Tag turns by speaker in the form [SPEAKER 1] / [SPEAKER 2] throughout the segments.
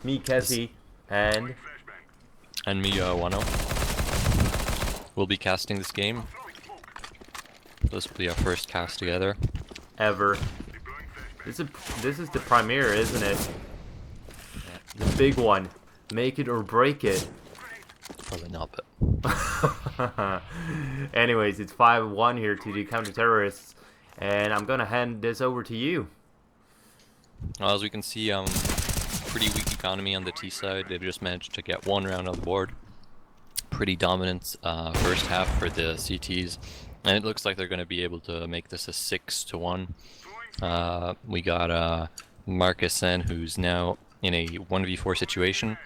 [SPEAKER 1] Me, KEZI, and
[SPEAKER 2] And me, wanoO. We'll be casting this game. This will be our first cast together.
[SPEAKER 1] ever. This is the premiere, isn't it?
[SPEAKER 2] Yeah.
[SPEAKER 1] The big one. Make it or break it.
[SPEAKER 2] Probably not, but
[SPEAKER 1] Anyways, it's 5-1 here to the counter-terrorists, and I'm gonna hand this over to you.
[SPEAKER 2] well, as we can see, pretty weak economy on the T side. They've just managed to get one round on the board. Pretty dominant first half for the CTs, and it looks like they're going to be able to make this a 6-1. We got Marcus N, who's now in a 1v4 situation.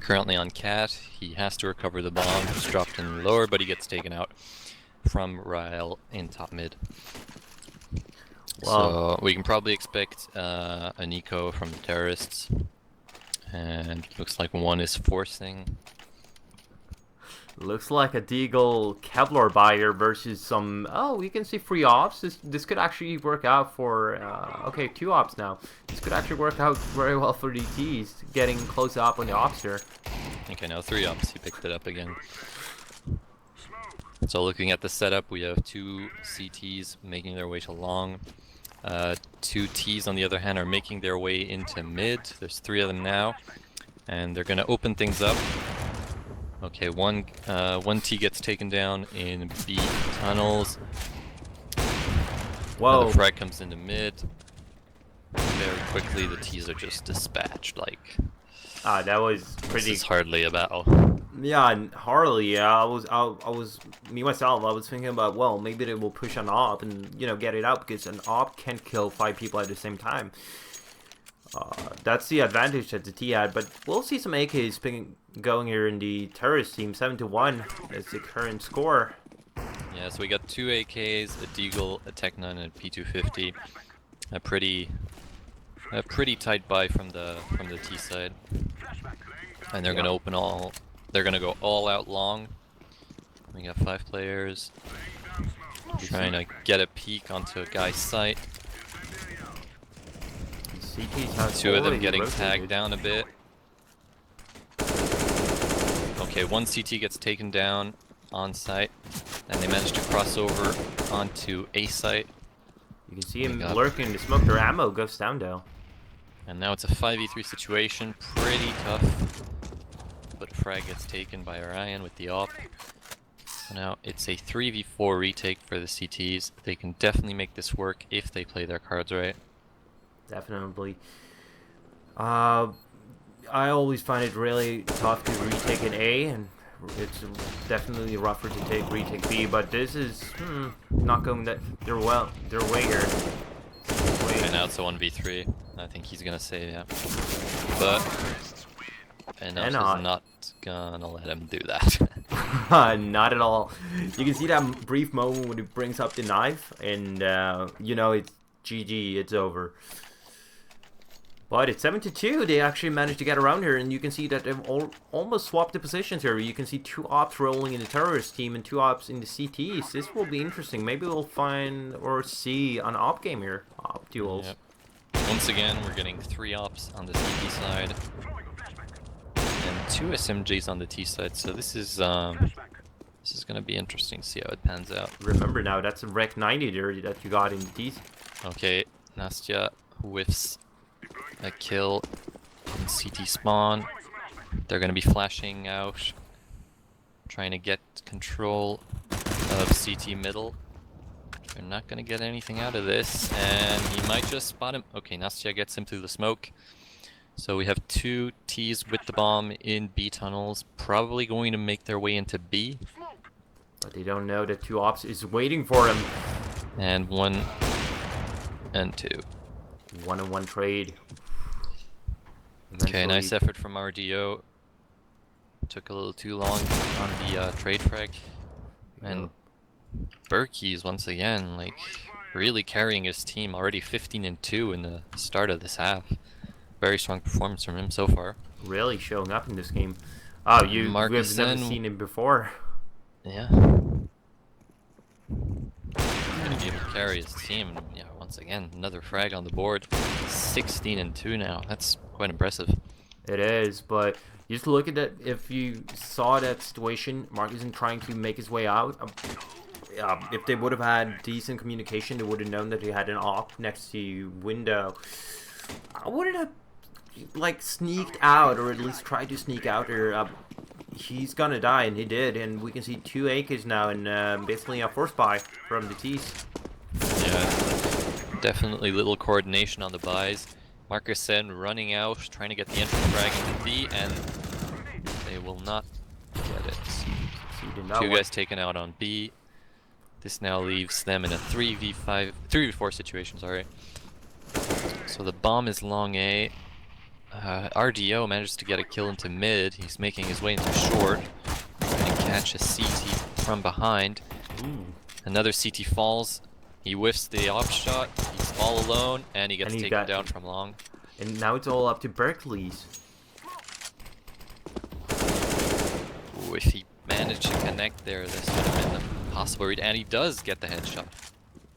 [SPEAKER 2] Currently on Cat, he has to recover the bomb. It's dropped in lower, but he gets taken out from Ryle in top mid.
[SPEAKER 1] Wow.
[SPEAKER 2] So we can probably expect an eco from the terrorists, and looks like one is forcing.
[SPEAKER 1] Looks like a Deagle Kevlar buyer versus some. Oh, you can see free ops. This could actually work out for. Okay, 2 ops now. This could actually work out very well for DTs, getting close up on the ops here.
[SPEAKER 2] Okay, now 3 ops. He picked it up again. So looking at the setup, we have 2 CTs making their way to long. 2 Ts on the other hand are making their way into mid. There's 3 of them now, and they're gonna open things up. Okay, one T gets taken down in B tunnels.
[SPEAKER 1] Whoa.
[SPEAKER 2] Another frag comes into mid. Very quickly, the Ts are just dispatched. Like,
[SPEAKER 1] That was pretty.
[SPEAKER 2] this is hardly a battle.
[SPEAKER 1] Yeah, and Harley. Yeah, I was me myself. I was thinking about, well, maybe they will push an op and get it out, because an op can kill 5 people at the same time. That's the advantage that the T had, but we'll see some AKs going here in the terrorist team. 7-1 is the current score.
[SPEAKER 2] Yeah, so we got 2 AKs, a Deagle, a Tech-9, and a P250. A pretty tight buy from the T side, and they're gonna open all. They're gonna go all out long. We got 5 players trying to get a peek onto a guy's site.
[SPEAKER 1] CTs
[SPEAKER 2] 2 of them getting tagged down a bit. Okay, 1 CT gets taken down on site, and they managed to cross over onto A site.
[SPEAKER 1] You can see him lurking in the smoke. Their ammo goes down though.
[SPEAKER 2] And now it's a 5v3 situation, pretty tough. But frag gets taken by Orion with the op. So now it's a 3v4 retake for the CTs. They can definitely make this work if they play their cards right.
[SPEAKER 1] Definitely. I always find it really tough to retake an A, and it's definitely rougher to take retake B, but this is not going their way here.
[SPEAKER 2] And now it's a 1v3. I think he's gonna say yeah. But Enos is not gonna let him do that.
[SPEAKER 1] Not at all. You can see that brief moment when he brings up the knife, and it's GG, it's over. But it's 7-2. They actually managed to get around here, and you can see that they've almost swapped the positions here. You can see 2 ops rolling in the terrorist team and 2 ops in the CTs. This will be interesting. Maybe we'll find or see an op game here. Op duels.
[SPEAKER 2] Yep. Once again, we're getting 3 ops on the CT side and 2 SMGs on the T side. So this is gonna be interesting to see how it pans out.
[SPEAKER 1] Remember now, that's a Rec 90 there that you got in the T.
[SPEAKER 2] Okay, Nastya whiffs a kill in CT spawn. They're gonna be flashing out, trying to get control of CT middle. They're not gonna get anything out of this, and he might just spot him. Okay, Nastya gets him through the smoke. So we have 2 Ts with the bomb in B tunnels, probably going to make their way into B.
[SPEAKER 1] But they don't know that 2 ops is waiting for them.
[SPEAKER 2] And 1 and 2.
[SPEAKER 1] 1-on-1 trade.
[SPEAKER 2] Okay, nice effort from RDO. Took a little too long on the trade frag. And Berkey's once again, like, really carrying his team. Already 15-2 in the start of this half. Very strong performance from him so far.
[SPEAKER 1] Really showing up in this game. Oh, we've never seen him before.
[SPEAKER 2] Yeah. Gonna be able to carry his team. And, once again, another frag on the board. 16-2 now. That's quite impressive.
[SPEAKER 1] It is, but just look at that. If you saw that situation, Marcus trying to make his way out. If they would have had decent communication, they would have known that he had an op next to window. I wouldn't have like sneaked out, or at least tried to sneak out, or he's gonna die, and he did. And we can see 2 AKs now, and basically a force buy from the T's.
[SPEAKER 2] Yeah, definitely little coordination on the buys. Marcussen running out, trying to get the entry frag into B, and they will not get it. Two guys taken out on B. This now leaves them in a 3v4 situation, sorry. So the bomb is long A. RDO manages to get a kill into mid. He's making his way into short. Trying to catch a CT from behind. Another CT falls. He whiffs the op shot. He's all alone, and he gets taken down from long.
[SPEAKER 1] And now it's all up to Berkeley's.
[SPEAKER 2] Ooh, if he managed to connect there, this would have been a possible read. And he does get the headshot.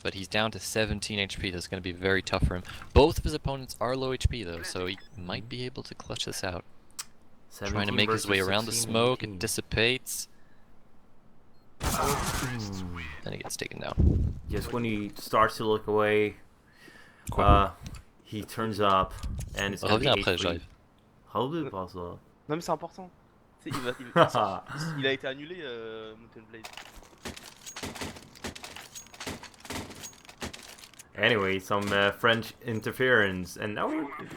[SPEAKER 2] But he's down to 17 HP. That's going to be very tough for him. Both of his opponents are low HP, though, so he might be able to clutch this out. Trying to make his way around the smoke. It dissipates. Then he gets taken down.
[SPEAKER 1] Just when he starts to look away, he turns up, and it's gonna be 8-3. How is it possible?
[SPEAKER 3] Non mais c'est important. Il a été annulé, Mountain Blade.
[SPEAKER 1] Anyway, some French interference, and now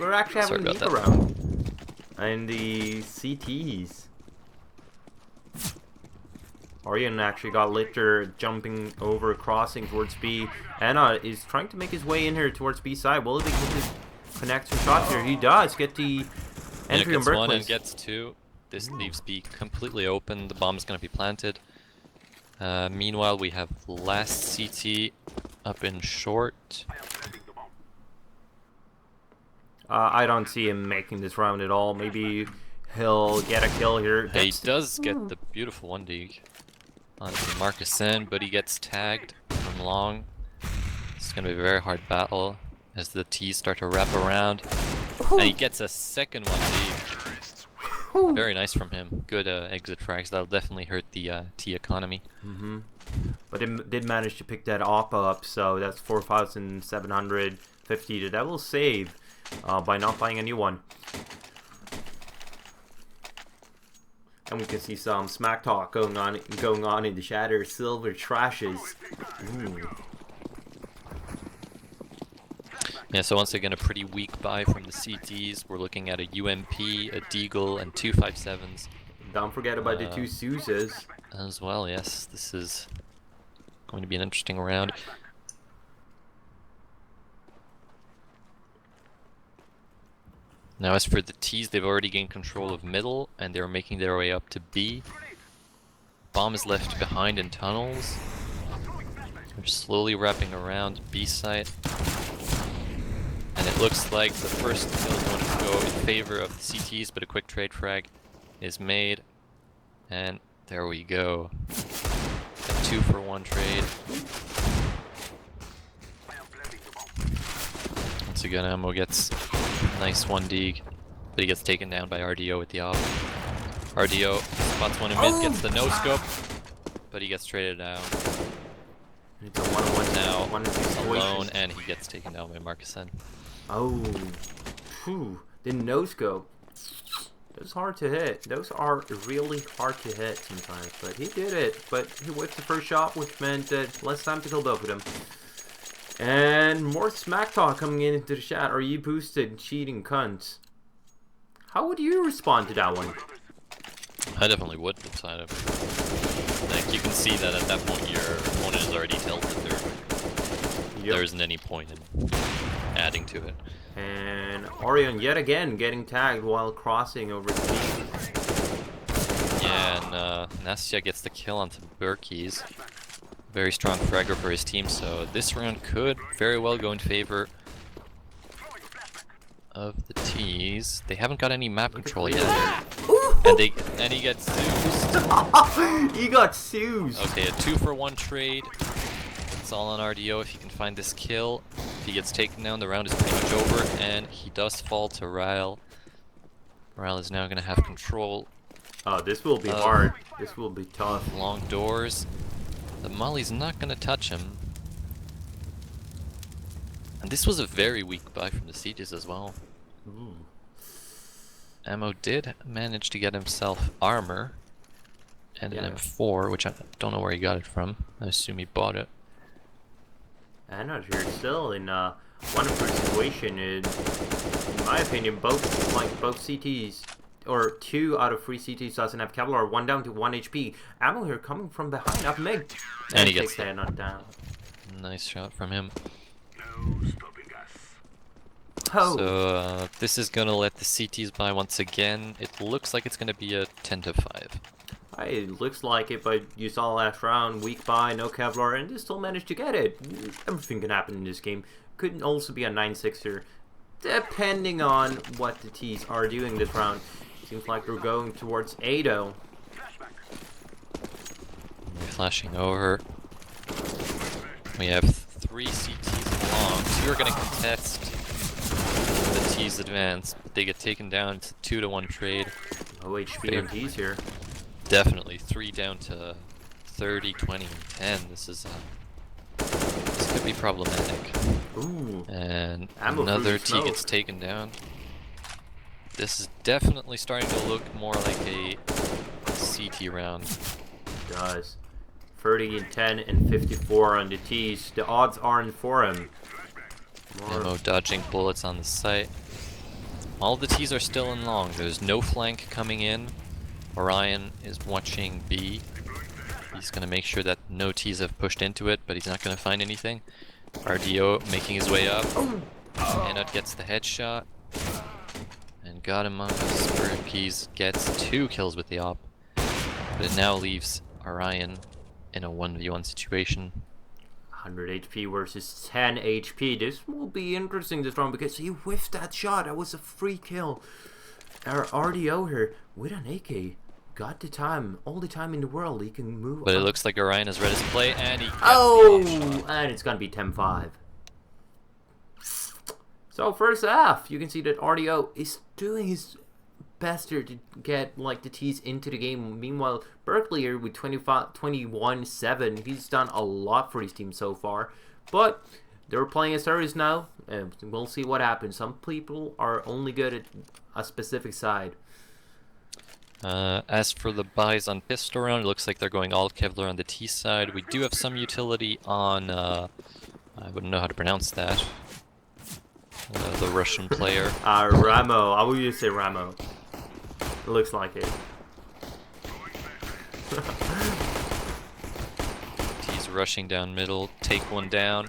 [SPEAKER 1] we're actually having a leap around. And the CTs. Orion actually got Lichter jumping over, crossing towards B. Anna is trying to make his way in here towards B side. Will he be able to connect some shots here? He does get the entry on
[SPEAKER 2] Berkeley. One and
[SPEAKER 1] Berkeley's.
[SPEAKER 2] gets two. This leaves B completely open. The bomb is going to be planted. Meanwhile, we have last CT up in short.
[SPEAKER 1] I don't see him making this round at all. Maybe he'll get a kill here.
[SPEAKER 2] He does get the beautiful 1D onto Marcussen, but he gets tagged from long. It's going to be a very hard battle as the T's start to wrap around. And he gets a second 1D. Very nice from him. Good exit frags. That'll definitely hurt the T economy.
[SPEAKER 1] But it did manage to pick that op up, so that's 4,750 that will save by not buying a new one. And we can see some smack talk going on in the shatter. Silver trashes. Ooh.
[SPEAKER 2] Yeah, so once again, a pretty weak buy from the CTs. We're looking at a UMP, a Deagle, and 257s.
[SPEAKER 1] Don't forget about the 2 Souzas.
[SPEAKER 2] As well, yes. This is going to be an interesting round. Now, as for the T's, they've already gained control of middle, and they're making their way up to B. Bomb is left behind in tunnels. They're slowly wrapping around B site. And it looks like the first kill is going to go in favor of the CTs, but a quick trade frag is made. And there we go. A 2-for-1 trade. Once again, Ammo gets a nice 1D, but he gets taken down by RDO with the op. RDO spots one in mid, gets the no-scope, but he gets traded down.
[SPEAKER 1] It's a 1-on-1
[SPEAKER 2] now, alone, and he gets taken down by Marcussen.
[SPEAKER 1] Oh, whew. The no-scope. Those hard to hit. Those are really hard to hit sometimes, but he did it. But he whipped the first shot, which meant less time to kill both of them. And more smack talk coming into the chat. Are you boosted, cheating cunts? How would you respond to that one?
[SPEAKER 2] I definitely would inside of it. Like, you can see that at that point your opponent is already tilted. There isn't any point in adding to it.
[SPEAKER 1] And Orion yet again getting tagged while crossing over the beam.
[SPEAKER 2] Yeah, and Nastia gets the kill onto Berkey's. Very strong fragger for his team, so this round could very well go in favor of the T's. They haven't got any map control yet. And he gets Zeused.
[SPEAKER 1] He got Zeused.
[SPEAKER 2] Okay, a 2-for-1 trade. It's all on RDO if he can find this kill. If he gets taken down, the round is pretty much over, and he does fall to Ryle. Morale is now going to have control.
[SPEAKER 1] Oh, this will be hard. This will be tough.
[SPEAKER 2] Long doors. The Molly's not going to touch him. And this was a very weak buy from the Sieges as well.
[SPEAKER 1] Ooh.
[SPEAKER 2] Ammo did manage to get himself armor and an M4, which I don't know where he got it from. I assume he bought it.
[SPEAKER 1] I'm not sure. Still in wonderful situation. In my opinion, both CTs, or 2 out of 3 CTs doesn't have Kevlar. 1 down to 1 HP. Ammo here coming from behind up mid.
[SPEAKER 2] And he gets
[SPEAKER 1] that not down.
[SPEAKER 2] Nice shot from him.
[SPEAKER 1] Oh.
[SPEAKER 2] So this is gonna let the CTs buy once again. It looks like it's gonna be a 10-5.
[SPEAKER 1] It looks like it, but you saw last round, weak buy, no Kevlar, and they still managed to get it. Everything can happen in this game. Could also be a 9-6er, depending on what the T's are doing this round. Seems like they're going towards Ado.
[SPEAKER 2] Flashing over. We have 3 CTs long, so you're gonna contest the T's advance, but they get taken down. It's a 2-to-1 trade.
[SPEAKER 1] Low HP on T's here.
[SPEAKER 2] Definitely 3 down to 30, 20, and 10. This could be problematic.
[SPEAKER 1] Ooh.
[SPEAKER 2] And
[SPEAKER 1] Ammo
[SPEAKER 2] another
[SPEAKER 1] through
[SPEAKER 2] T gets taken down. This is definitely starting to look more like a CT round.
[SPEAKER 1] It does. 30 and 10 and 54 on the T's. The odds aren't for him.
[SPEAKER 2] Ammo dodging bullets on the site. All the T's are still in long. There's no flank coming in. Orion is watching B. He's going to make sure that no T's have pushed into it, but he's not going to find anything. RDO making his way up. Anut gets the headshot. And got him on Spirit Keys gets 2 kills with the op. But it now leaves Orion in a 1v1 situation.
[SPEAKER 1] 100 HP versus 10 HP. This will be interesting this round because he whiffed that shot. That was a free kill. Our RDO here with an AK got the time, all the time in the world. He can move.
[SPEAKER 2] But it looks like Orion has read his play and he gets the headshot.
[SPEAKER 1] And it's gonna be 10-5. So first half, you can see that RDO is doing his best here to get like the T's into the game. Meanwhile, Berkeley here with 21-7. He's done a lot for his team so far. But they're playing a series now, and we'll see what happens. Some people are only good at a specific side.
[SPEAKER 2] As for the buys on pistol round, it looks like they're going all Kevlar on the T side. We do have some utility on, I wouldn't know how to pronounce that. The Russian player.
[SPEAKER 1] Ramo. I would just say Ramo. It looks like it.
[SPEAKER 2] He's rushing down middle, take one down.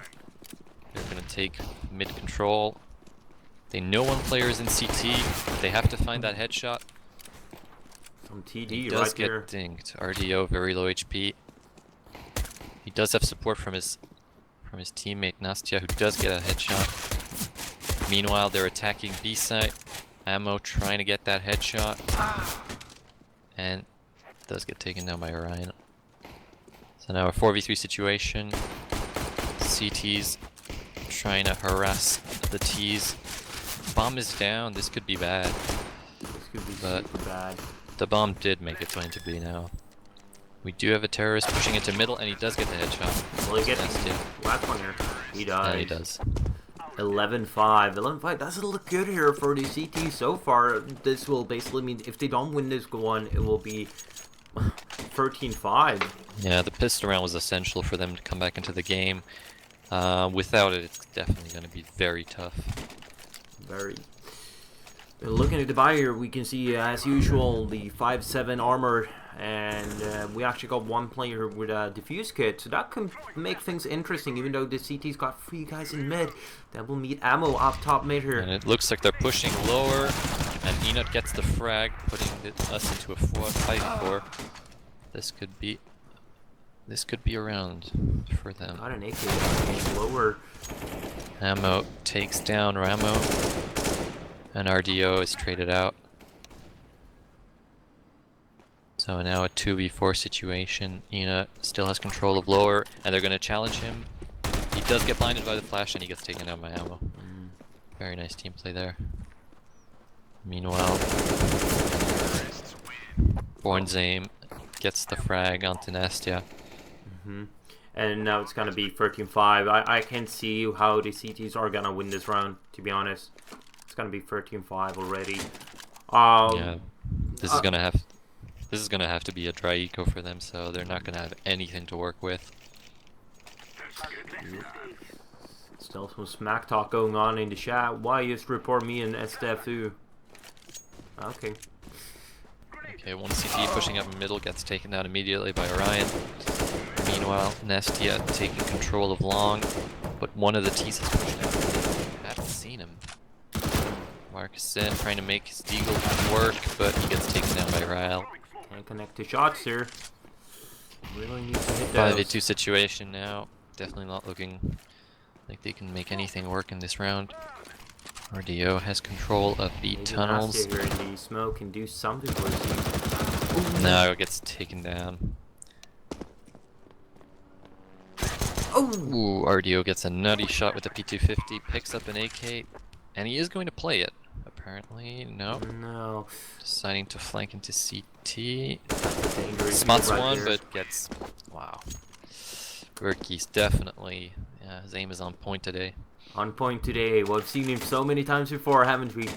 [SPEAKER 2] They're gonna take mid control. They know one player is in CT. They have to find that headshot.
[SPEAKER 1] Some TD
[SPEAKER 2] He
[SPEAKER 1] right
[SPEAKER 2] does get
[SPEAKER 1] here.
[SPEAKER 2] dinged. RDO, very low HP. He does have support from his teammate Nastya, who does get a headshot. Meanwhile, they're attacking B site. Ammo trying to get that headshot. And does get taken down by Orion. So now a 4v3 situation. CT's trying to harass the T's. Bomb is down. This could be bad.
[SPEAKER 1] This could be
[SPEAKER 2] But
[SPEAKER 1] super bad.
[SPEAKER 2] the bomb did make it into B now. We do have a terrorist pushing into middle, and he does get the headshot.
[SPEAKER 1] Will he get
[SPEAKER 2] Nastya.
[SPEAKER 1] last one here? He does.
[SPEAKER 2] Yeah, he does.
[SPEAKER 1] 11-5. 11-5 doesn't look good here for the CT so far. This will basically mean if they don't win this one, it will be 13-5.
[SPEAKER 2] Yeah, the pistol round was essential for them to come back into the game. Without it, it's definitely going to be very tough.
[SPEAKER 1] Very. Looking at the buy here, we can see, as usual, the 5-7 armor, and we actually got one player with a diffuse kit, so that can make things interesting, even though the CT's got 3 guys in mid. That will meet ammo up top mid here.
[SPEAKER 2] And it looks like they're pushing lower, and Enut gets the frag, putting us into a 5-4. This could be a round for them.
[SPEAKER 1] Got an AK lower.
[SPEAKER 2] Ammo takes down Ramo, and RDO is traded out. So now a 2v4 situation. Enut still has control of lower, and they're going to challenge him. He does get blinded by the flash, and he gets taken down by ammo. Very nice team play there. Meanwhile, Born's aim gets the frag onto Nastia.
[SPEAKER 1] And now it's gonna be 13-5. I can't see how the CTs are gonna win this round, to be honest. It's gonna be 13-5 already.
[SPEAKER 2] Yeah, this is gonna have to be a dry eco for them, so they're not gonna have anything to work with.
[SPEAKER 1] Still some smack talk going on in the chat. Why just report me and STFU? Okay.
[SPEAKER 2] Okay, one CT pushing up in middle gets taken out immediately by Orion. Meanwhile, Nestia taking control of long, but one of the T's is pushing out. I haven't seen him. Marcus in trying to make his deagle work, but he gets taken down by Ryle.
[SPEAKER 1] Can't connect to shots here. Really needs to hit those.
[SPEAKER 2] 5v2 situation now. Definitely not looking like they can make anything work in this round. RDO has control of B tunnels.
[SPEAKER 1] Here in the smoke can do something for his team.
[SPEAKER 2] Now it gets taken down.
[SPEAKER 1] Oh!
[SPEAKER 2] Ooh, RDO gets a nutty shot with the P250, picks up an AK, and he is going to play it. Apparently, no.
[SPEAKER 1] No.
[SPEAKER 2] Deciding to flank into CT.
[SPEAKER 1] Dangerous
[SPEAKER 2] Spots
[SPEAKER 1] right
[SPEAKER 2] one,
[SPEAKER 1] there.
[SPEAKER 2] but gets... Wow. Berkey's definitely... his aim is on point today.
[SPEAKER 1] On point today. Well, I've seen him so many times before, haven't we?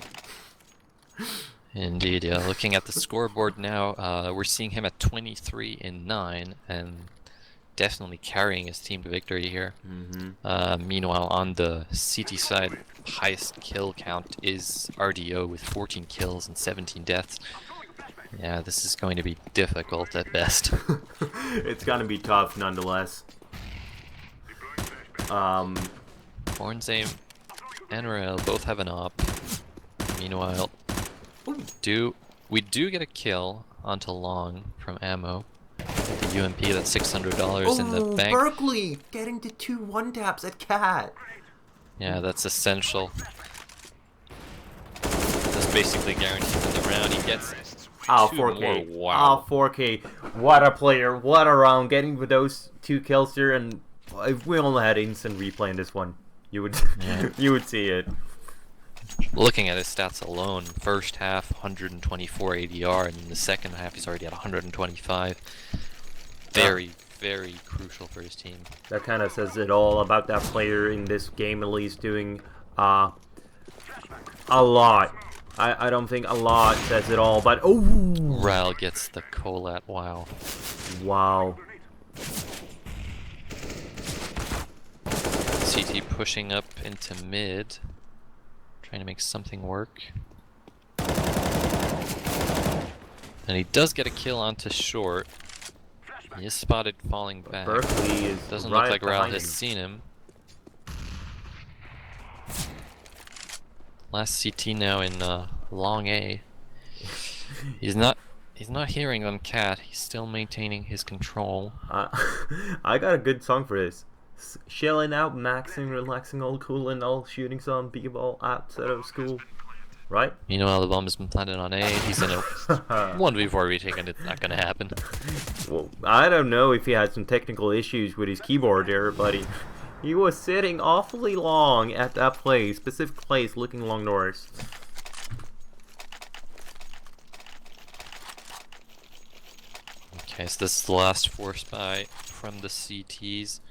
[SPEAKER 2] Indeed, yeah. Looking at the scoreboard now, we're seeing him at 23-9, and definitely carrying his team to victory here. Meanwhile, on the CT side, highest kill count is RDO with 14 kills and 17 deaths. Yeah, this is going to be difficult at best.
[SPEAKER 1] It's gonna be tough nonetheless.
[SPEAKER 2] Born's aim and Rael both have an op. Meanwhile, we do get a kill onto long from ammo. The UMP, that's $600 in the bank.
[SPEAKER 1] Berkeley getting to 2 1-taps at Cat.
[SPEAKER 2] Yeah, that's essential. That's basically guaranteed in the round. He gets
[SPEAKER 1] 4K.
[SPEAKER 2] more. Wow.
[SPEAKER 1] 4K. What a player. What a round. Getting with those 2 kills here, and if we only had instant replay in this one, you would you would see it.
[SPEAKER 2] Looking at his stats alone, first half 124 ADR, and in the second half he's already at 125. Very, very crucial for his team.
[SPEAKER 1] That kind of says it all about that player in this game, at least doing a lot. I don't think a lot says it all, but
[SPEAKER 2] Ral gets the Colat, wow.
[SPEAKER 1] Wow.
[SPEAKER 2] CT pushing up into mid, trying to make something work. And he does get a kill onto short. He is spotted falling back.
[SPEAKER 1] Berkeley is
[SPEAKER 2] Doesn't
[SPEAKER 1] right
[SPEAKER 2] look like Ral
[SPEAKER 1] behind
[SPEAKER 2] has
[SPEAKER 1] him.
[SPEAKER 2] seen him. Last CT now in long A. He's not hearing them cat. He's still maintaining his control.
[SPEAKER 1] I got a good song for this. Chilling out, maxing, relaxing, all cool and all, shooting some b-ball outside of school. Right?
[SPEAKER 2] Meanwhile, the bomb has been planted on A. He's in a 1v4 retake, and it's not gonna happen.
[SPEAKER 1] Well, I don't know if he had some technical issues with his keyboard there, but he was sitting awfully long at that place, specific place, looking along north.
[SPEAKER 2] Okay, so this is the last force buy from the CTs.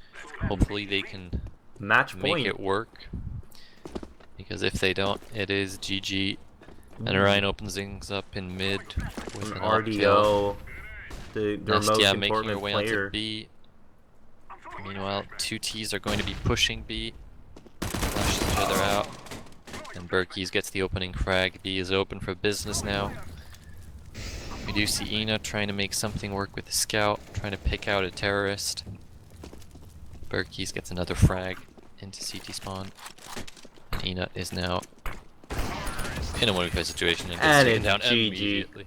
[SPEAKER 2] Hopefully they can
[SPEAKER 1] Match
[SPEAKER 2] make
[SPEAKER 1] point.
[SPEAKER 2] it work. Because if they don't, it is GG. And Orion opens things up in mid with an
[SPEAKER 1] RDO, their most
[SPEAKER 2] Nestia making her
[SPEAKER 1] important
[SPEAKER 2] way
[SPEAKER 1] player.
[SPEAKER 2] onto B. Meanwhile, 2 Ts are going to be pushing B. Flash each other out. And Berkey's gets the opening frag. B is open for business now. We do see Ina trying to make something work with the scout, trying to pick out a terrorist. Berkey's gets another frag into CT spawn. And Ina is now in a 1v5 situation and gets taken down
[SPEAKER 1] GG.
[SPEAKER 2] immediately.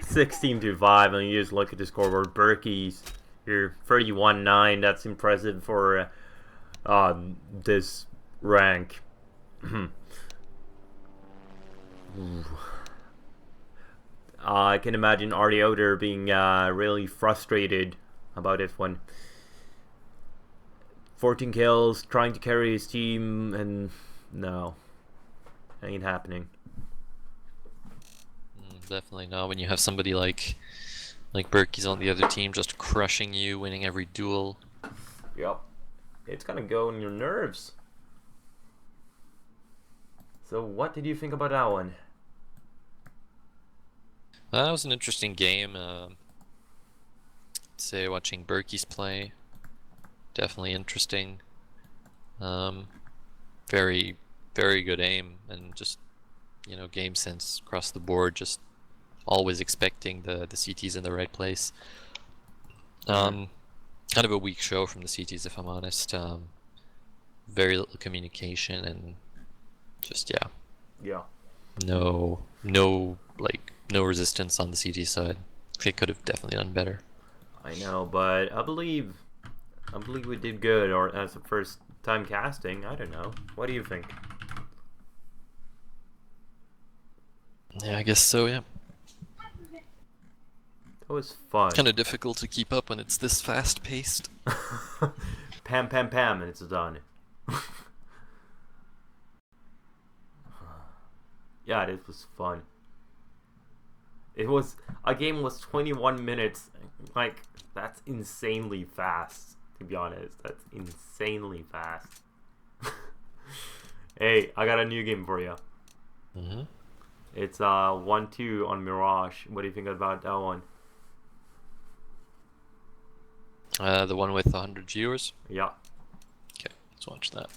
[SPEAKER 1] 16-5, and you just look at the scoreboard. Berkey's here, 31-9. That's impressive for this rank. I can imagine RDO there being really frustrated about this one. 14 kills, trying to carry his team, and no, ain't happening.
[SPEAKER 2] definitely not. When you have somebody like Berkey's on the other team, just crushing you, winning every duel.
[SPEAKER 1] Yep. It's gonna go on your nerves. So what did you think about that one?
[SPEAKER 2] That was an interesting game. Say watching Berkey's play, definitely interesting. Very, very good aim and just, you know, game sense across the board. Just always expecting the CTs in the right place. Kind of a weak show from the CTs, if I'm honest. Very little communication and just
[SPEAKER 1] Yeah.
[SPEAKER 2] no resistance on the CT side. They could have definitely done better.
[SPEAKER 1] I know, but I believe we did good, or as the first time casting. I don't know. What do you think?
[SPEAKER 2] Yeah, I guess so. Yeah.
[SPEAKER 1] That was fun.
[SPEAKER 2] Kind of difficult to keep up when it's this fast paced.
[SPEAKER 1] Pam, pam, pam, and it's done. Yeah, this was fun. A game was 21 minutes. Like, that's insanely fast, to be honest. That's insanely fast. Hey, I got a new game for you.
[SPEAKER 2] Mm-hmm.
[SPEAKER 1] It's 1-2 on Mirage. What do you think about that one?
[SPEAKER 2] The one with 100 viewers?
[SPEAKER 1] Yeah.
[SPEAKER 2] Okay, let's watch that.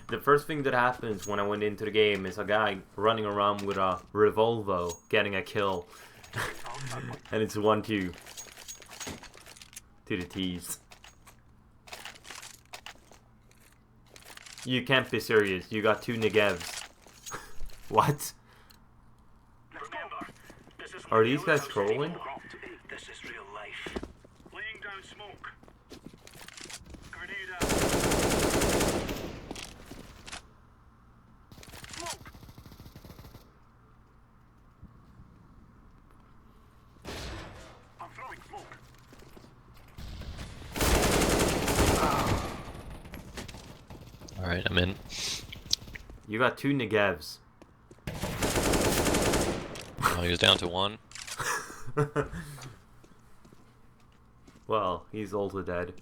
[SPEAKER 1] The first thing that happens when I went into the game is a guy running around with a revolver getting a kill. And it's 1-2 to the T's. You can't be serious. You got 2 negevs. What? Are these guys trolling?
[SPEAKER 4] This is real life. Laying down smoke. Grenade out. Smoke. I'm throwing smoke.
[SPEAKER 2] Alright, I'm in.
[SPEAKER 1] You got 2 negevs.
[SPEAKER 2] Oh, he was down to 1.
[SPEAKER 1] Well, he's also dead.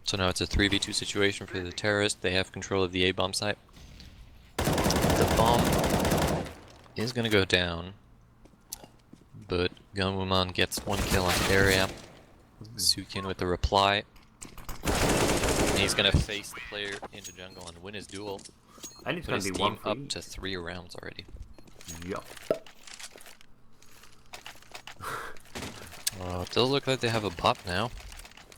[SPEAKER 2] So now it's a 3v2 situation for the terrorist. They have control of the A-bomb site. The bomb is gonna go down, but Gunwoman gets 1 kill on the area. Sukin with the reply. And he's gonna face the player into jungle and win his duel.
[SPEAKER 1] I need
[SPEAKER 2] Put his
[SPEAKER 1] to be
[SPEAKER 2] team
[SPEAKER 1] 1
[SPEAKER 2] up to 3 rounds already.
[SPEAKER 1] Yup.
[SPEAKER 2] It does look like they have a bot now.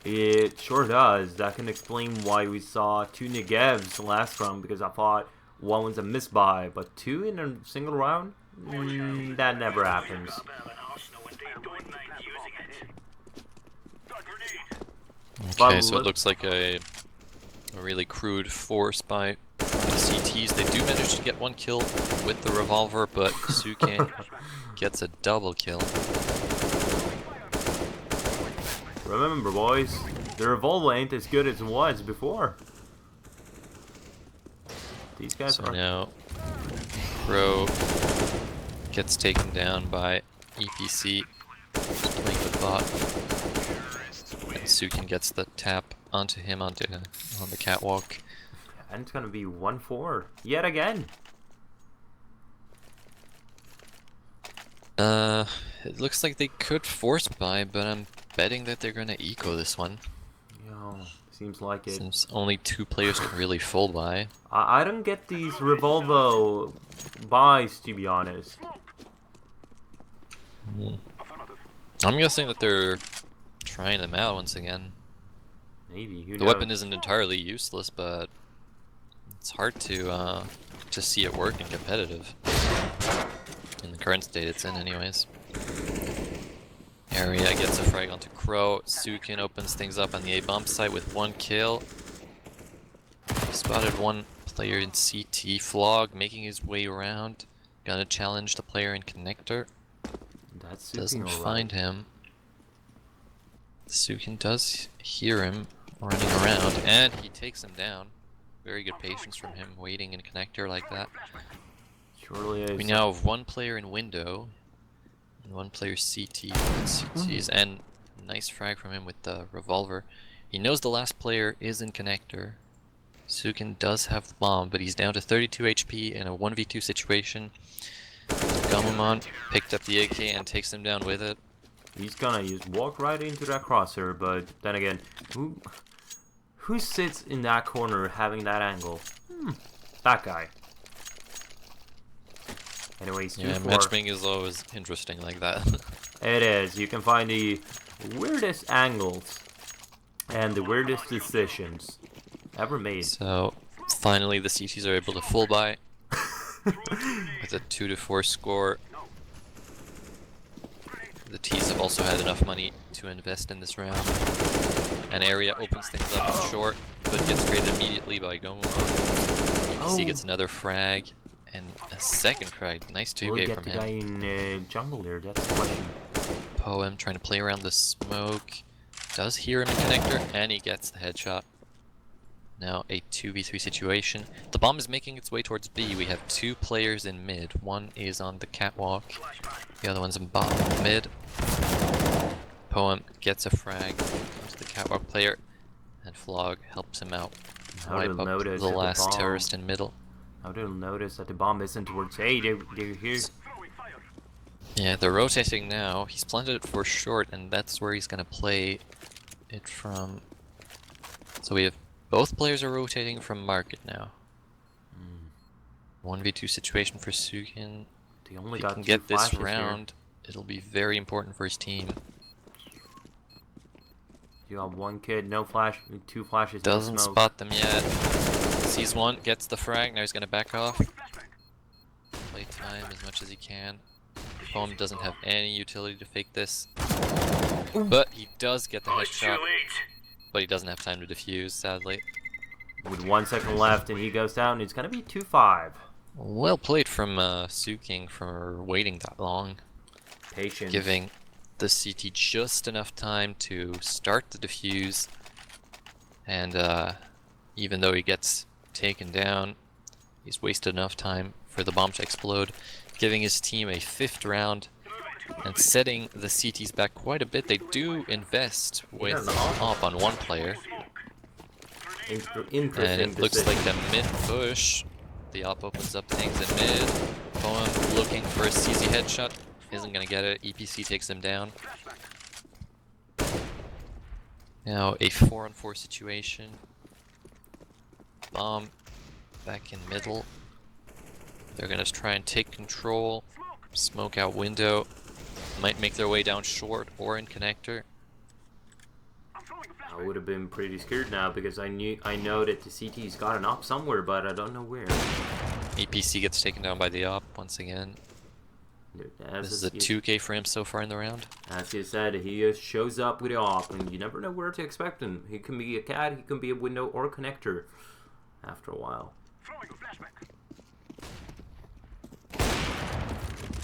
[SPEAKER 1] It sure does. That can explain why we saw 2 negevs last round, because I thought one was a misbuy, but 2 in a single round? That never happens.
[SPEAKER 2] Okay, so it looks like a really crude force by the CTs. They do manage to get 1 kill with the revolver, but Sukin gets a double kill.
[SPEAKER 1] Remember, boys, the revolver ain't as good as it was before. These guys
[SPEAKER 2] So
[SPEAKER 1] are...
[SPEAKER 2] now, Pro gets taken down by EPC, playing with bot. And Sukin gets the tap onto him on the catwalk.
[SPEAKER 1] And it's gonna be 1-4 yet again.
[SPEAKER 2] It looks like they could force buy, but I'm betting that they're gonna eco this one.
[SPEAKER 1] Yo, seems like it.
[SPEAKER 2] Since only 2 players can really full buy.
[SPEAKER 1] I don't get these revolver buys, to be honest.
[SPEAKER 2] I'm guessing that they're trying them out once again.
[SPEAKER 1] Maybe, who knows?
[SPEAKER 2] The weapon isn't entirely useless, but it's hard to see it work in competitive. In the current state it's in anyways. Area gets a frag onto Crow. Sukin opens things up on the A-bomb site with 1 kill. He spotted 1 Player in CT, Flog making his way around. Gonna challenge the player in connector.
[SPEAKER 1] That's
[SPEAKER 2] Doesn't
[SPEAKER 1] all right.
[SPEAKER 2] find him. Sukin does hear him running around, and he takes him down. Very good patience from him, waiting in connector like that.
[SPEAKER 1] Surely is.
[SPEAKER 2] We now have one player in window, and one player CT with CTs, and nice frag from him with the revolver. He knows the last player is in connector. Sukin does have the bomb, but he's down to 32 HP in a 1v2 situation. Gamumon picked up the AK and takes him down with it.
[SPEAKER 1] He's gonna just walk right into that crosshair, but then again, who sits in that corner having that angle? That guy. Anyways,
[SPEAKER 2] Yeah,
[SPEAKER 1] 2-4.
[SPEAKER 2] matchmaking is always interesting like that.
[SPEAKER 1] It is. You can find the weirdest angles and the weirdest decisions ever made.
[SPEAKER 2] So, finally the CTs are able to full buy with a 2-4 score. The T's have also had enough money to invest in this round. An area opens things up in short, but gets traded immediately by Gomu. EPC gets another frag, and a second frag. Nice 2K from
[SPEAKER 1] the
[SPEAKER 2] him.
[SPEAKER 1] guy in jungle there, that's the question.
[SPEAKER 2] Poem trying to play around the smoke. Does hear him in connector, and he gets the headshot. Now a 2v3 situation. The bomb is making its way towards B. We have two players in mid. One is on the catwalk. The other one's in bottom mid. Poem gets a frag to the catwalk player, and Flog helps him out. Wipe up the last terrorist in middle.
[SPEAKER 1] I didn't notice that the bomb isn't towards. Hey, they're here.
[SPEAKER 2] Yeah, they're rotating now. He's planted it for short, and that's where he's gonna play it from. So we have both players are rotating from market now. 1v2 situation for Sukin.
[SPEAKER 1] They only
[SPEAKER 2] If he
[SPEAKER 1] got
[SPEAKER 2] can
[SPEAKER 1] two
[SPEAKER 2] get this
[SPEAKER 1] flashes
[SPEAKER 2] round, it'll be very important for his team.
[SPEAKER 1] You got one kid, no flash, two flashes.
[SPEAKER 2] Doesn't
[SPEAKER 1] no smoke.
[SPEAKER 2] spot them yet. Sees one, gets the frag, now he's gonna back off. Play time as much as he can. Poem doesn't have any utility to fake this. But he does get the headshot. But he doesn't have time to defuse, sadly.
[SPEAKER 1] With 1 second left and he goes down, it's gonna be 2-5.
[SPEAKER 2] Well played from Suking for waiting that long.
[SPEAKER 1] Patience.
[SPEAKER 2] Giving the CT just enough time to start the defuse. And even though he gets taken down, he's wasted enough time for the bomb to explode. Giving his team a 5th round and setting the CTs back quite a bit. They do invest with op on one player.
[SPEAKER 1] Interesting
[SPEAKER 2] And it looks
[SPEAKER 1] decision.
[SPEAKER 2] like the mid push. The op opens up things in mid. Poem looking for a CZ headshot. Isn't gonna get it. EPC takes him down. Now a 4-on-4 situation. Bomb back in middle. They're gonna try and take control. Smoke out window. Might make their way down short or in connector.
[SPEAKER 1] I would have been pretty scared now because I know that the CT's got an op somewhere, but I don't know where.
[SPEAKER 2] EPC gets taken down by the op once again. This is a 2K for him so far in the round.
[SPEAKER 1] As you said, he shows up with the op, and you never know where to expect him. He can be a cat, he can be a window or a connector after a while.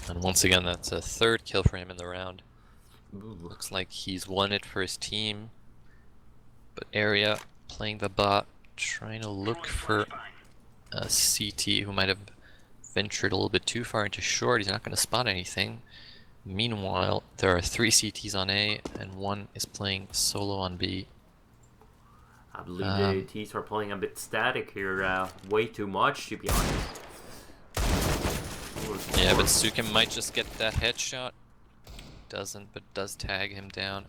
[SPEAKER 2] And once again, that's a 3rd kill for him in the round.
[SPEAKER 1] Ooh.
[SPEAKER 2] Looks like he's won it for his team. But Area playing the bot, trying to look for a CT who might have ventured a little bit too far into short. He's not going to spot anything. Meanwhile, there are 3 CTs on A, and one is playing solo on B.
[SPEAKER 1] I believe the T's are playing a bit static here, way too much, to be honest.
[SPEAKER 2] Yeah, but Sukin might just get that headshot. Doesn't, but does tag him down.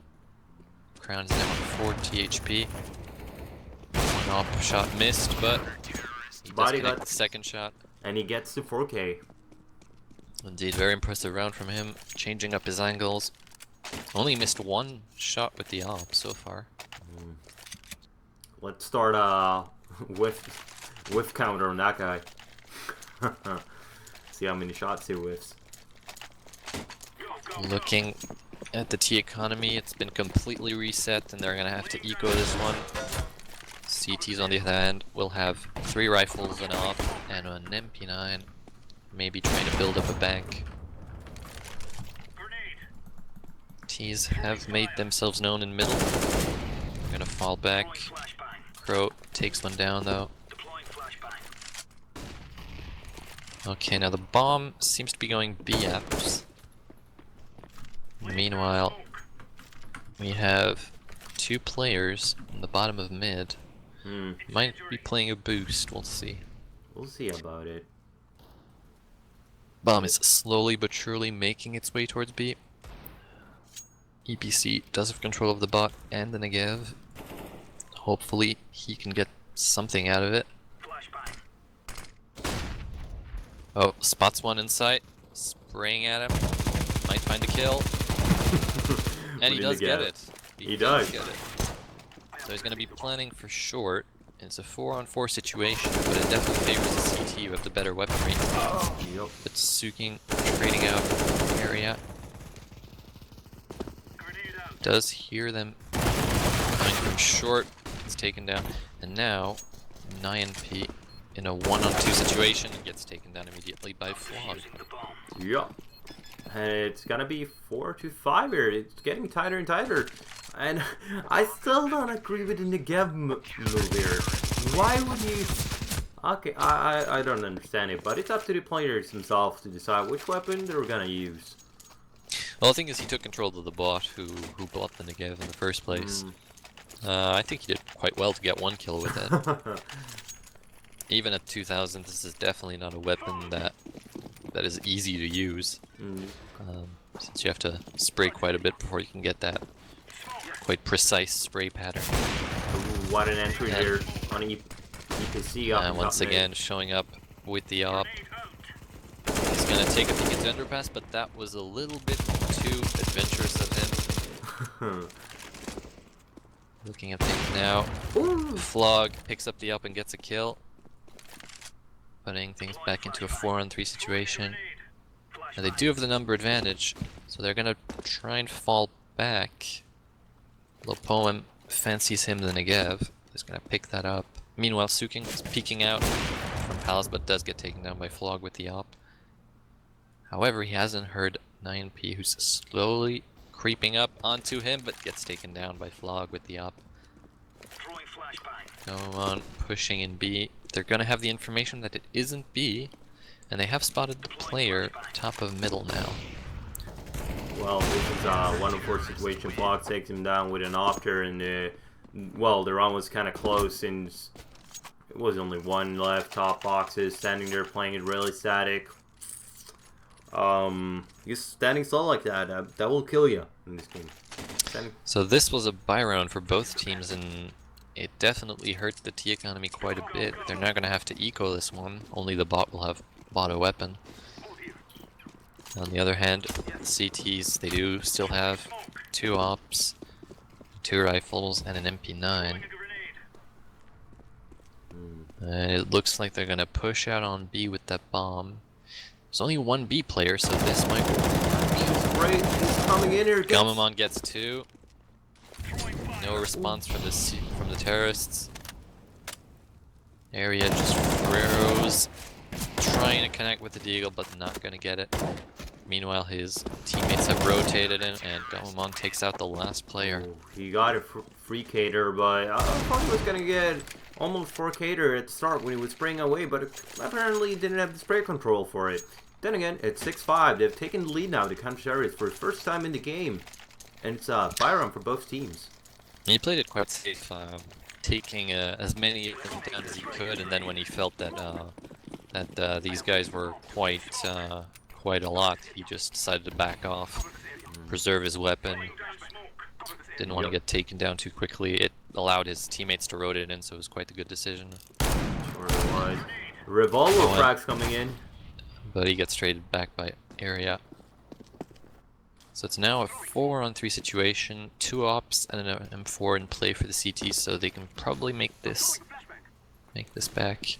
[SPEAKER 2] Crown is now on 40 HP. One op shot missed, but he does connect the second shot.
[SPEAKER 1] And he gets to 4K.
[SPEAKER 2] Indeed, very impressive round from him, changing up his angles. Only missed one shot with the op so far.
[SPEAKER 1] Let's start whiff counter on that guy. See how many shots he whiffs.
[SPEAKER 2] Looking at the T economy, it's been completely reset, and they're gonna have to eco this one. CTs on the other hand will have 3 rifles and op and an MP9, maybe trying to build up a bank.
[SPEAKER 4] Grenade.
[SPEAKER 2] Ts have made themselves known in middle. They're gonna fall back.
[SPEAKER 4] Deploying flashbang.
[SPEAKER 2] Crow takes one down though.
[SPEAKER 4] Deploying flashbang.
[SPEAKER 2] Okay, now the bomb seems to be going B apps. Meanwhile, we have 2 players in the bottom of mid. Might be playing a boost, we'll see.
[SPEAKER 1] We'll see about it.
[SPEAKER 2] Bomb is slowly but surely making its way towards B. EPC does have control of the bot and the Negev. Hopefully he can get something out of it.
[SPEAKER 4] Flashbang.
[SPEAKER 2] Oh, spots one in sight. Spraying at him. Might find a kill. And he
[SPEAKER 1] What
[SPEAKER 2] does
[SPEAKER 1] did he
[SPEAKER 2] get
[SPEAKER 1] get?
[SPEAKER 2] it.
[SPEAKER 1] He does.
[SPEAKER 2] Get it. So he's going to be planning for short. It's a 4-on-4 situation, but it definitely favors the CT who have the better weaponry.
[SPEAKER 1] Yep.
[SPEAKER 2] But Suking trading out area.
[SPEAKER 4] Grenade out.
[SPEAKER 2] Does hear them coming from short. It's taken down. And now, 9P in a 1-on-2 situation gets taken down immediately by Flog.
[SPEAKER 4] Using the bomb.
[SPEAKER 1] Yep. And it's gonna be 4-5 here. It's getting tighter and tighter. And I still don't agree with the Negev move here. Why would you... Okay, I don't understand it, but it's up to the players themselves to decide which weapon they're gonna use.
[SPEAKER 2] Well, the thing is, he took control of the bot who bought the Negev in the first place. I think he did quite well to get 1 kill with it. Even at 2000, this is definitely not a weapon that is easy to use. Since you have to spray quite a bit before you can get that quite precise spray pattern.
[SPEAKER 1] Ooh, what an entry here on EPC up.
[SPEAKER 2] And once again, showing up with the op. He's gonna take a peek at the underpass, but that was a little bit too adventurous of him. Looking at things now. Flog picks up the up and gets a kill. Putting things back into a 4-on-3 situation. Now they do have the number advantage, so they're gonna try and fall back. Lopoem fancies him the Negev. He's gonna pick that up. Meanwhile, Suking is peeking out from Palace, but does get taken down by Flog with the op. However, he hasn't heard 9P, who's slowly creeping up onto him, but gets taken down by Flog with the op.
[SPEAKER 4] Throwing flashbang.
[SPEAKER 2] Go on, pushing in B. They're gonna have the information that it isn't B, and they have spotted the player top of middle now.
[SPEAKER 1] Well, this is a 1-on-4 situation. Flog takes him down with an opter, and well, the round was kind of close, and it was only 1 left. Top boxes standing there playing it really static. Just standing still like that, that will kill you in this game.
[SPEAKER 2] So this was a buy round for both teams, and it definitely hurt the T economy quite a bit. They're not going to have to eco this one. Only the bot will have bought a weapon. On the other hand, CTs, they do still have 2 ops, 2 rifles, and an MP9. And it looks like they're going to push out on B with that bomb. There's only 1 B player, so this might
[SPEAKER 1] He's great. He's coming in here.
[SPEAKER 2] Gamamon gets 2. No response from the terrorists. Area just froze. Trying to connect with the Deagle, but not gonna get it. Meanwhile, his teammates have rotated in, and Gamamon takes out the last player.
[SPEAKER 1] Oh, he got a free cater, but I thought he was gonna get almost 4 cater at the start when he was spraying away, but apparently he didn't have the spray control for it. Then again, it's 6-5. They've taken the lead now, the counter terrorists, for the first time in the game. And it's a buy round for both teams.
[SPEAKER 2] He played it quite safe, taking as many of them down as he could, and then when he felt that these guys were quite a lot, he just decided to back off, preserve his weapon. Didn't want to get taken down too quickly. It allowed his teammates to rotate in, so it was quite a good decision.
[SPEAKER 1] Sure it was. Revolver cracks coming in.
[SPEAKER 2] But he gets traded back by area. So it's now a 4-on-3 situation, 2 ops and an M4 in play for the CT, so they can probably make this back.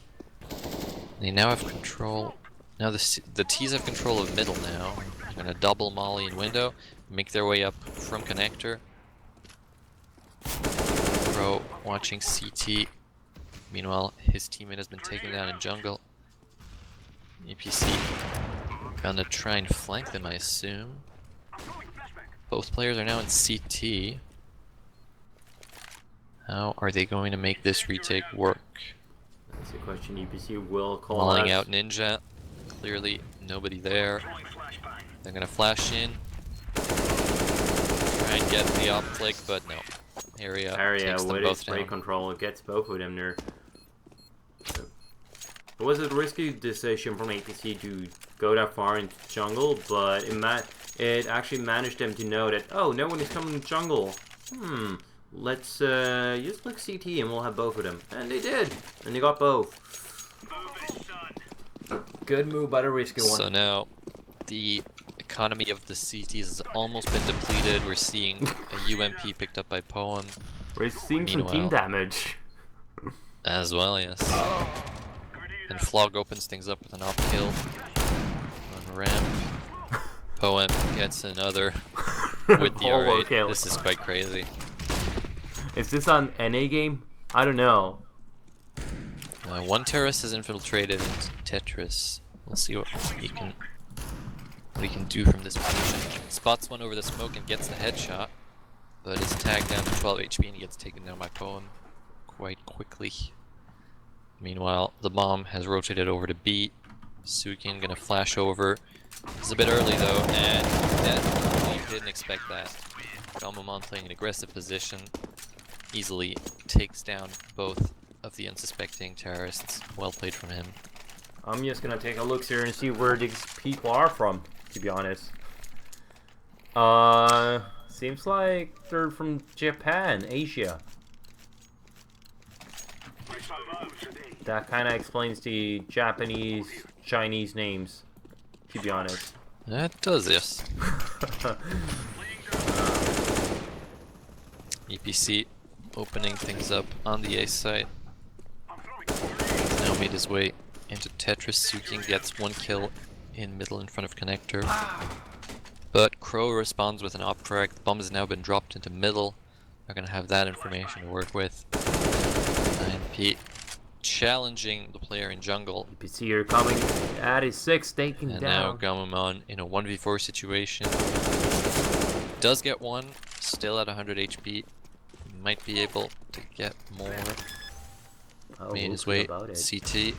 [SPEAKER 2] They now have control. Now the T's have control of middle now. They're gonna double molly in window, make their way up from connector. Pro watching CT Meanwhile, his teammate has been taken down in jungle. EPC gonna try and flank them, I assume. Both players are now in CT. How are they going to make this retake work?
[SPEAKER 1] That's the question. EPC will call
[SPEAKER 2] Calling
[SPEAKER 1] us.
[SPEAKER 2] out Ninja. Clearly nobody there. They're gonna flash in. Try and get the op flick, but no. Area takes them
[SPEAKER 1] with
[SPEAKER 2] both
[SPEAKER 1] its spray
[SPEAKER 2] down.
[SPEAKER 1] control gets both of them there. So, it was a risky decision from APC to go that far into jungle, but it actually managed them to know that, oh, no one is coming to jungle. Let's just click CT and we'll have both of them. And they did! And they got both. Good move by the risky one.
[SPEAKER 2] So now, the economy of the CTs has almost been depleted. We're seeing a UMP picked up by Poem
[SPEAKER 1] We're seeing some team
[SPEAKER 2] Meanwhile-
[SPEAKER 1] damage.
[SPEAKER 2] as well, yes. And Flog opens things up with an op kill on ramp. Poem gets another with the
[SPEAKER 1] Polo
[SPEAKER 2] R8.
[SPEAKER 1] kill.
[SPEAKER 2] This is quite crazy.
[SPEAKER 1] Is this on NA game? I don't know.
[SPEAKER 2] One terrorist has infiltrated into Tetris. We'll see what he can do from this position. Spots one over the smoke and gets the headshot, but is tagged down to 12 HP and he gets taken down by Poem quite quickly. Meanwhile, the bomb has rotated over to B. Sukin gonna flash over. It's a bit early though, and definitely didn't expect that. Galmamon playing an aggressive position easily takes down both of the unsuspecting terrorists. Well played from him.
[SPEAKER 1] I'm just gonna take a look here and see where these people are from, to be honest. Seems like they're from Japan, Asia. That kind of explains the Japanese, Chinese names, to be honest.
[SPEAKER 2] That does this. EPC opening things up on the A site. Now made his way into Tetris. Sukin gets one kill in middle in front of connector. But Crow responds with an op frag. The bomb has now been dropped into middle. They're gonna have that information to work with. And Pete challenging the player in jungle.
[SPEAKER 1] EPC are coming at his 6, taken
[SPEAKER 2] And now
[SPEAKER 1] down.
[SPEAKER 2] Gamamon in a 1v4 situation. Does get one, still at 100 HP. Might be able to get more.
[SPEAKER 1] Oh,
[SPEAKER 2] Made his
[SPEAKER 1] we'll see
[SPEAKER 2] way
[SPEAKER 1] about it.
[SPEAKER 2] CT.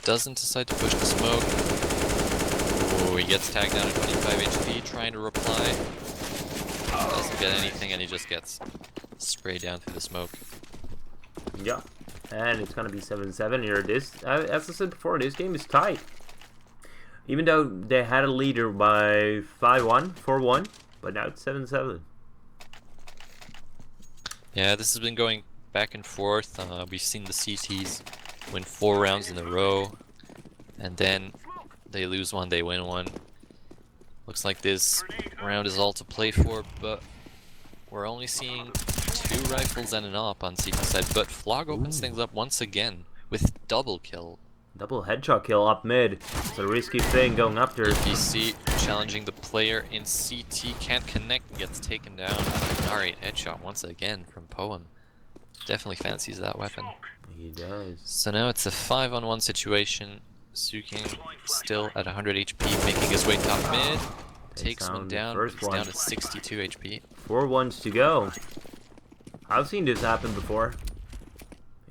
[SPEAKER 2] Doesn't decide to push the smoke. Oh, he gets tagged down at 25 HP, trying to reply. Doesn't get anything, and he just gets sprayed down through the smoke.
[SPEAKER 1] Yeah, and it's gonna be 7-7 here. This, as I said before, this game is tight. Even though they had a leader by 5-1, 4-1, but now it's 7-7.
[SPEAKER 2] Yeah, this has been going back and forth. We've seen the CTs win 4 rounds in a row, and then they lose one, they win one. Looks like this round is all to play for, but we're only seeing 2 rifles and an op on CT side. But Flog opens things up once again with double kill.
[SPEAKER 1] Double headshot kill up mid. It's a risky thing going up there.
[SPEAKER 2] EPC challenging the player in CT, can't connect and gets taken down. R8 headshot once again from Poem. Definitely fancies that weapon.
[SPEAKER 1] He does.
[SPEAKER 2] So now it's a 5-on-1 situation. Sukin still at 100 HP, making his way top mid. Takes
[SPEAKER 1] down
[SPEAKER 2] one
[SPEAKER 1] the
[SPEAKER 2] down,
[SPEAKER 1] first
[SPEAKER 2] he's
[SPEAKER 1] one.
[SPEAKER 2] down to 62 HP.
[SPEAKER 1] 4 ones to go. I've seen this happen before.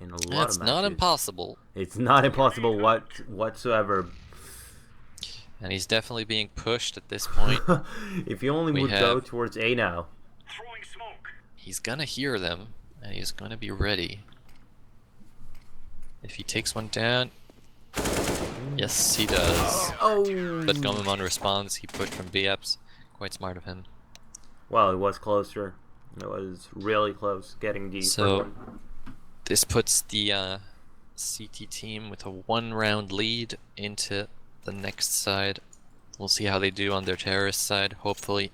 [SPEAKER 1] In a lot
[SPEAKER 2] That's
[SPEAKER 1] of
[SPEAKER 2] not
[SPEAKER 1] matches.
[SPEAKER 2] impossible.
[SPEAKER 1] It's not impossible whatsoever.
[SPEAKER 2] And he's definitely being pushed at this point.
[SPEAKER 1] If you only
[SPEAKER 2] We
[SPEAKER 1] would go
[SPEAKER 2] have-
[SPEAKER 1] towards A now.
[SPEAKER 4] Throwing smoke.
[SPEAKER 2] He's gonna hear them, and he's gonna be ready. If he takes one down... Yes, he does.
[SPEAKER 1] Oh!
[SPEAKER 2] But Gamamon responds, he pushed from BX. Quite smart of him.
[SPEAKER 1] Well, it was closer. It was really close getting the
[SPEAKER 2] So-
[SPEAKER 1] first one.
[SPEAKER 2] This puts the CT team with a 1-round lead into the next side. We'll see how they do on their terrorist side. Hopefully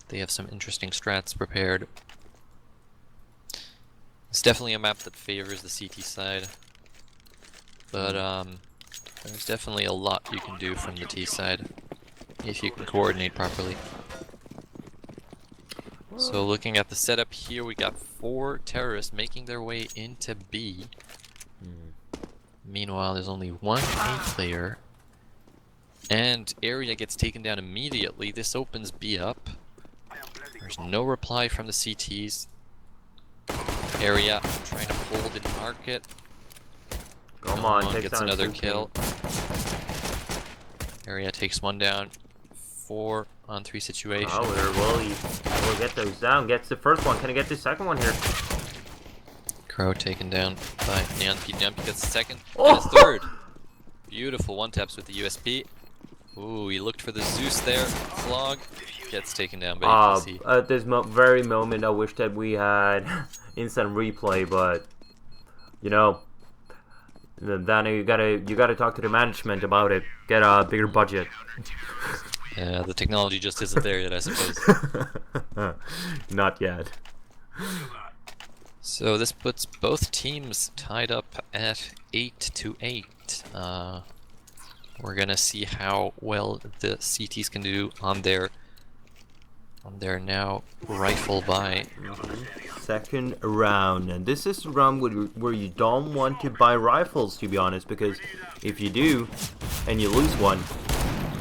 [SPEAKER 2] they have some interesting strats prepared. It's definitely a map that favors the CT side. But there's definitely a lot you can do from the T side if you can coordinate properly. So looking at the setup here, we got 4 terrorists making their way into B. Meanwhile, there's only one A player. And area gets taken down immediately. This opens B up. There's no reply from the CTs. Area trying to hold and market.
[SPEAKER 1] Come on, takes
[SPEAKER 2] gets
[SPEAKER 1] down
[SPEAKER 2] another
[SPEAKER 1] Sukin.
[SPEAKER 2] kill. Area takes one down. 4-on-3 situation.
[SPEAKER 1] Oh, will get those down. Gets the first one. Can he get the second one here?
[SPEAKER 2] Crow taken down by Nyanpi. Nyanpi gets the second
[SPEAKER 1] Oh!
[SPEAKER 2] and a third. Beautiful one-taps with the USP. Ooh, he looked for the Zeus there. Flog gets taken down by EPC.
[SPEAKER 1] At this very moment, I wish that we had instant replay, but you know, Danny, you gotta talk to the management about it. Get a bigger budget.
[SPEAKER 2] Yeah, the technology just isn't there yet, I suppose.
[SPEAKER 1] Not yet.
[SPEAKER 2] So this puts both teams tied up at 8-8. We're gonna see how well the CTs can do on their now rifle buy.
[SPEAKER 1] Second round, and this is the round where you don't want to buy rifles, to be honest, because if you do and you lose one,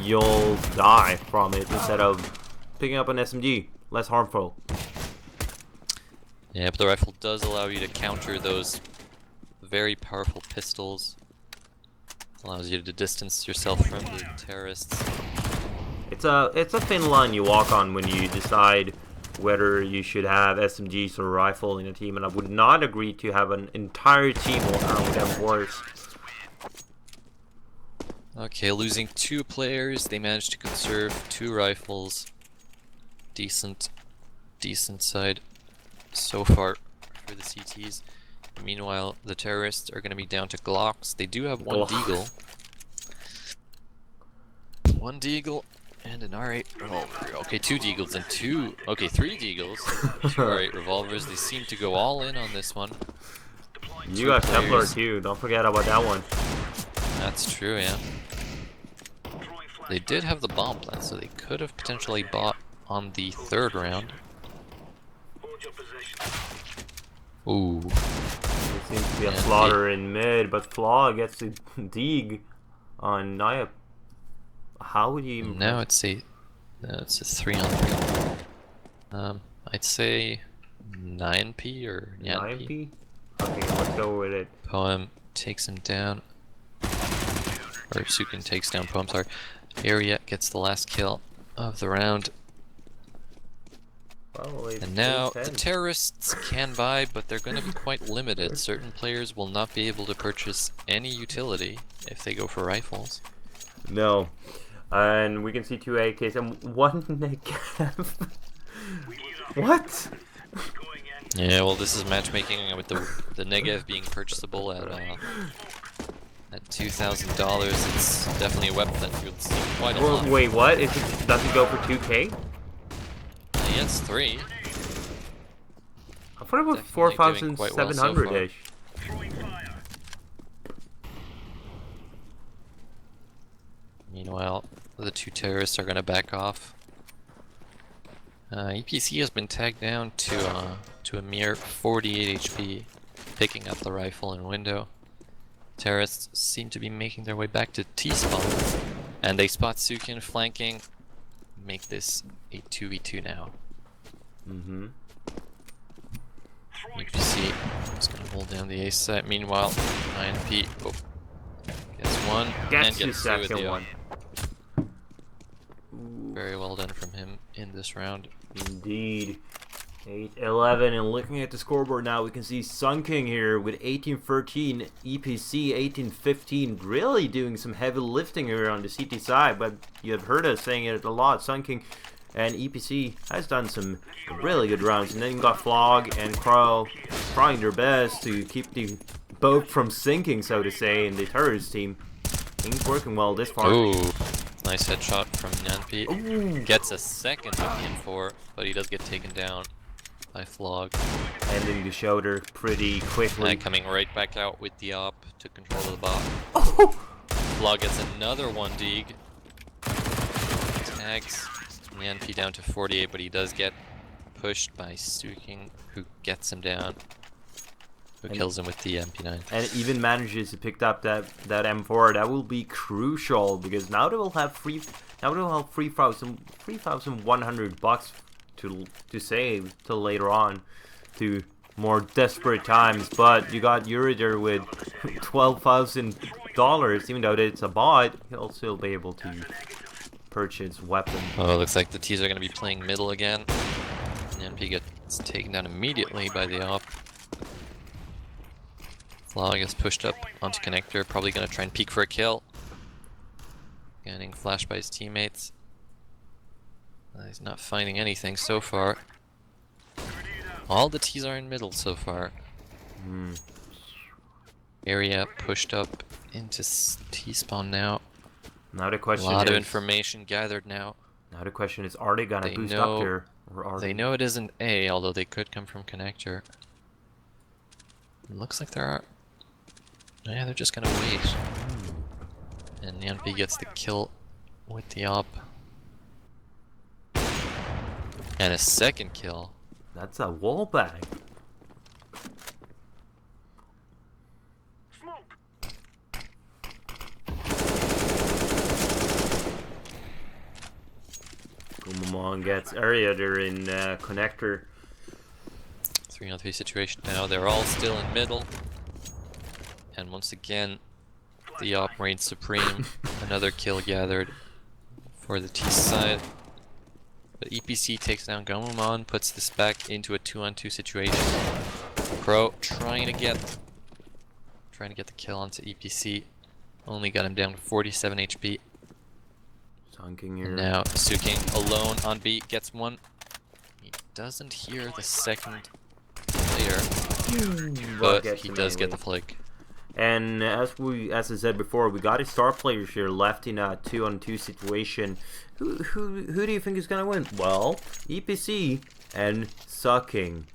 [SPEAKER 1] you'll die from it instead of picking up an SMG, less harmful.
[SPEAKER 2] Yeah, but the rifle does allow you to counter those very powerful pistols. Allows you to distance yourself from the terrorists.
[SPEAKER 1] It's a thin line you walk on when you decide whether you should have SMGs or rifle in a team, and I would not agree to have an entire team with them worse.
[SPEAKER 2] Okay, losing 2 players, they managed to conserve 2 rifles. Decent side so far for the CTs. Meanwhile, the terrorists are going to be down to Glocks. They do have 1 Deagle. 1 Deagle and an R8 revolver. Okay, 2 Deagles and 3 Deagles. 2 R8 revolvers. They seem to go all in on this one.
[SPEAKER 1] You got Templar too. Don't forget about that one.
[SPEAKER 2] That's true, yeah. They did have the bomb plant, so they could have potentially bought on the 3rd round. Ooh.
[SPEAKER 1] There seems to be a slaughter in mid, but Flaw gets a dig on Naya. How would you even...
[SPEAKER 2] Now it's a 3-on-3. I'd say 9P or
[SPEAKER 1] 9P? Okay, let's go with it.
[SPEAKER 2] Poem takes him down. Or Sukin takes down Poem, sorry. Area gets the last kill of the round.
[SPEAKER 1] Well,
[SPEAKER 2] And now the terrorists can buy, but they're going to be quite limited. Certain players will not be able to purchase any utility if they go for rifles.
[SPEAKER 1] No. And we can see 2 AKs and 1 Negev. What?
[SPEAKER 2] Yeah, well, this is matchmaking with the Negev being purchasable at $2,000. It's definitely a weapon that you'll see quite a lot.
[SPEAKER 1] Wait, what? Does it go for 2K?
[SPEAKER 2] Yeah, it's 3.
[SPEAKER 1] I thought it was
[SPEAKER 2] Definitely doing quite well so
[SPEAKER 1] 4,700-ish.
[SPEAKER 2] Meanwhile, the 2 terrorists are going to back off. EPC has been tagged down to a mere 48 HP, picking up the rifle and window. Terrorists seem to be making their way back to T-spawn, and they spot Sukin flanking. Make this a 2v2 now. EPC is going to hold down the ace side. Meanwhile, INP gets one and gets 2 with the one. Very well done from him in this round.
[SPEAKER 1] Indeed. 8-11, and looking at the scoreboard now, we can see Sun King here with 18-13, EPC 18-15, really doing some heavy lifting here on the CT side, but you have heard us saying it a lot. Sun King and EPC has done some really good rounds, and then you got Flog and Crow trying their best to keep the boat from sinking, so to say, in the terrorist team. Things working well this far.
[SPEAKER 2] Ooh, nice headshot from Nyanpi. Gets a second with the M4, but he does get taken down by Flog.
[SPEAKER 1] Ending the shoulder pretty quickly.
[SPEAKER 2] And coming right back out with the op to control the bot.
[SPEAKER 1] Oh!
[SPEAKER 2] Flog gets another 1 dig. Tags Nyanpi down to 48, but he does get pushed by Suking, who gets him down, who kills him with the MP9.
[SPEAKER 1] And even manages to pick up that M4. That will be crucial because now they will have 3,100 bucks to save till later on, to more desperate times. But you got Yuri there with $12,000. Even though it's a bot, he'll still be able to purchase weapon.
[SPEAKER 2] Oh, looks like the T's are going to be playing middle again. And NP gets taken down immediately by the op. Flog is pushed up onto connector, probably going to try and peek for a kill. Getting flashed by his teammates. He's not finding anything so far. All the T's are in middle so far. Area pushed up into T-spawn now.
[SPEAKER 1] Now the question
[SPEAKER 2] A lot
[SPEAKER 1] is,
[SPEAKER 2] of information gathered now.
[SPEAKER 1] Now the question is, are they gonna boost up here? Or are
[SPEAKER 2] They know it isn't A, although they could come from connector. It looks like there are... Yeah, they're just gonna wait. And the NP gets the kill with the op. And a second kill.
[SPEAKER 1] That's a wall bag. Gumamon gets area there in connector.
[SPEAKER 2] 3-on-3 situation now. They're all still in middle. And once again, the op reigns supreme. Another kill gathered for the T side. But EPC takes down Gomamon, puts this back into a 2-on-2 situation. Crow trying to get the kill onto EPC. Only got him down to 47 HP.
[SPEAKER 1] Sunking here.
[SPEAKER 2] And now Suking alone on B gets one. He doesn't hear the second player, but he does get the flick.
[SPEAKER 1] And as I said before, we got a star players here left in a 2-on-2 situation. Who do you think is gonna win? Well, EPC and Sucking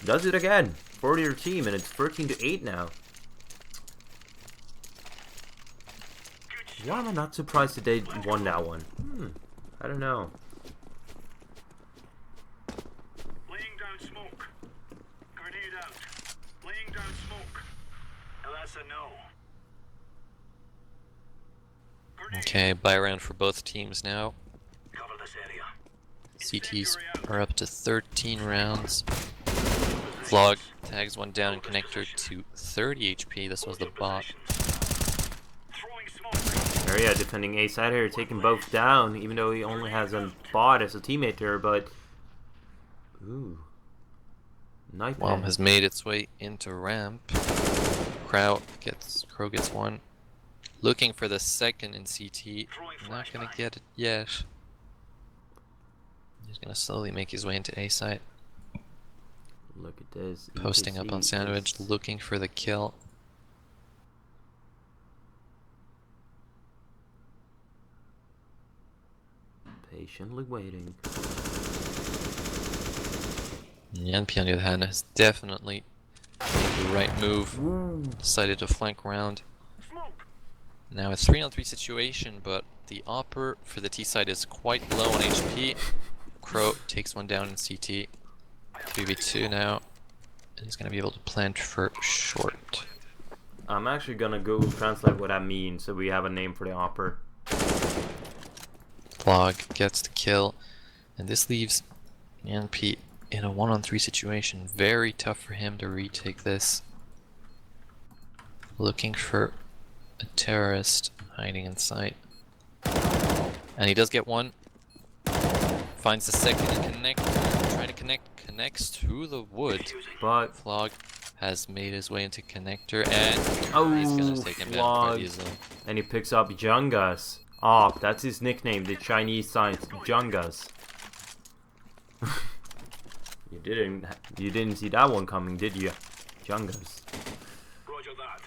[SPEAKER 1] does it again for their team, and it's 13-8 now. Why am I not surprised that they won that one? I don't know.
[SPEAKER 4] Laying down smoke. Grenade out. Laying down smoke. That's a no.
[SPEAKER 2] Okay, buy round for both teams now.
[SPEAKER 4] Cover this area.
[SPEAKER 2] CTs are up to 13 rounds. Vlog tags one down in connector to 30 HP. This was the bot.
[SPEAKER 4] Throwing smoke.
[SPEAKER 1] Area defending A side here, taking both down, even though he only has a bot as a teammate there, but... Ooh. Night
[SPEAKER 2] Bomb has made its way into ramp. Crow gets one. Looking for the second in CT. Not gonna get it yet. He's gonna slowly make his way into A site.
[SPEAKER 1] Look at this.
[SPEAKER 2] Posting up on Sandwich,
[SPEAKER 1] is
[SPEAKER 2] looking for the kill.
[SPEAKER 1] patiently waiting.
[SPEAKER 2] Yanpi on the other hand has definitely made the right move. Decided to flank around. Now a 3-on-3 situation, but the Opper for the T side is quite low on HP. Crow takes one down in CT. 3v2 now. And he's gonna be able to plant for short.
[SPEAKER 1] I'm actually gonna go translate what that means so we have a name for the Opper.
[SPEAKER 2] Vlog gets the kill, and this leaves Yanpi in a 1-on-3 situation. Very tough for him to retake this. Looking for a terrorist hiding in sight. And he does get one. Finds the second and trying to connects to the wood.
[SPEAKER 1] But
[SPEAKER 2] Vlog has made his way into connector, and he's gonna take him down
[SPEAKER 1] Vlog.
[SPEAKER 2] quite easily.
[SPEAKER 1] And he picks up Jungus. Op, that's his nickname, the Chinese science, Jungus. You didn't see that one coming, did you? Jungus.
[SPEAKER 4] Roger that.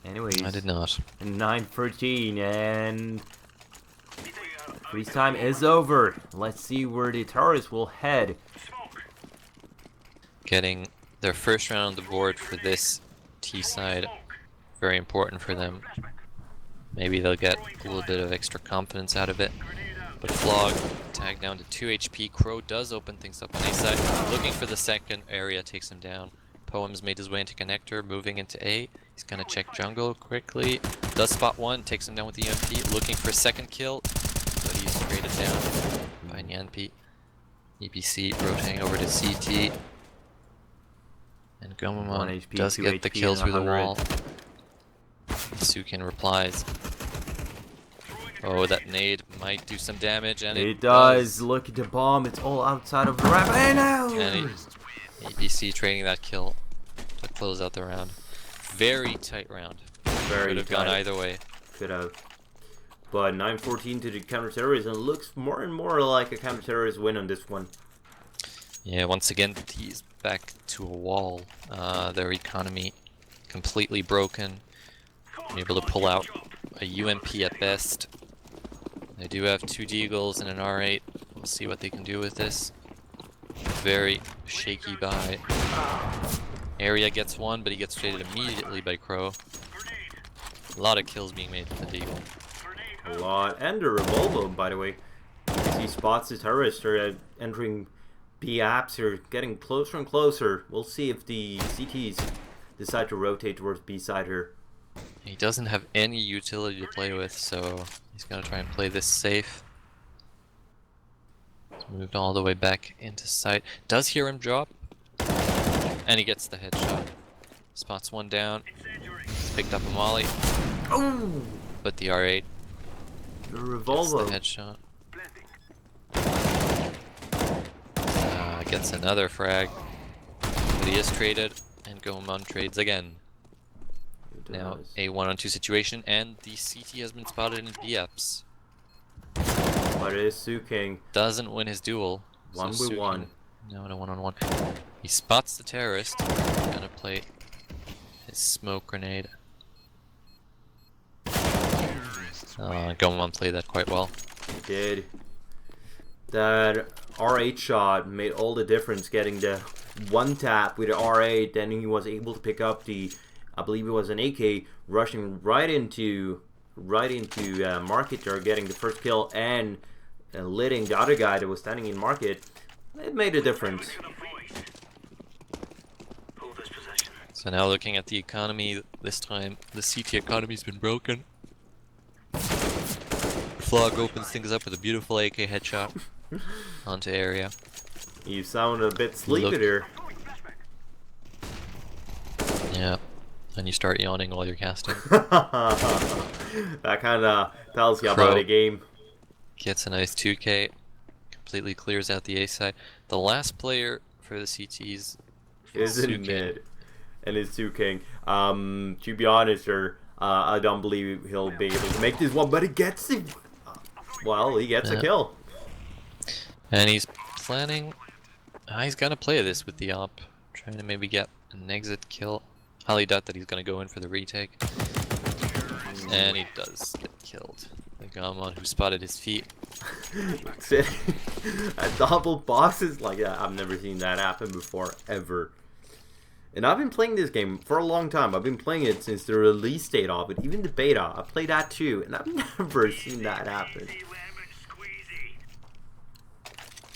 [SPEAKER 1] Anyways,
[SPEAKER 2] I did not.
[SPEAKER 1] 9-13, and freeze time is over. Let's see where the terrorists will head.
[SPEAKER 2] Getting their first round on the board for this T side, very important for them. Maybe they'll get a little bit of extra confidence out of it. But Flog tagged down to 2 HP. Crow does open things up on A side. Looking for the second. Area takes him down. Poem's made his way into connector, moving into A. He's gonna check jungle quickly. Does spot one, takes him down with the EMP. Looking for second kill, but he's traded down by Nyanpi. EPC rotating over to CT. And
[SPEAKER 1] One
[SPEAKER 2] Gomamon
[SPEAKER 1] HP,
[SPEAKER 2] does
[SPEAKER 1] 2
[SPEAKER 2] get the
[SPEAKER 1] HP
[SPEAKER 2] kill
[SPEAKER 1] and
[SPEAKER 2] through the
[SPEAKER 1] 100.
[SPEAKER 2] wall. Sukin replies. Oh, that nade might do some damage, and
[SPEAKER 1] It does. Look at the bomb. It's all outside of the ramp. And
[SPEAKER 2] And EPC trading that kill to close out the round. Very tight round.
[SPEAKER 1] Very
[SPEAKER 2] Could have gone
[SPEAKER 1] tight.
[SPEAKER 2] either way.
[SPEAKER 1] Could have. But 9-14 to the counter-terrorist, and it looks more and more like a counter-terrorist win on this one.
[SPEAKER 2] Yeah, once again, he's back to a wall. Their economy completely broken. Able to pull out a UMP at best. They do have 2 Deagles and an R8. We'll see what they can do with this. Very shaky buy. Area gets one, but he gets traded immediately by Crow. A lot of kills being made with the Deagle.
[SPEAKER 1] A lot. And the revolver, by the way. As he spots the terrorists are entering B apps here, getting closer and closer. We'll see if the CTs decide to rotate towards B side here.
[SPEAKER 2] He doesn't have any utility to play with, so he's gonna try and play this safe. He's moved all the way back into sight. Does hear him drop, and he gets the headshot. Spots one down. He's picked up a molly,
[SPEAKER 1] Oh!
[SPEAKER 2] but the R8
[SPEAKER 1] The
[SPEAKER 2] gets
[SPEAKER 1] revolver.
[SPEAKER 2] the headshot. Gets another frag, but he is traded, and Gomamon trades again.
[SPEAKER 1] It
[SPEAKER 2] Now
[SPEAKER 1] does.
[SPEAKER 2] a 1-on-2 situation, and the CT has been spotted in BFs.
[SPEAKER 1] But it is Suking.
[SPEAKER 2] Doesn't win his duel.
[SPEAKER 1] 1v1.
[SPEAKER 2] No, no 1-on-1. He spots the terrorist. Gonna play his smoke grenade. Gomamon played that quite well.
[SPEAKER 1] He did. That R8 shot made all the difference, getting the one tap with the R8, then he was able to pick up the, I believe it was an AK, rushing right into market there, getting the first kill and lighting the other guy that was standing in market. It made a difference.
[SPEAKER 2] So now looking at the economy, this time the CT economy's been broken. Flog opens things up with a beautiful AK headshot onto area.
[SPEAKER 1] You sound a bit sleepy
[SPEAKER 2] Look.
[SPEAKER 1] there.
[SPEAKER 2] Yeah, and you start yawning while you're casting.
[SPEAKER 1] That kind of tells you
[SPEAKER 2] Crow.
[SPEAKER 1] about the game.
[SPEAKER 2] Gets a nice 2K, completely clears out the A side. The last player for the CTs
[SPEAKER 1] Is in
[SPEAKER 2] Suking.
[SPEAKER 1] mid, and it's Suking. To be honest, sir, I don't believe he'll be able to make this one, but he gets it. Well, he gets a
[SPEAKER 2] Yeah.
[SPEAKER 1] kill.
[SPEAKER 2] And he's planning. He's gonna play this with the op, trying to maybe get an exit kill. Highly doubt that he's gonna go in for the retake. And he does get killed. The Gamon who spotted his feet.
[SPEAKER 1] A double bosses like that. I've never seen that happen before, ever. And I've been playing this game for a long time. I've been playing it since the release date of it, even the beta. I played that too, and I've never seen that happen.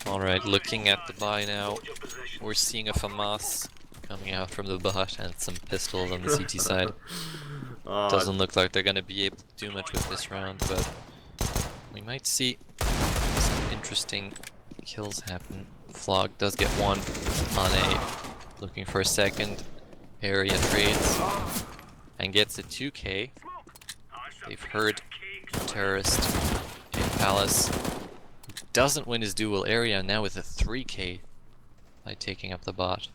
[SPEAKER 2] Alright, looking at the buy now, we're seeing a FAMAS coming out from the butt and some pistols on the CT side. Doesn't look like they're gonna be able to do much with this round, but we might see some interesting kills happen. Flog does get one on A, looking for a second. Area trades and gets a 2K. They've heard terrorist in Palace. Doesn't win his duel. Area now with a 3K by taking up the bot.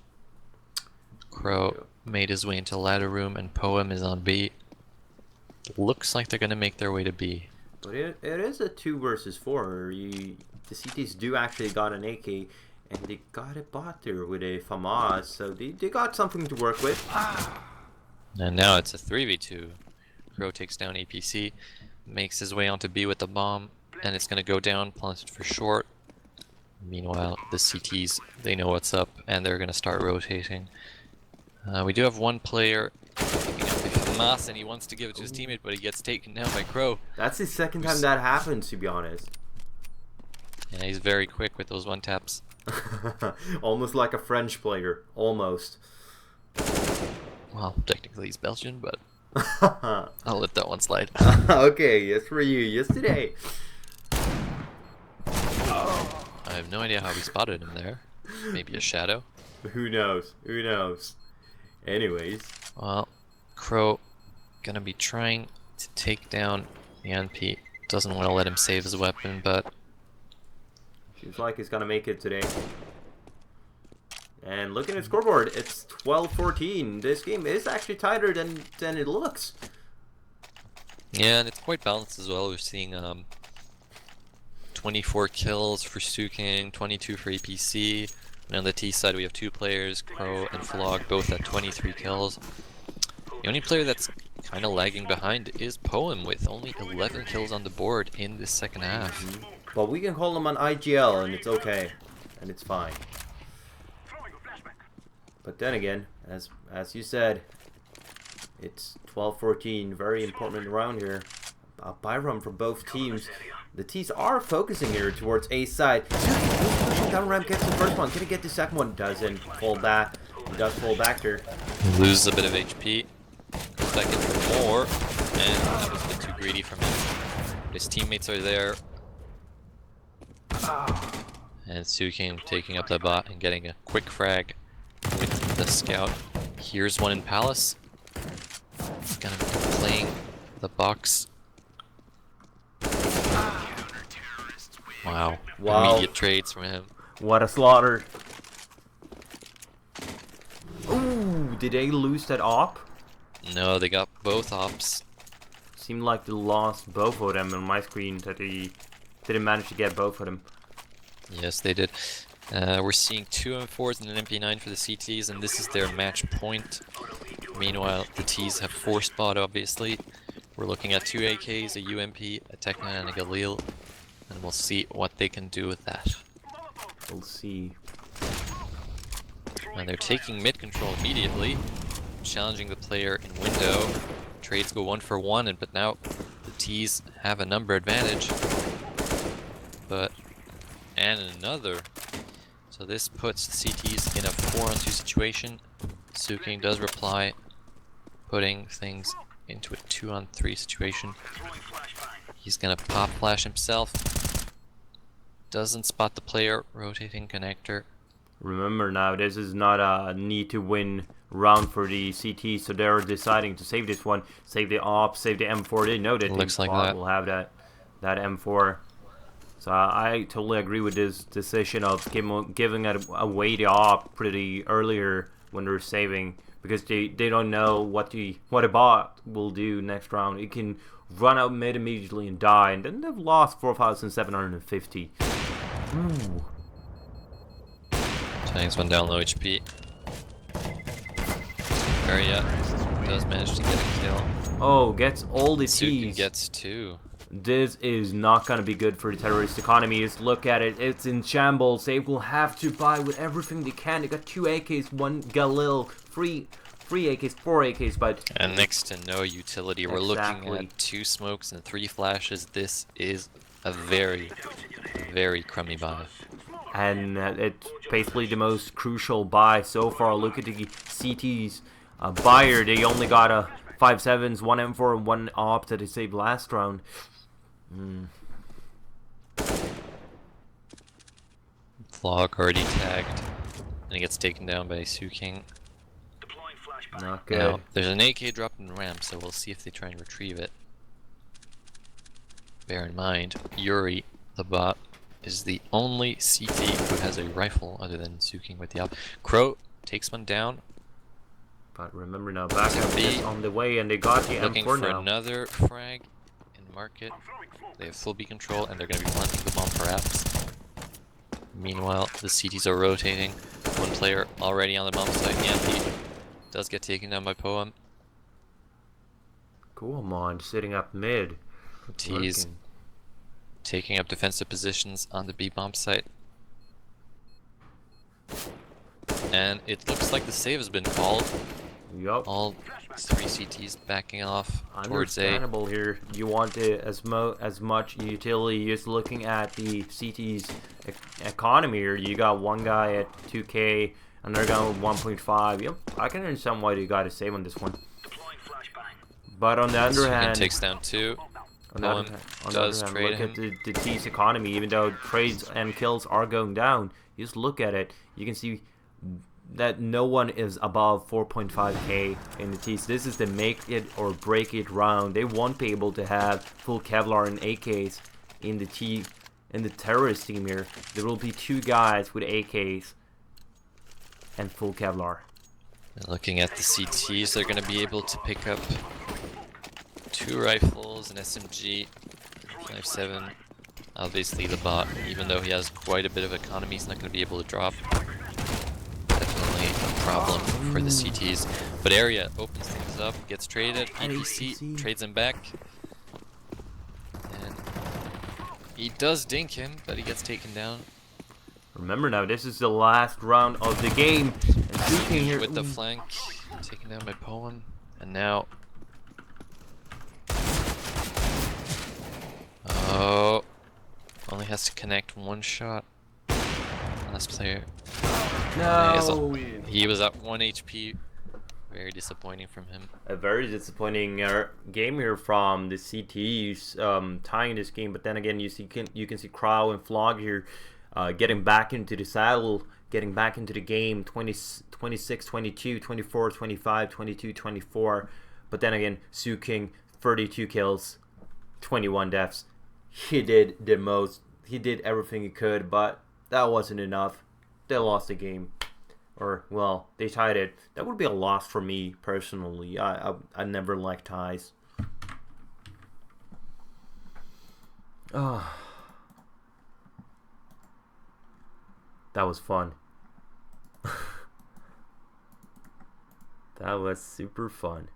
[SPEAKER 2] Crow made his way into ladder room, and Poem is on B. Looks like they're gonna make their way to B.
[SPEAKER 1] But it is a 2 versus 4. The CTs do actually got an AK, and they got a bot there with a FAMAS, so they got something to work with.
[SPEAKER 2] And now it's a 3v2. Crow takes down APC, makes his way onto B with the bomb, and it's gonna go down, planted for short. Meanwhile, the CTs, they know what's up, and they're gonna start rotating. We do have one player picking up the FAMAS, and he wants to give it to his teammate, but he gets taken down by Crow.
[SPEAKER 1] That's the second time that happens, to be honest.
[SPEAKER 2] Yeah, he's very quick with those one taps.
[SPEAKER 1] Almost like a French player. Almost.
[SPEAKER 2] Well, technically he's Belgian, but I'll let that one slide.
[SPEAKER 1] Okay, yes for you. Yes today.
[SPEAKER 2] I have no idea how we spotted him there. Maybe a shadow.
[SPEAKER 1] Who knows? Who knows? Anyways.
[SPEAKER 2] Well, Crow gonna be trying to take down the NP. Doesn't want to let him save his weapon, but
[SPEAKER 1] Seems like he's gonna make it today. And look at the scoreboard, it's 12-14. This game is actually tighter than it looks.
[SPEAKER 2] yeah, and it's quite balanced as well. We're seeing 24 kills for Suking, 22 for APC. And on the T side, we have 2 players, Crow and Flog, both at 23 kills. The only player that's kind of lagging behind is Poem, with only 11 kills on the board in the second half.
[SPEAKER 1] But we can call him on IGL and it's okay. And it's fine. But then again, as you said, it's 12-14, very important round here. A buy run for both teams. The T's are focusing here towards A side. Pushing down ramp, gets the first one. Can he get the second one? Doesn't fall back. He does fall back there.
[SPEAKER 2] Loses a bit of HP. Goes back in for more. And that was a bit too greedy from him. His teammates are there. And Suking taking up the bot and getting a quick frag with the scout. Here's one in Palace. He's gonna be playing the box. Wow. Immediate trades from him.
[SPEAKER 1] What a slaughter. Ooh, did they lose that op?
[SPEAKER 2] No, they got both ops.
[SPEAKER 1] Seemed like they lost both of them on my screen, that they didn't manage to get both of them.
[SPEAKER 2] Yes, they did. We're seeing 2 M4s and an MP9 for the CTs, and this is their match point. Meanwhile, the Ts have 4 spot, obviously. We're looking at 2 AKs, a UMP, a Tekman, and a Galil. And we'll see what they can do with that.
[SPEAKER 1] We'll see.
[SPEAKER 2] And they're taking mid control immediately, challenging the player in window. Trades go 1 for 1, but now the Ts have a number advantage. And another. So this puts the CTs in a 4-on-2 situation. Suking does reply, putting things into a 2-on-3 situation. He's gonna pop flash himself. Doesn't spot the player, rotating connector.
[SPEAKER 1] Remember now, this is not a need to win round for the CT, so they're deciding to save this one, save the op, save the M4. They know that
[SPEAKER 2] Looks like
[SPEAKER 1] Bot
[SPEAKER 2] that.
[SPEAKER 1] will have that M4. So I totally agree with this decision of giving it away the op pretty earlier when they're saving, because they don't know what a bot will do next round. It can run out mid immediately and die, and then they've lost 4,750. Ooh.
[SPEAKER 2] Chang's one down low HP. Area does manage to get a kill.
[SPEAKER 1] Oh, gets all the
[SPEAKER 2] Suking
[SPEAKER 1] T's.
[SPEAKER 2] gets 2.
[SPEAKER 1] This is not going to be good for the terrorist economy. Just look at it. It's in shambles. They will have to buy with everything they can. They got 2 AKs, 1 Galil, 3 AKs, 4 AKs, but...
[SPEAKER 2] And next to no utility. We're looking
[SPEAKER 1] Exactly.
[SPEAKER 2] at 2 smokes and 3 flashes. This is a very, very crummy buy.
[SPEAKER 1] And it's basically the most crucial buy so far. Look at the CT's buyer. They only got a 5.7s, 1 M4, and 1 op that they saved last round.
[SPEAKER 2] Vlog already tagged. And he gets taken down by Suking.
[SPEAKER 1] Not good.
[SPEAKER 2] Now, there's an AK dropped in ramp, so we'll see if they try and retrieve it. Bear in mind, Yuri, the bot, is the only CT who has a rifle other than Suking with the op. Crow takes one down.
[SPEAKER 1] But remember now, backup
[SPEAKER 2] B.
[SPEAKER 1] is on the way, and they got the
[SPEAKER 2] Looking
[SPEAKER 1] M4
[SPEAKER 2] for
[SPEAKER 1] now.
[SPEAKER 2] another frag in market. They have full B control, and they're going to be planting the bomb perhaps. Meanwhile, the CTs are rotating. One player already on the bomb site. Yampy does get taken down by Poem.
[SPEAKER 1] Cool, Mon, sitting up mid.
[SPEAKER 2] T's
[SPEAKER 1] Lurking.
[SPEAKER 2] taking up defensive positions on the B bomb site. And it looks like the save has been called.
[SPEAKER 1] Yup.
[SPEAKER 2] All 3 CTs backing off towards A.
[SPEAKER 1] Understandable here. You want as much utility. Just looking at the CT's economy here, you got one guy at 2K, another guy with 1.5. Yep, I can understand why you got to save on this one. But on the other
[SPEAKER 2] Sukin
[SPEAKER 1] hand,
[SPEAKER 2] takes down 2.
[SPEAKER 1] on the other
[SPEAKER 2] does
[SPEAKER 1] hand,
[SPEAKER 2] trade
[SPEAKER 1] look
[SPEAKER 2] him.
[SPEAKER 1] at the T's economy. Even though trades and kills are going down, you just look at it. You can see that no one is above 4.5k in the T's. This is the make it or break it round. They won't be able to have full Kevlar and AKs in the terrorist team here. There will be 2 guys with AKs and full Kevlar.
[SPEAKER 2] Looking at the CTs, they're going to be able to pick up 2 rifles, an SMG, 5.7. Obviously the bot, even though he has quite a bit of economy, he's not going to be able to drop. Definitely a problem for the CTs. But Area opens things up, gets traded, EPC trades him back. And he does dink him, but he gets taken down.
[SPEAKER 1] Remember now, this is the last round of the game. And Sukin here
[SPEAKER 2] With the flank, taken down by Poem. And now... Oh... Only has to connect 1 shot. Last player.
[SPEAKER 1] No.
[SPEAKER 2] He was at 1 HP. Very disappointing from him.
[SPEAKER 1] A very disappointing game here from the CTs tying this game. But then again, you can see Crow and Flog here getting back into the saddle, getting back into the game. 26, 22, 24, 25, 22, 24. But then again, Suking 32 kills, 21 deaths. He did the most. He did everything he could, but that wasn't enough. They lost the game. Or, well, they tied it. That would be a loss for me, personally. I never liked ties. Oh. That was fun. That was super fun.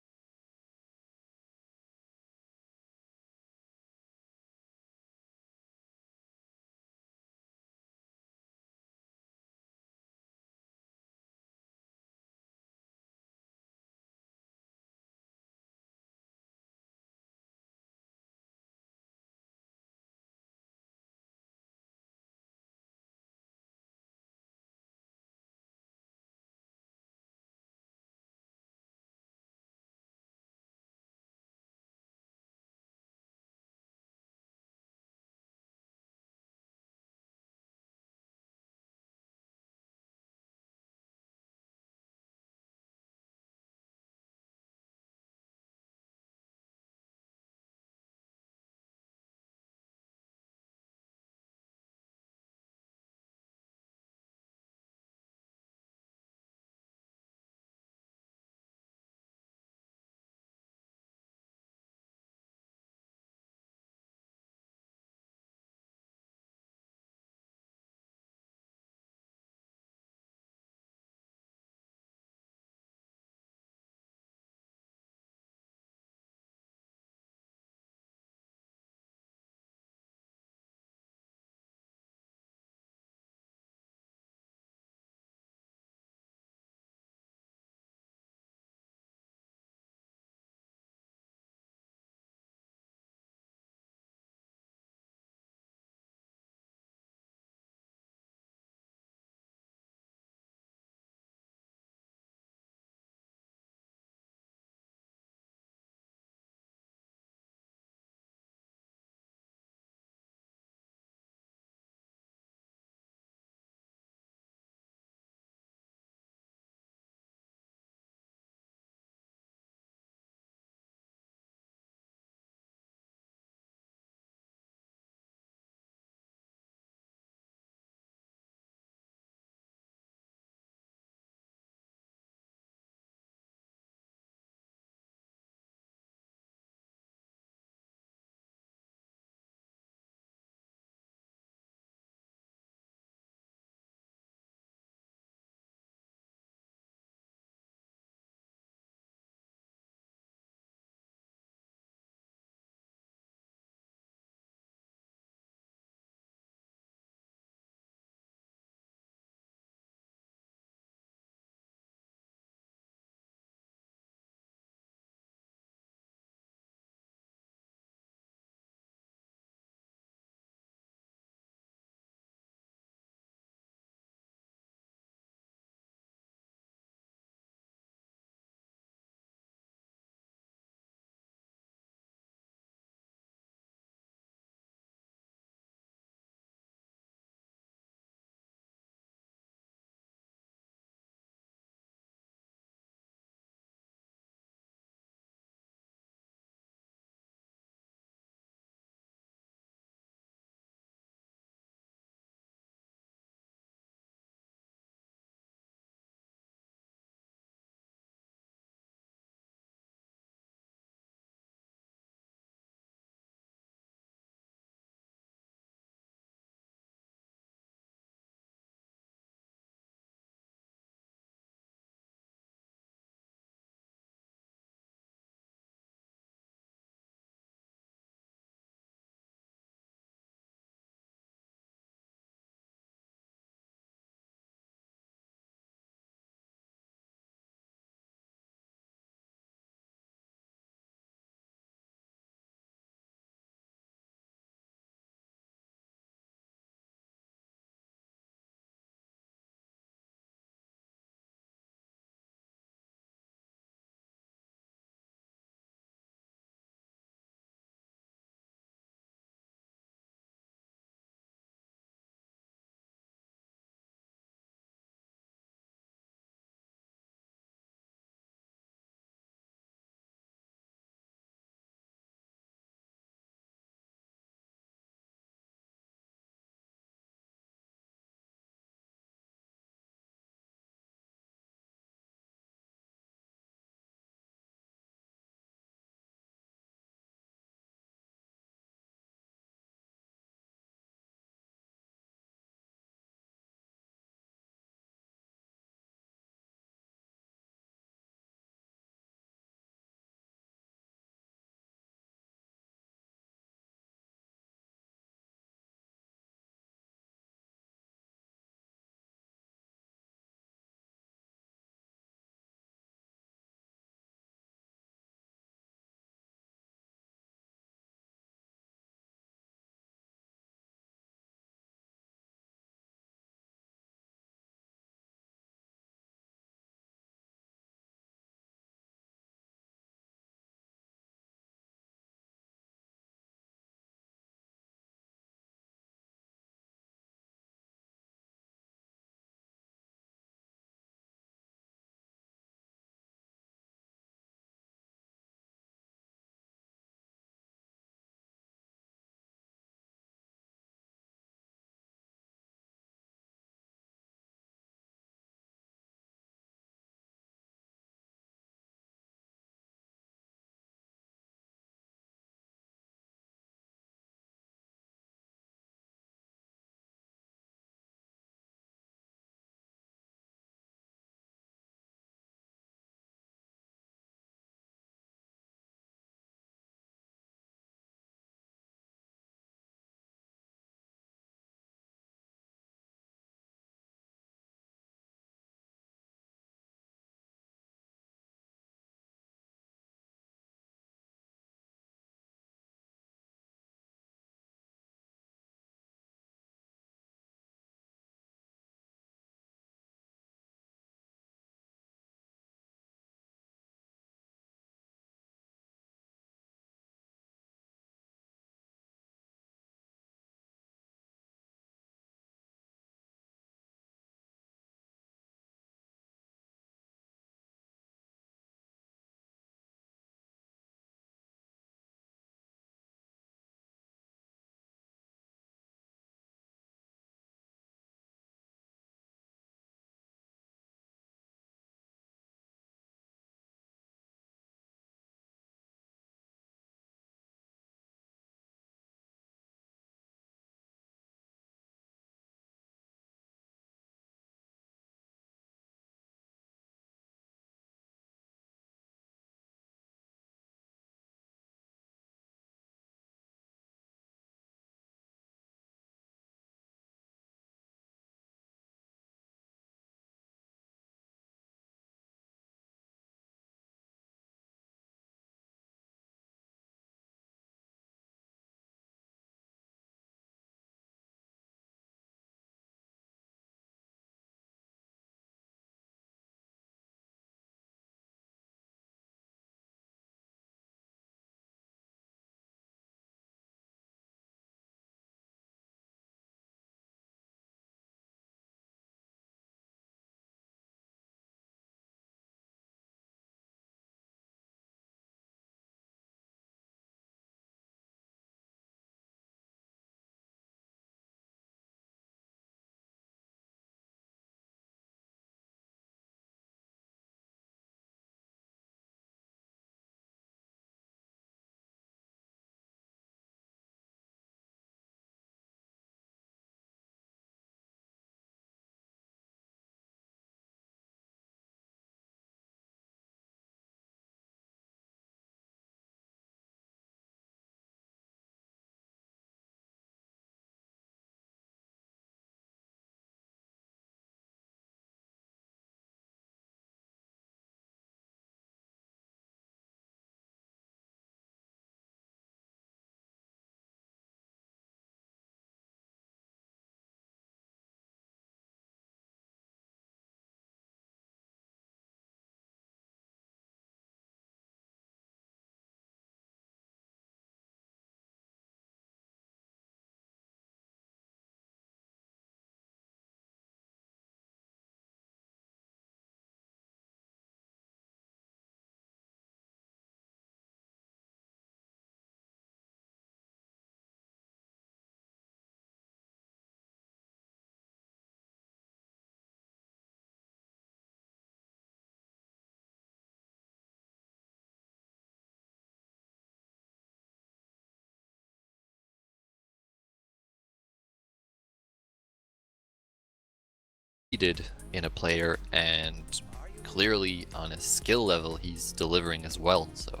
[SPEAKER 2] needed in a player, and clearly on a skill level he's delivering as well. So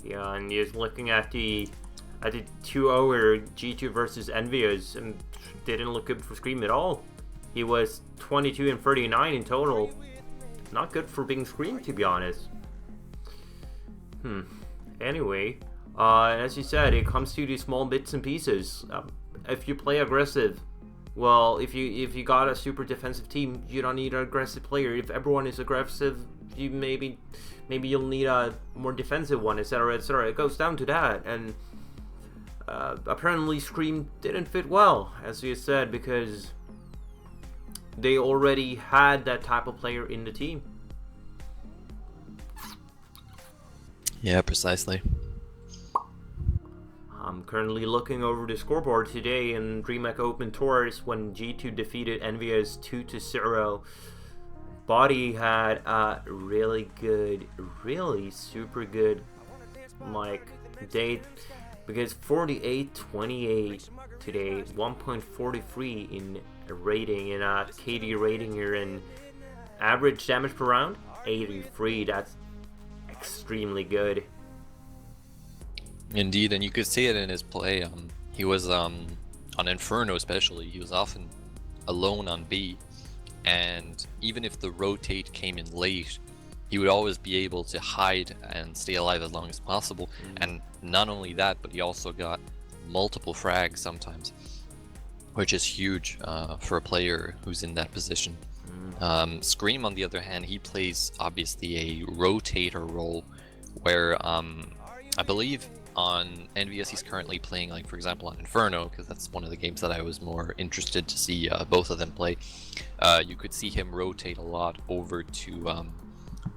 [SPEAKER 1] Yeah, and he's looking at the 2-0 where G2 versus Envious, and didn't look good for Scream at all. He was 22 and 39 in total. Not good for being Scream, to be honest. Anyway, as you said, it comes to these small bits and pieces. If you play aggressive, well, if you got a super defensive team, you don't need an aggressive player. If everyone is aggressive, you maybe you'll need a more defensive one, etc., etc. It goes down to that, and apparently Scream didn't fit well, as you said, because they already had that type of player in the team.
[SPEAKER 2] yeah, precisely.
[SPEAKER 1] I'm currently looking over the scoreboard today in DreamHack Open Tours when G2 defeated Envious 2-0. Body had a really good, really super good day, because 48-28 today, 1.43 in rating, in a KD rating here, and average damage per round 83. That's extremely good.
[SPEAKER 2] Indeed, and you could see it in his play. He was on Inferno especially, he was often alone on B, and even if the rotate came in late, he would always be able to hide and stay alive as long as possible. And not only that, but he also got multiple frags sometimes, which is huge for a player who's in that position. Scream, on the other hand, he plays obviously a rotator role, where I believe on Envious he's currently playing, like, for example, on Inferno, because that's one of the games that I was more interested to see both of them play. You could see him rotate a lot over to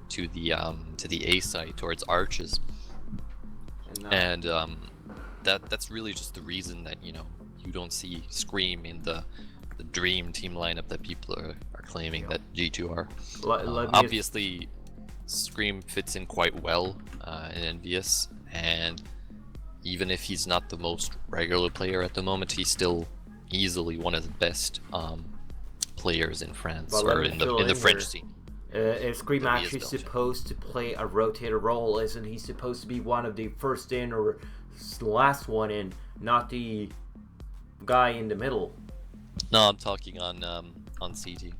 [SPEAKER 2] the A side towards Arches, and that's really just the reason that you don't see Scream in the dream team lineup that people are claiming that G2 are. Obviously, Scream fits in quite well in Envious, and even if he's not the most regular player at the moment, he's still easily one of the best players in France, or in the French scene.
[SPEAKER 1] If Scream actually supposed to play a rotator role, isn't he supposed to be one of the first in or last one in, not the guy in the middle?
[SPEAKER 2] No, I'm talking on CT.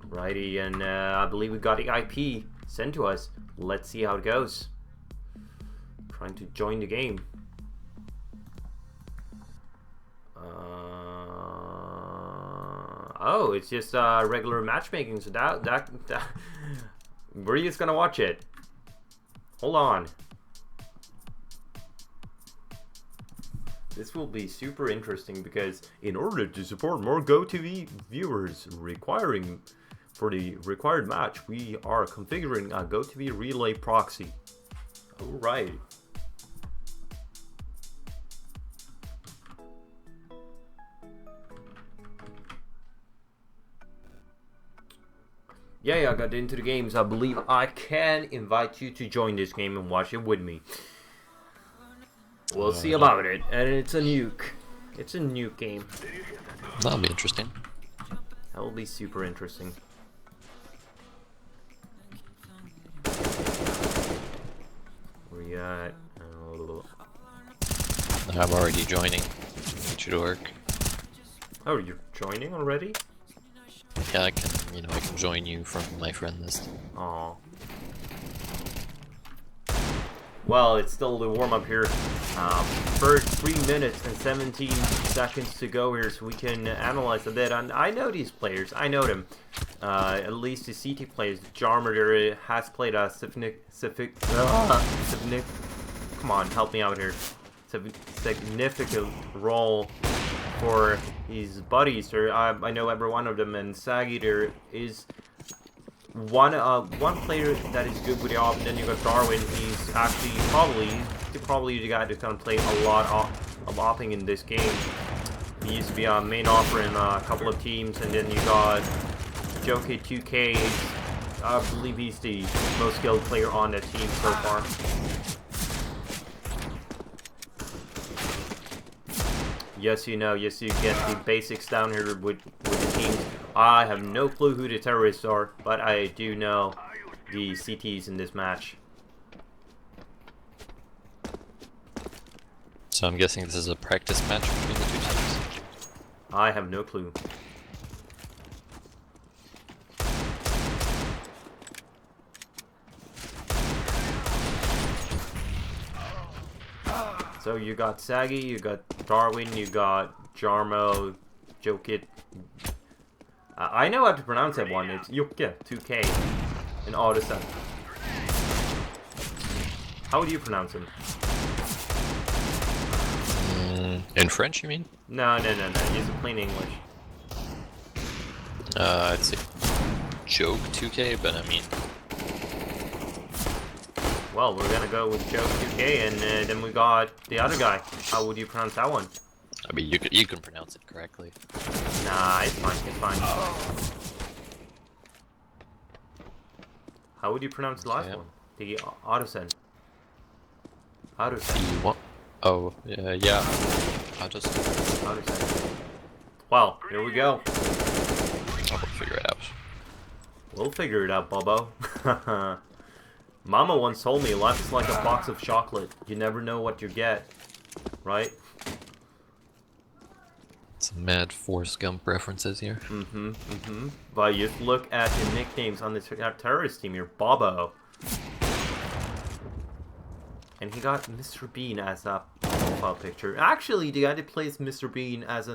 [SPEAKER 1] Righty, and I believe we got the IP sent to us. Let's see how it goes. Trying to join the game. Oh, it's just regular matchmaking. So that we're just gonna watch it. Hold on. This will be super interesting, because in order to support more GoTV viewers for the required match, we are configuring a GoTV relay proxy. Alright. Yeah, I got into the games. I believe I can invite you to join this game and watch it with me. We'll see about it. And it's a nuke. It's a nuke game.
[SPEAKER 2] That'll be interesting.
[SPEAKER 1] That will be super interesting. Where you at?
[SPEAKER 2] I'm already joining. It should work.
[SPEAKER 1] Oh, you're joining already?
[SPEAKER 2] Yeah, I can join you from my friend list.
[SPEAKER 1] Aw. Well, it's still the warm-up here. First 3 minutes and 17 seconds to go here, so we can analyze a bit. And I know these players. I know them. At least the CT players. Jarmer has played a come on, help me out here. Significant role for his buddies. I know every one of them, and Saggy there is one player that is good with the op, and then you got Darwin. He's actually probably the guy that's gonna play a lot of opping in this game. He used to be a main opper in a couple of teams, and then you got Joke2K. I believe he's the most skilled player on that team so far. Yes, you know. Yes, you get the basics down here with the teams. I have no clue who the terrorists are, but I do know the CTs in this match.
[SPEAKER 2] So I'm guessing this is a practice match between the two teams.
[SPEAKER 1] I have no clue. So you got Saggy, you got Darwin, you got Jarmo, Jokit. I know how to pronounce that one. It's Yukke 2K in Odyssey. How do you pronounce him?
[SPEAKER 2] In French, you mean?
[SPEAKER 1] No. Use plain English.
[SPEAKER 2] I'd say Joke 2K, but I mean,
[SPEAKER 1] Well, we're gonna go with Joke 2K, and then we got the other guy. How would you pronounce that one?
[SPEAKER 2] I mean, you can pronounce it correctly.
[SPEAKER 1] Nah, it's fine. It's fine. How would you pronounce the last
[SPEAKER 2] Okay.
[SPEAKER 1] one? The Odyssey. Odyssey.
[SPEAKER 2] The what? Oh, yeah. I'll just
[SPEAKER 1] Odyssey. Well, here we go.
[SPEAKER 2] I'll figure it out.
[SPEAKER 1] We'll figure it out, Bobo. Mama once told me life is like a box of chocolate. You never know what you get, right?
[SPEAKER 2] Some mad Forrest Gump references here.
[SPEAKER 1] But you look at the nicknames on the terrorist team here, Bobo. And he got Mr. Bean as a profile picture. Actually, the guy that plays Mr. Bean as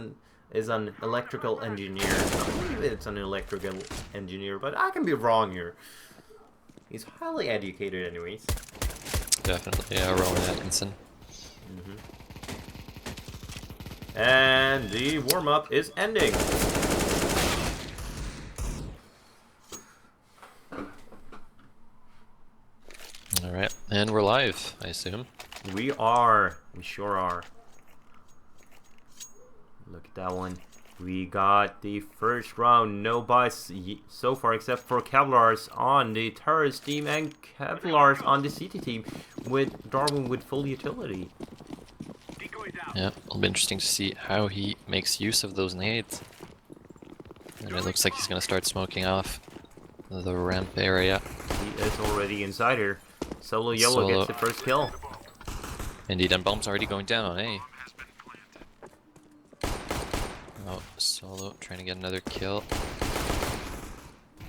[SPEAKER 1] is an electrical engineer. I believe it's an electrical engineer, but I can be wrong here. He's highly educated anyways.
[SPEAKER 2] Definitely, yeah, Rowan Atkinson.
[SPEAKER 1] And the warm-up is ending.
[SPEAKER 2] Alright, and we're live, I assume.
[SPEAKER 1] We are. We sure are. Look at that one. We got the first round, no buys so far except for Kevlars on the terrorist team and Kevlars on the CT team with Darwin with full utility.
[SPEAKER 2] Yeah, it'll be interesting to see how he makes use of those nades. And it looks like he's gonna start smoking off the ramp area.
[SPEAKER 1] He is already inside here. Solo Yellow gets the first kill.
[SPEAKER 2] Indeed, and bomb's already going down on A. Oh, Solo trying to get another kill.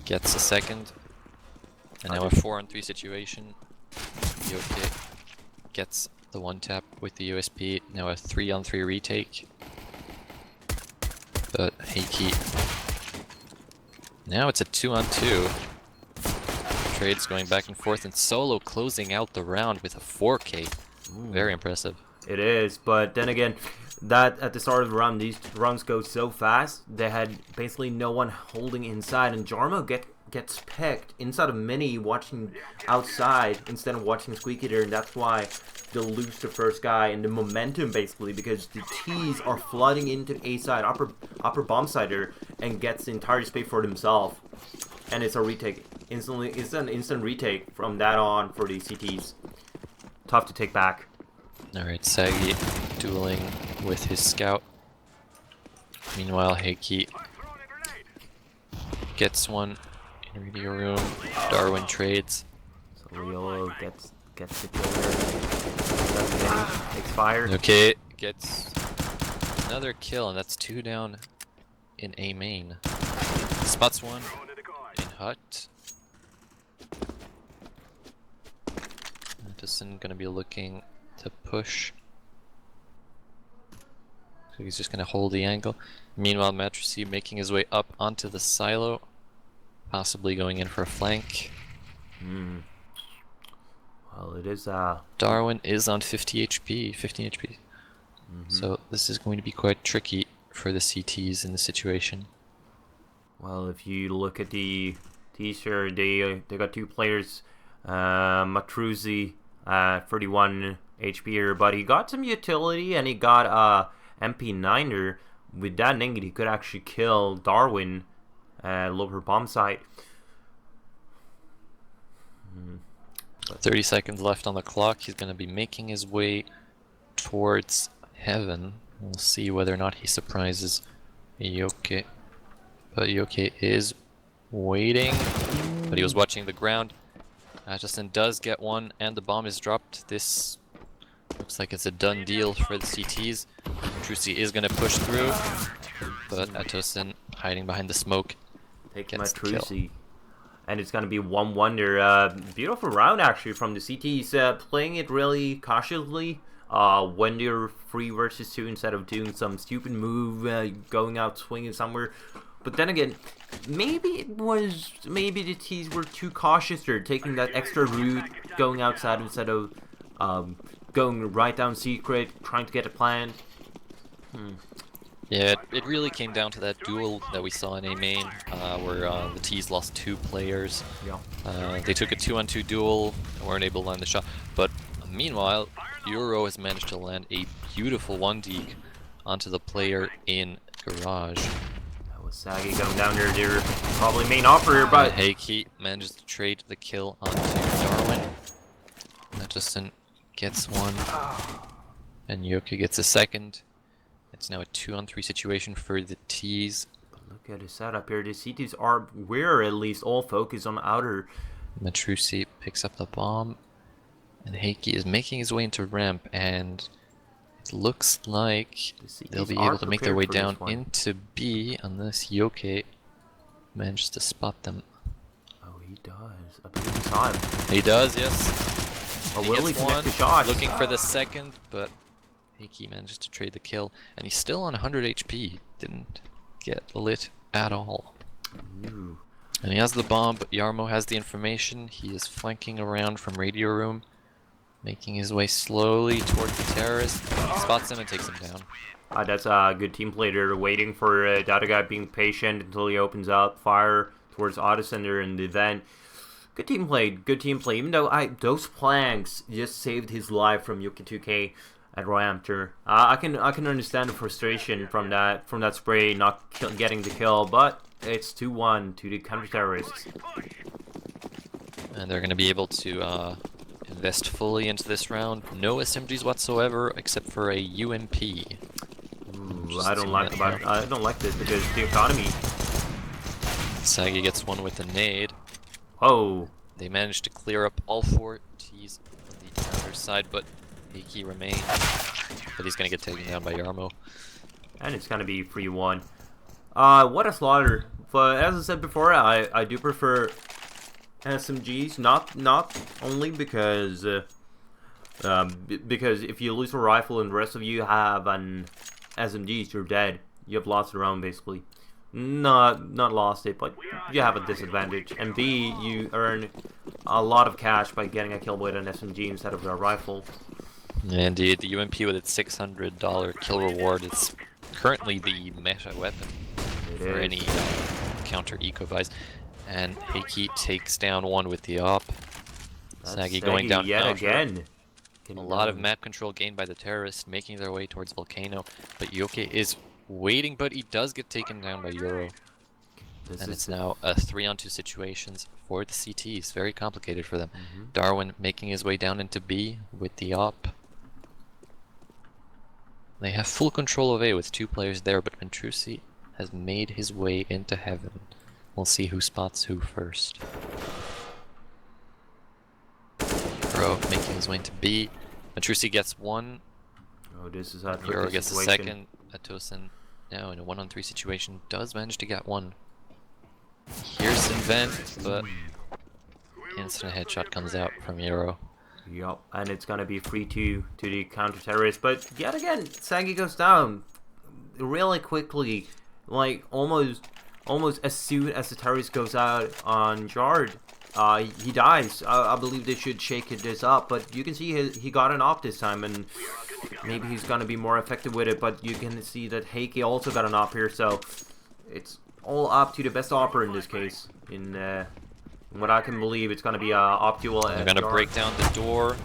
[SPEAKER 2] Gets a second. And now a 4-on-3 situation. Yoke gets the one tap with the USP. Now a 3-on-3 retake. But Heiki. Now it's a 2-on-2. Trades going back and forth, and Solo closing out the round with a 4K. Very impressive.
[SPEAKER 1] It is, but then again, that at the start of the round, these rounds go so fast, they had basically no one holding inside, and Jarmo gets picked inside of Mini watching outside instead of watching Squeaky there, and that's why they'll lose the first guy and the momentum basically, because the T's are flooding into A side, upper bomb side there, and gets the entire space for themselves. And it's a retake. It's an instant retake from that on for the CTs. Tough to take back.
[SPEAKER 2] Alright, Sagi dueling with his scout. Meanwhile, Heiki gets one in radio room. Darwin trades.
[SPEAKER 1] So Leo gets the kill there. Takes fire.
[SPEAKER 2] Okay, gets another kill, and that's 2 down in A main. Spots one in hut. Anderson gonna be looking to push. So he's just gonna hold the angle. Meanwhile, Matrisi making his way up onto the silo, possibly going in for a flank.
[SPEAKER 1] Well, it is
[SPEAKER 2] Darwin is on 50 HP, 15 HP. So this is going to be quite tricky for the CTs in the situation.
[SPEAKER 1] well, if you look at the t-shirt, they got 2 players, Matruzzi, 31 HP here, but he got some utility and he got a MP9er. With that nade, he could actually kill Darwin lower bomb site.
[SPEAKER 2] 30 seconds left on the clock. He's going to be making his way towards heaven. We'll see whether or not he surprises Yoke. But Yoke is waiting, but he was watching the ground. Justin does get one, and the bomb is dropped. This looks like it's a done deal for the CTs. Trucy is going to push through, but Atosin hiding behind the smoke.
[SPEAKER 1] Taking my
[SPEAKER 2] Gets the kill.
[SPEAKER 1] Trucy. And it's going to be 1-1 there. Beautiful round, actually, from the CTs. Playing it really cautiously. When they're 3 versus 2 instead of doing some stupid move, going out swinging somewhere. But then again, maybe the T's were too cautious. They're taking that extra route, going outside instead of going right down secret, trying to get a plant.
[SPEAKER 2] Yeah, it really came down to that duel that we saw in A main, where the T's lost 2 players.
[SPEAKER 1] Yeah.
[SPEAKER 2] They took a 2-on-2 duel and weren't able to land the shot. But meanwhile, wanoO has managed to land a beautiful 1D onto the player in garage.
[SPEAKER 1] Saggy going down there, they're probably main operator, but
[SPEAKER 2] Heiki manages to trade the kill onto Darwin. Justin gets one, and Yoki gets a second. It's now a 2-on-3 situation for the T's.
[SPEAKER 1] Look at his setup here. The CTs are, we're at least all focused on outer.
[SPEAKER 2] Matrusi picks up the bomb, and Heiki is making his way into ramp, and it looks like they'll be able to make their way down into B unless Yoke manages to spot them.
[SPEAKER 1] Oh, he does. I believe he saw him.
[SPEAKER 2] He does, yes.
[SPEAKER 1] Oh,
[SPEAKER 2] He
[SPEAKER 1] will he
[SPEAKER 2] gets
[SPEAKER 1] connect
[SPEAKER 2] one,
[SPEAKER 1] the shot?
[SPEAKER 2] looking for the second, but Heiki manages to trade the kill, and he's still on 100 HP. Didn't get lit at all.
[SPEAKER 1] Ooh.
[SPEAKER 2] And he has the bomb, but Yarmo has the information. He is flanking around from radio room, making his way slowly towards the terrorist. He spots him and takes him down.
[SPEAKER 1] That's a good team play there, waiting for the other guy being patient until he opens up fire towards Autocenter, and then good team play, even though those planks just saved his life from Yuki 2K at Ramter. I can understand the frustration from that spray not getting the kill, but it's 2-1 to the counter-terrorists.
[SPEAKER 2] And they're going to be able to invest fully into this round. No SMGs whatsoever, except for a UMP.
[SPEAKER 1] Ooh, I don't like this because the economy.
[SPEAKER 2] Sagi gets one with a nade.
[SPEAKER 1] Oh,
[SPEAKER 2] They managed to clear up all 4 T's on the counter side, but Heiki remains. But he's going to get taken down by Yarmo.
[SPEAKER 1] and it's gonna be 3-1. What a slaughter! But as I said before, I do prefer SMGs, not only because if you lose a rifle and the rest of you have an SMGs, you're dead. You have lost the round basically. Not lost it, but you have a disadvantage. And B, you earn a lot of cash by getting a kill with an SMG instead of a rifle.
[SPEAKER 2] Yeah, indeed, the UMP with its $600 kill reward is currently the meta weapon for any counter eco-vise. And Heiki takes down one with the op. Sagi going down
[SPEAKER 1] yet
[SPEAKER 2] counter.
[SPEAKER 1] again.
[SPEAKER 2] A lot of map control gained by the terrorists, making their way towards Volcano. But Yoke is waiting, but he does get taken down by Euro. And it's now a 3-on-2 situations for the CTs. Very complicated for them. Darwin making his way down into B with the op. They have full control of A with 2 players there, but Ventrusi has made his way into heaven. We'll see who spots who first. Euro making his way into B. Ventrusi gets one.
[SPEAKER 1] Oh, this is a
[SPEAKER 2] Euro
[SPEAKER 1] tricky
[SPEAKER 2] gets the
[SPEAKER 1] situation.
[SPEAKER 2] second. Atosin now in a 1-on-3 situation does manage to get one. Here's Invent, but instant headshot comes out from Euro.
[SPEAKER 1] Yup, and it's gonna be 3-2 to the counter-terrorist, but yet again, Sagi goes down really quickly, like almost as soon as the terrorist goes out on Jard, he dies. I believe they should shake this up, but you can see he got an op this time, and maybe he's gonna be more effective with it, but you can see that Heiki also got an op here, so it's all up to the best opper in this case. In what I can believe, it's gonna be a op duel.
[SPEAKER 2] They're gonna break down the door.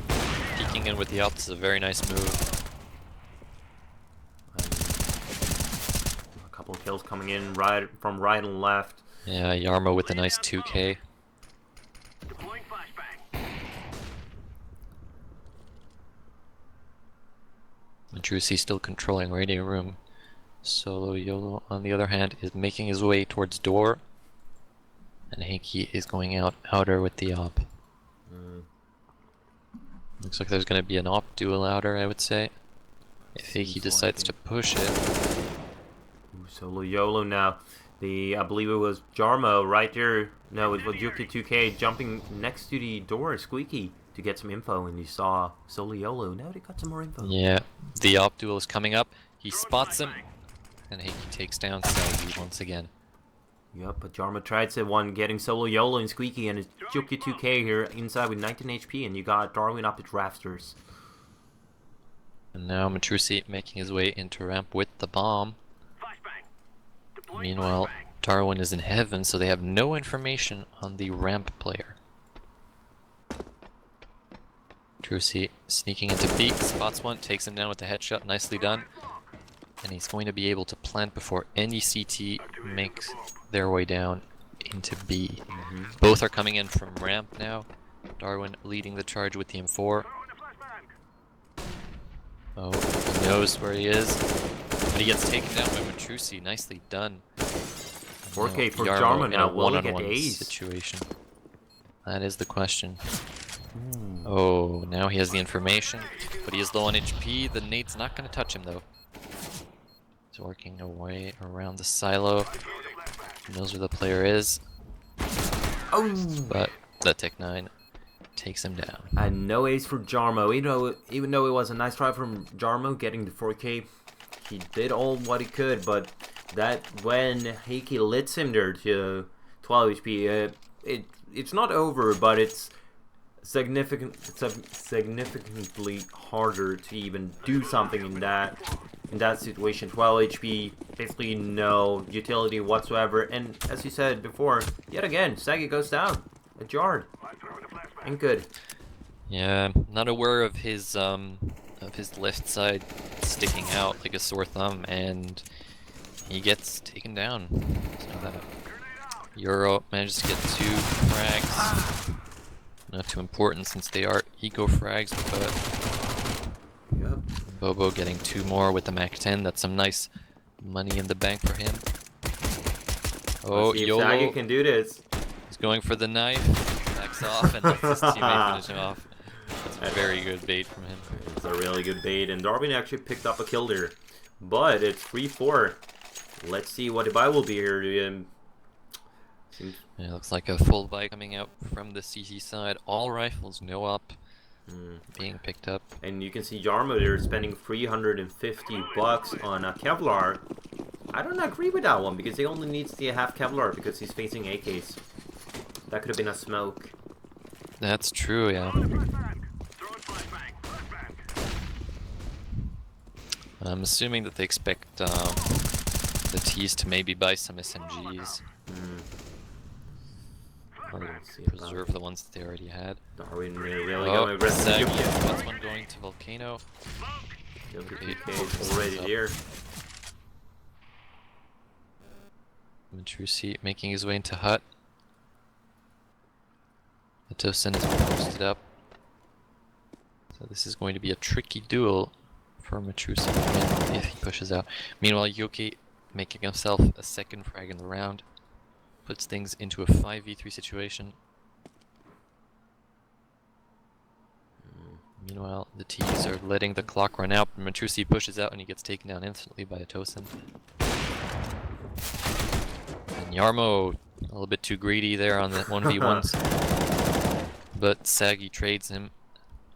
[SPEAKER 2] Peeking in with the op. This is a very nice move.
[SPEAKER 1] A couple of kills coming in from right and left.
[SPEAKER 2] Yeah, Yarmo with a nice 2K.
[SPEAKER 4] Deploying flashbang.
[SPEAKER 2] Mandrusi still controlling radio room. Solo YOLO, on the other hand, is making his way towards door. And Heiki is going out outer with the op. Looks like there's going to be an op duel outer, I would say. If Heiki
[SPEAKER 1] Seems
[SPEAKER 2] decides
[SPEAKER 1] like
[SPEAKER 2] to
[SPEAKER 1] it.
[SPEAKER 2] push it.
[SPEAKER 1] Ooh, Solo YOLO now. I believe it was Jarmo right there. No, it was Yuki2K jumping next to the door, Squeaky, to get some info, and he saw Solo YOLO. Now they got some more info.
[SPEAKER 2] Yeah, the op duel is coming up. He spots him, and Heiki takes down Selby once again.
[SPEAKER 1] Yep, but Jarmo tried to one getting Solo YOLO and Squeaky, and it's Yuki2K here inside with 19 HP, and you got Darwin up at rafters.
[SPEAKER 2] And now Matrusi making his way into ramp with the bomb. Meanwhile, Darwin is in heaven, so they have no information on the ramp player. Matrusi sneaking into B, spots one, takes him down with the headshot, nicely done. And he's going to be able to plant before any CT makes their way down into B. Both are coming in from ramp now. Darwin leading the charge with the M4. Oh, he knows where he is. But he gets taken down by Matrusi. Nicely done.
[SPEAKER 1] 4K for
[SPEAKER 2] Jarmo
[SPEAKER 1] Jarmo
[SPEAKER 2] in
[SPEAKER 1] now.
[SPEAKER 2] a
[SPEAKER 1] Will he get
[SPEAKER 2] one-on-one
[SPEAKER 1] ace?
[SPEAKER 2] situation. That is the question. Oh, now he has the information, but he is low on HP. The nade's not going to touch him though. He's working away around the silo. He knows where the player is.
[SPEAKER 1] Oh!
[SPEAKER 2] But that Tech 9 takes him down.
[SPEAKER 1] And no ace for Jarmo. Even though it was a nice try from Jarmo getting the 4K, he did all what he could, but that when Heiki lets him there to 12 HP, it's not over, but it's significantly harder to even do something in that situation. 12 HP, basically no utility whatsoever, and as you said before, yet again, Sagi goes down. A yard. Ain't good.
[SPEAKER 2] Yeah, I'm not aware of his left side sticking out like a sore thumb, and he gets taken down. So that Euro manages to get 2 frags. Not too important since they are eco frags, but
[SPEAKER 1] Yep.
[SPEAKER 2] Bobo getting 2 more with the Mac 10. That's some nice money in the bank for him. Oh,
[SPEAKER 1] Let's see if Sagi
[SPEAKER 2] YOLO.
[SPEAKER 1] can do this.
[SPEAKER 2] He's going for the knife. Backs off and lets his teammate finish him off. That's a very good bait from him.
[SPEAKER 1] It's a really good bait, and Darwin actually picked up a kill there. But it's 3-4. Let's see what the buy will be here. Seems
[SPEAKER 2] Yeah, looks like a full buy coming out from the CC side. All rifles, no up, being picked up.
[SPEAKER 1] And you can see Jarmo there spending 350 bucks on a Kevlar. I don't agree with that one because he only needs to have Kevlar because he's facing AKs. That could have been a smoke.
[SPEAKER 2] That's true, yeah. I'm assuming that they expect the T's to maybe buy some SMGs. Or
[SPEAKER 1] Let's see
[SPEAKER 2] preserve the ones that they already had.
[SPEAKER 1] Darwin really
[SPEAKER 2] Oh,
[SPEAKER 1] going aggressive.
[SPEAKER 2] Sagi,
[SPEAKER 1] Yeah.
[SPEAKER 2] that's one going to Volcano.
[SPEAKER 1] is already here.
[SPEAKER 2] Matrusi making his way into hut. Atosin is posted up. So this is going to be a tricky duel for Matrusi if he pushes out. Meanwhile, Yuki making himself a second frag in the round. Puts things into a 5v3 situation. Meanwhile, the T's are letting the clock run out. Matrusi pushes out and he gets taken down instantly by Atosin. And Yarmo, a little bit too greedy there on the 1v1s. But Sagi trades him.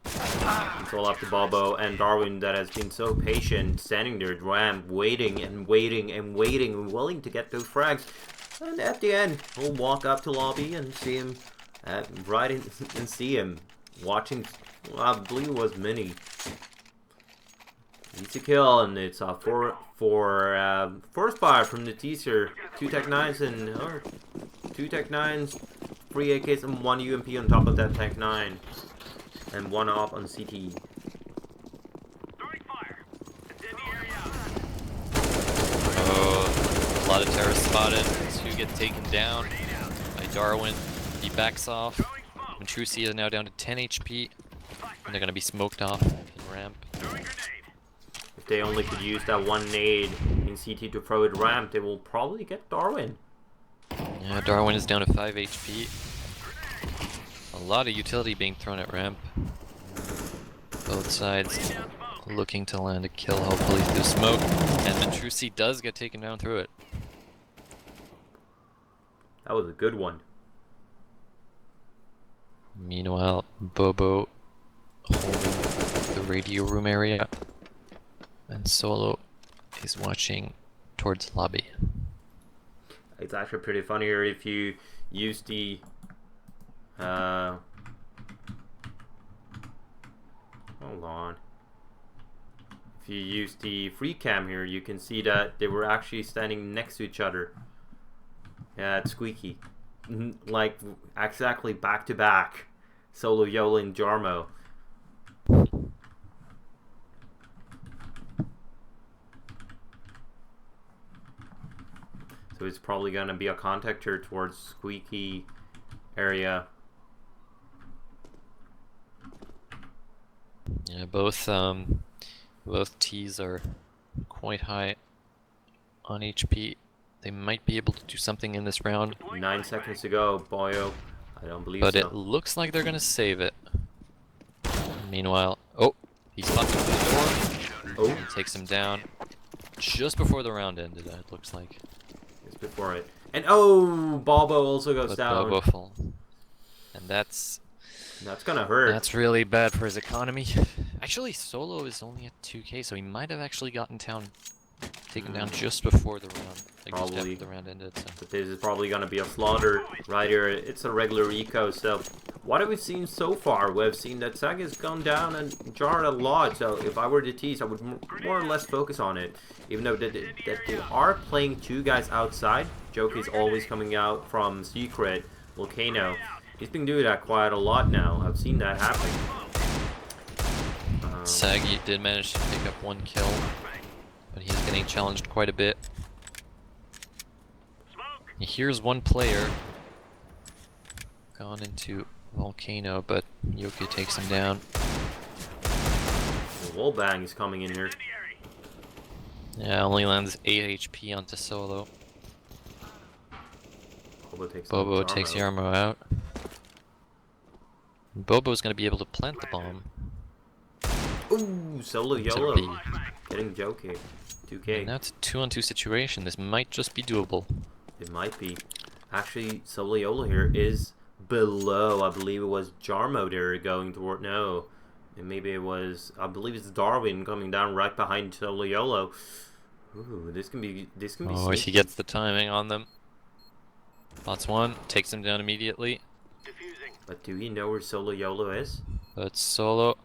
[SPEAKER 1] It's all up to Bobo and Darwin that has been so patient, standing there, ramp, waiting and waiting and waiting, and willing to get those frags. And at the end, we'll walk up to lobby and see him, and see him watching. Well, I believe it was Mini. Easy kill, and it's a force fire from the teaser. 2 Tech 9s and 2 Tech 9s, 3 AKs and 1 UMP on top of that Tech 9, and 1 op on CT.
[SPEAKER 2] Oh, a lot of terrorists spotted. 2 get taken down by Darwin. He backs off. Matrusi is now down to 10 HP. And they're going to be smoked off in ramp.
[SPEAKER 1] if they only could use that one nade in CT to throw it ramp, they will probably get Darwin.
[SPEAKER 2] Yeah, Darwin is down to 5 HP. A lot of utility being thrown at ramp. Both sides looking to land a kill, hopefully through smoke. And Matrusi does get taken down through it.
[SPEAKER 1] That was a good one.
[SPEAKER 2] Meanwhile, Bobo holding the radio room area. And Solo is watching towards lobby.
[SPEAKER 1] It's actually pretty funny here if you use the hold on. If you use the free cam here, you can see that they were actually standing next to each other. Yeah, it's Squeaky. Like exactly back to back. Solo, Yola, and Jarmo. So it's probably gonna be a contact here towards Squeaky area.
[SPEAKER 2] Yeah, both T's are quite high on HP. They might be able to do something in this round.
[SPEAKER 1] 9 seconds to go, boyo. I don't believe
[SPEAKER 2] But
[SPEAKER 1] so.
[SPEAKER 2] it looks like they're gonna save it. Meanwhile, oh, he's popped into the door.
[SPEAKER 1] Oh,
[SPEAKER 2] And takes him down just before the round ended. It looks like.
[SPEAKER 1] it's before it. And oh, Bobo also goes
[SPEAKER 2] But
[SPEAKER 1] down.
[SPEAKER 2] Bobo fall. And that's
[SPEAKER 1] gonna hurt.
[SPEAKER 2] That's really bad for his economy. Actually, Solo is only at 2k, so he might have actually gotten taken down just before the round. Like just
[SPEAKER 1] Probably.
[SPEAKER 2] after the round ended. So.
[SPEAKER 1] But this is probably gonna be a slaughter right here. It's a regular eco. So what have we seen so far? We've seen that Sag has gone down and jarred a lot. So if I were the T's, I would more or less focus on it. Even though that they are playing two guys outside. Joke is always coming out from Secret Volcano. He's been doing that quite a lot now. I've seen that happen.
[SPEAKER 2] Saggy did manage to pick up one kill, but he's getting challenged quite a bit. Here's one player gone into Volcano, but Yoki takes him down.
[SPEAKER 1] The wall bang is coming in here.
[SPEAKER 2] Yeah, only lands 8 HP onto Solo. Bobo takes Yarmo out. Bobo's gonna be able to plant the bomb.
[SPEAKER 1] Ooh, Solo
[SPEAKER 2] Into
[SPEAKER 1] YOLO.
[SPEAKER 2] B.
[SPEAKER 1] Getting Jokey. 2k.
[SPEAKER 2] And that's a 2-on-2 situation. This might just be doable.
[SPEAKER 1] It might be. Actually, Solo YOLO here is below. I believe it was Jarmo there going toward. No. And maybe it was. I believe it's Darwin coming down right behind Solo YOLO. Ooh, this can be.
[SPEAKER 2] Oh, he gets the timing on them. Spots one, takes him down immediately.
[SPEAKER 1] But do we know where Solo YOLO is?
[SPEAKER 2] But Solo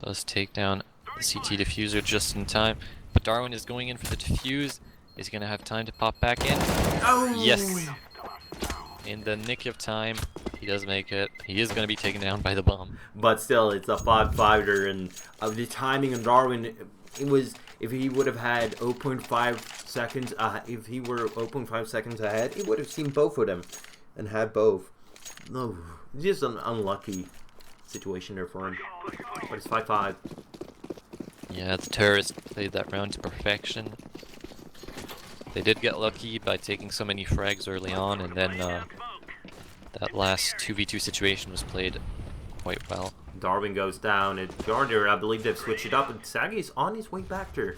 [SPEAKER 2] does take down the CT diffuser just in time. But Darwin is going in for the defuse. Is he going to have time to pop back in?
[SPEAKER 1] Oh!
[SPEAKER 2] Yes! In the nick of time, he does make it. He is going to be taken down by the bomb.
[SPEAKER 1] But still, it's a 5-5er, and the timing on Darwin, it was, if he would have had 0.5 seconds, if he were 0.5 seconds ahead, he would have seen both of them, and had both. No, just an unlucky situation there for him. But it's 5-5.
[SPEAKER 2] Yeah, the terrorists played that round to perfection. They did get lucky by taking so many frags early on, and then that last 2v2 situation was played quite well.
[SPEAKER 1] Darwin goes down, and Gardner, I believe they've switched it up, and Saggy's on his way back there,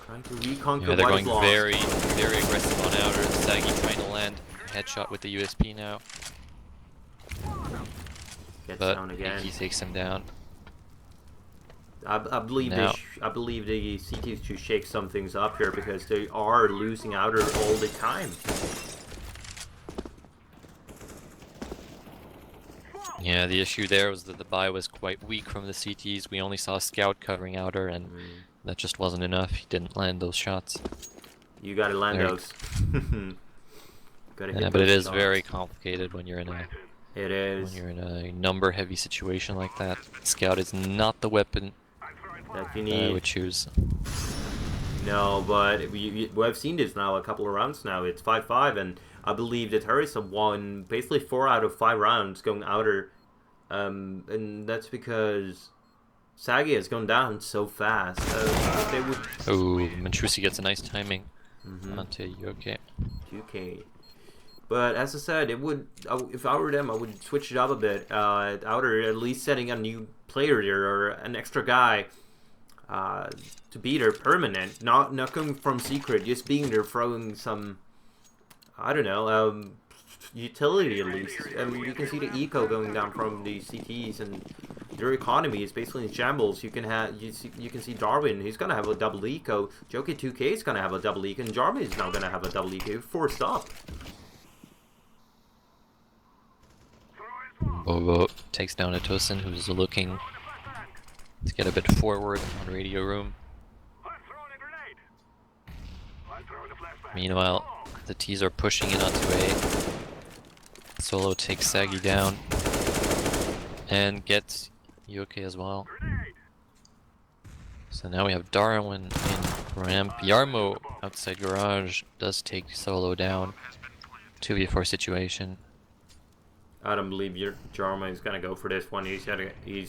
[SPEAKER 1] trying to reconquer
[SPEAKER 2] Yeah, they're
[SPEAKER 1] what is
[SPEAKER 2] going
[SPEAKER 1] lost.
[SPEAKER 2] very, very aggressive on outer. Saggy trying to land a headshot with the USP now,
[SPEAKER 1] Gets
[SPEAKER 2] but
[SPEAKER 1] down again.
[SPEAKER 2] he takes him down.
[SPEAKER 1] I believe
[SPEAKER 2] Now-
[SPEAKER 1] I believe the CTs should shake some things up here because they are losing outer all the time.
[SPEAKER 2] Yeah, the issue there was that the buy was quite weak from the CTs. We only saw a scout covering outer, and that just wasn't enough. He didn't land those shots.
[SPEAKER 1] You gotta land
[SPEAKER 2] Very-
[SPEAKER 1] those. Gotta hit
[SPEAKER 2] Yeah, but it
[SPEAKER 1] those
[SPEAKER 2] is
[SPEAKER 1] shots.
[SPEAKER 2] very complicated when you're in a
[SPEAKER 1] It is.
[SPEAKER 2] when you're in a number-heavy situation like that. Scout is not the weapon
[SPEAKER 1] That you
[SPEAKER 2] I
[SPEAKER 1] need.
[SPEAKER 2] would choose.
[SPEAKER 1] No, but we've seen this now a couple of rounds now. It's 5-5, and I believe that Harris have won basically 4 out of 5 rounds going outer, and that's because Sagi has gone down so fast. If they would
[SPEAKER 2] Oh, Mantrusi gets a nice timing
[SPEAKER 1] Mm-hmm.
[SPEAKER 2] onto Yoke.
[SPEAKER 1] 2K. But as I said, it would. If I were them, I would switch it up a bit. Outer, at least setting a new player there or an extra guy to be there permanent, not coming from secret, just being there, throwing some. I don't know. Utility at least. I mean, you can see the eco going down from the CTs, and their economy is basically in shambles. You can can see Darwin. He's gonna have a double eco. Joker 2K is gonna have a double eco, and Jarman is now gonna have a double eco. Forced up.
[SPEAKER 2] Bobo takes down Atosin, who's looking to get a bit forward on radio room. Meanwhile, the T's are pushing in onto A. Solo takes Sagi down and gets Yoke as well. So now we have Darwin in ramp. Yarmo outside garage does take Solo down. 2v4 situation.
[SPEAKER 1] I don't believe your Jarman is gonna go for this one. He's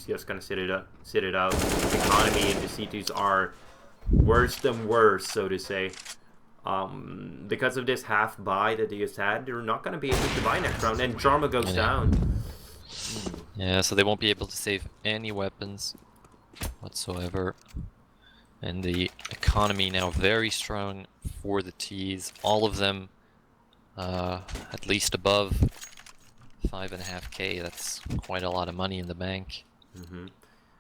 [SPEAKER 1] just gonna sit it out. The economy and the C2s are worse than worse, so to say. Because of this half buy that he just had, they're not gonna be able to buy next round, and Jarman goes down.
[SPEAKER 2] Yeah, so they won't be able to save any weapons whatsoever. And the economy now very strong for the T's. All of them at least above 5.5k. That's quite a lot of money in the bank.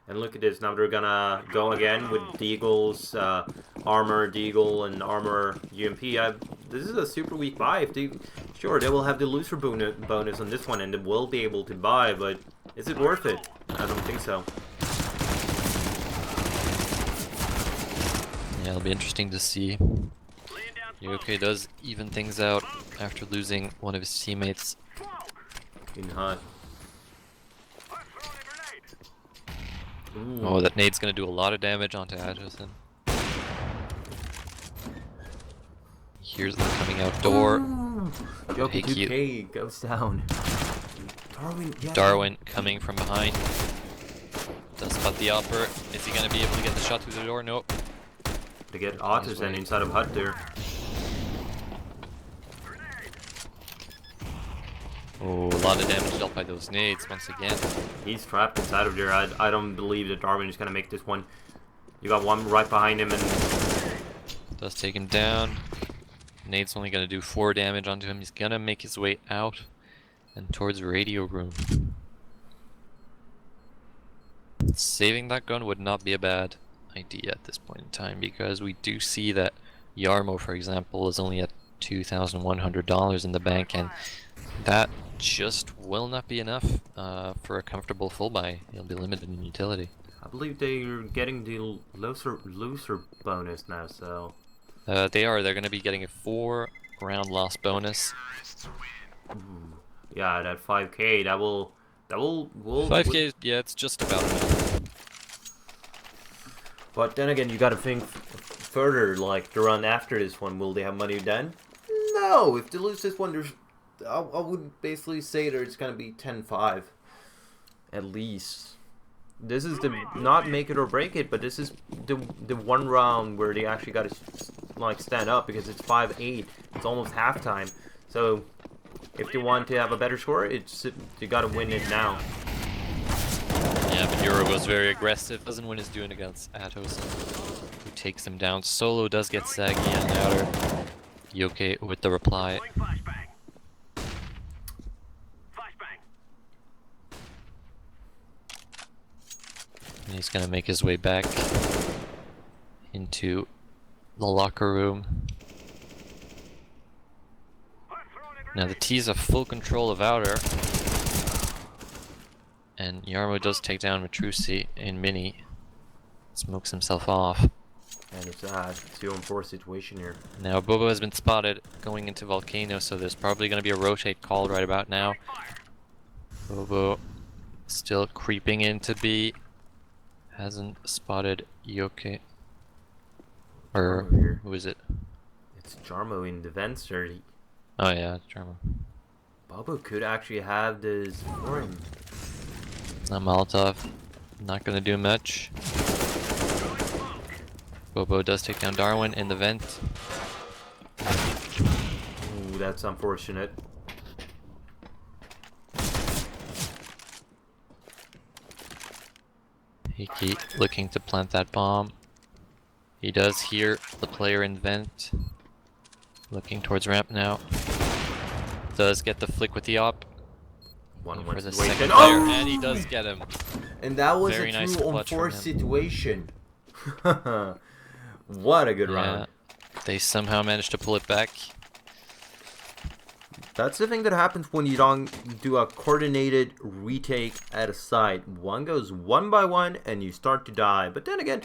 [SPEAKER 1] And look at this, now they're gonna go again with Deagle's armor, Deagle, and armor UMP. This is a super weak buy. If they, sure, they will have the loser bonus on this one, and they will be able to buy, but is it worth it? I don't think so.
[SPEAKER 2] Yeah, it'll be interesting to see. Yoke does even things out after losing one of his teammates.
[SPEAKER 1] In hot.
[SPEAKER 2] Oh, that nade's gonna do a lot of damage onto Ajosin. Here's them coming out door.
[SPEAKER 1] Joker
[SPEAKER 2] Hey,
[SPEAKER 1] 2K goes down. Darwin, yeah.
[SPEAKER 2] Darwin coming from behind. Does spot the upper. Is he gonna be able to get the shot through the door? Nope.
[SPEAKER 1] To get Artisan inside of hut there.
[SPEAKER 2] Oh, a lot of damage dealt by those nades once again.
[SPEAKER 1] He's trapped inside of there. I don't believe that Darwin is gonna make this one. You got one right behind him, and
[SPEAKER 2] Does take him down. Nade's only gonna do 4 damage onto him. He's gonna make his way out and towards radio room. Saving that gun would not be a bad idea at this point in time, because we do see that Yarmo, for example, is only at $2,100 in the bank, and that just will not be enough for a comfortable full buy. He'll be limited in utility.
[SPEAKER 1] I believe they're getting the loser bonus now, so
[SPEAKER 2] They're going to be getting a 4-round loss bonus.
[SPEAKER 1] yeah, that 5k will
[SPEAKER 2] 5k, yeah, it's just about enough.
[SPEAKER 1] But then again, you got to think further. Like the run after this one, will they have money then? No. If they lose this one, there's I would basically say that it's gonna be 10-5 at least. This is the not make it or break it, but this is the one round where they actually got to like stand up, because it's 5-8. It's almost halftime. So if they want to have a better score, they got to win it now.
[SPEAKER 2] Yeah, but Euro goes very aggressive. Doesn't win his doing against Atos, who takes him down. Solo does get Sagi on the outer. Yoke with the reply. And he's gonna make his way back into the locker room. Now the T's have full control of outer. And Yarmo does take down Matrusi in mini. Smokes himself off.
[SPEAKER 1] And it's a 2-on-4 situation here.
[SPEAKER 2] Now Bobo has been spotted going into Volcano, so there's probably going to be a rotate called right about now. Bobo still creeping into B. Hasn't spotted Yoke. Or who is it?
[SPEAKER 1] It's Jarmo in the vents there.
[SPEAKER 2] Oh yeah, it's Jarmo.
[SPEAKER 1] Bobo could actually have this for him.
[SPEAKER 2] Not Molotov. Not gonna do much. Bobo does take down Darwin in the vent.
[SPEAKER 1] Ooh, that's unfortunate.
[SPEAKER 2] He keep looking to plant that bomb. He does hear the player in vent. Looking towards ramp now. Does get the flick with the op.
[SPEAKER 1] One
[SPEAKER 2] For
[SPEAKER 1] wins
[SPEAKER 2] the
[SPEAKER 1] his way
[SPEAKER 2] second
[SPEAKER 1] to-
[SPEAKER 2] player,
[SPEAKER 1] Oh!
[SPEAKER 2] and he does get him.
[SPEAKER 1] And that was
[SPEAKER 2] Very
[SPEAKER 1] a
[SPEAKER 2] nice
[SPEAKER 1] true
[SPEAKER 2] clutch from
[SPEAKER 1] unforced
[SPEAKER 2] him.
[SPEAKER 1] situation. What a good round.
[SPEAKER 2] They somehow managed to pull it back.
[SPEAKER 1] That's the thing that happens when you don't do a coordinated retake at a site. One goes one by one and you start to die. But then again,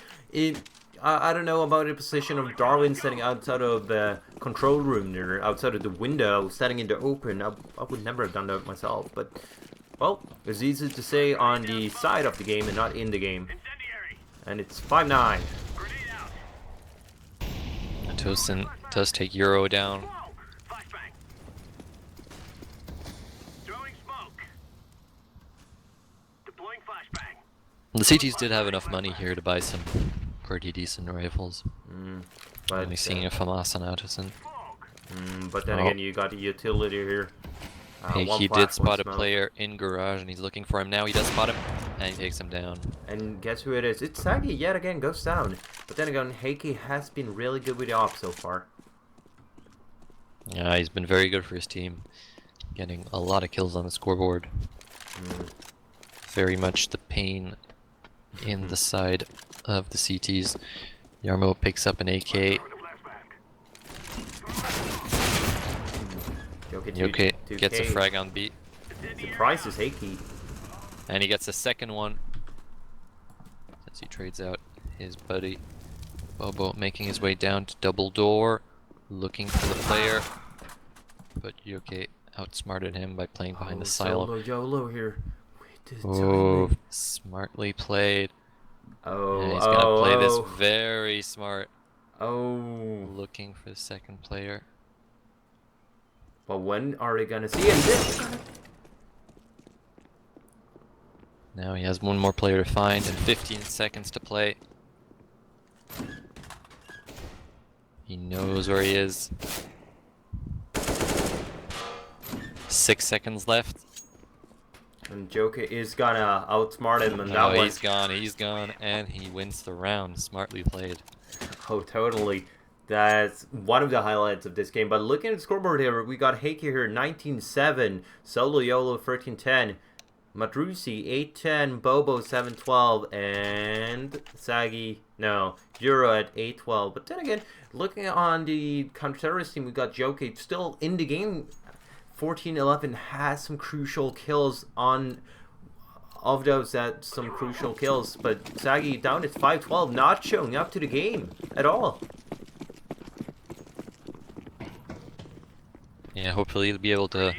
[SPEAKER 1] I don't know about the position of Darwin standing outside of the control room there, outside of the window, standing in the open. I would never have done that myself. But, well, it's easy to say on the side of the game and not in the game.
[SPEAKER 4] Incendiary.
[SPEAKER 1] And it's 5-9.
[SPEAKER 4] Grenade out.
[SPEAKER 2] Tosin does take Euro down.
[SPEAKER 4] Smoke. Flashbang. Throwing smoke. Deploying flashbang.
[SPEAKER 2] The CTs did have enough money here to buy some pretty decent rifles.
[SPEAKER 1] But,
[SPEAKER 2] Only seeing a FAMAS on Autosin.
[SPEAKER 1] but then
[SPEAKER 2] Oh.
[SPEAKER 1] again, you got the utility here. One
[SPEAKER 2] He
[SPEAKER 1] flash,
[SPEAKER 2] did
[SPEAKER 1] one
[SPEAKER 2] spot a
[SPEAKER 1] smoke.
[SPEAKER 2] player in garage and he's looking for him now. He does spot him and he takes him down.
[SPEAKER 1] And guess who it is? It's Sagi yet again, goes down. But then again, Heike has been really good with the op so far.
[SPEAKER 2] Yeah, he's been very good for his team. Getting a lot of kills on the scoreboard. Very much the pain in the side of the CTs. Yarmo picks up an AK. Yoke gets a frag on B.
[SPEAKER 1] Surprises Heike.
[SPEAKER 2] And he gets a second one. As he trades out his buddy. Bobo making his way down to double door. Looking for the player. But Yoke outsmarted him by playing behind the silo.
[SPEAKER 1] Solo YOLO here. Wait,
[SPEAKER 2] Oh, smartly played.
[SPEAKER 1] Oh,
[SPEAKER 2] And he's gonna play this very smart.
[SPEAKER 1] Oh.
[SPEAKER 2] Looking for the second player.
[SPEAKER 1] But when are they gonna see him?
[SPEAKER 2] Now he has one more player to find and 15 seconds to play. He knows where he is. 6 seconds left.
[SPEAKER 1] And Joker is gonna outsmart him on that
[SPEAKER 2] Oh,
[SPEAKER 1] one.
[SPEAKER 2] he's gone, and he wins the round. Smartly played.
[SPEAKER 1] Oh, totally. That's one of the highlights of this game. But looking at the scoreboard here, we got Heike here 19-7, Solo YOLO 13-10, Madrusi 8-10, Bobo 7-12, and Sagi, no, Euro at 8-12. But then again, looking on the counter-terrorist team, we got Joke still in the game. 14-11 has some crucial kills on of those that some crucial kills, but Sagi down at 5-12, not showing up to the game at all.
[SPEAKER 2] Yeah, hopefully he'll be able to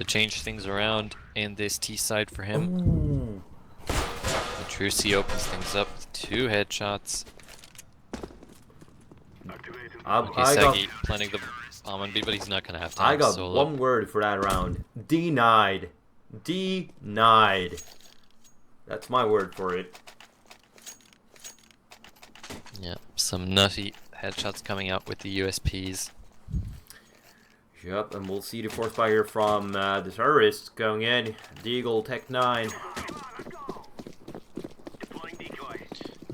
[SPEAKER 2] change things around in this T side for him.
[SPEAKER 1] Ooh.
[SPEAKER 2] Matrusi opens things up with 2 headshots. Okay, Sagi planting the bomb on B, but he's not gonna have time.
[SPEAKER 1] I got
[SPEAKER 2] solo.
[SPEAKER 1] one word for that round. Denied. Denied. That's my word for it.
[SPEAKER 2] Yeah, some nutty headshots coming out with the USPs.
[SPEAKER 1] Yep, and we'll see the fourth fire from the terrorists going in. Deagle, Tech 9.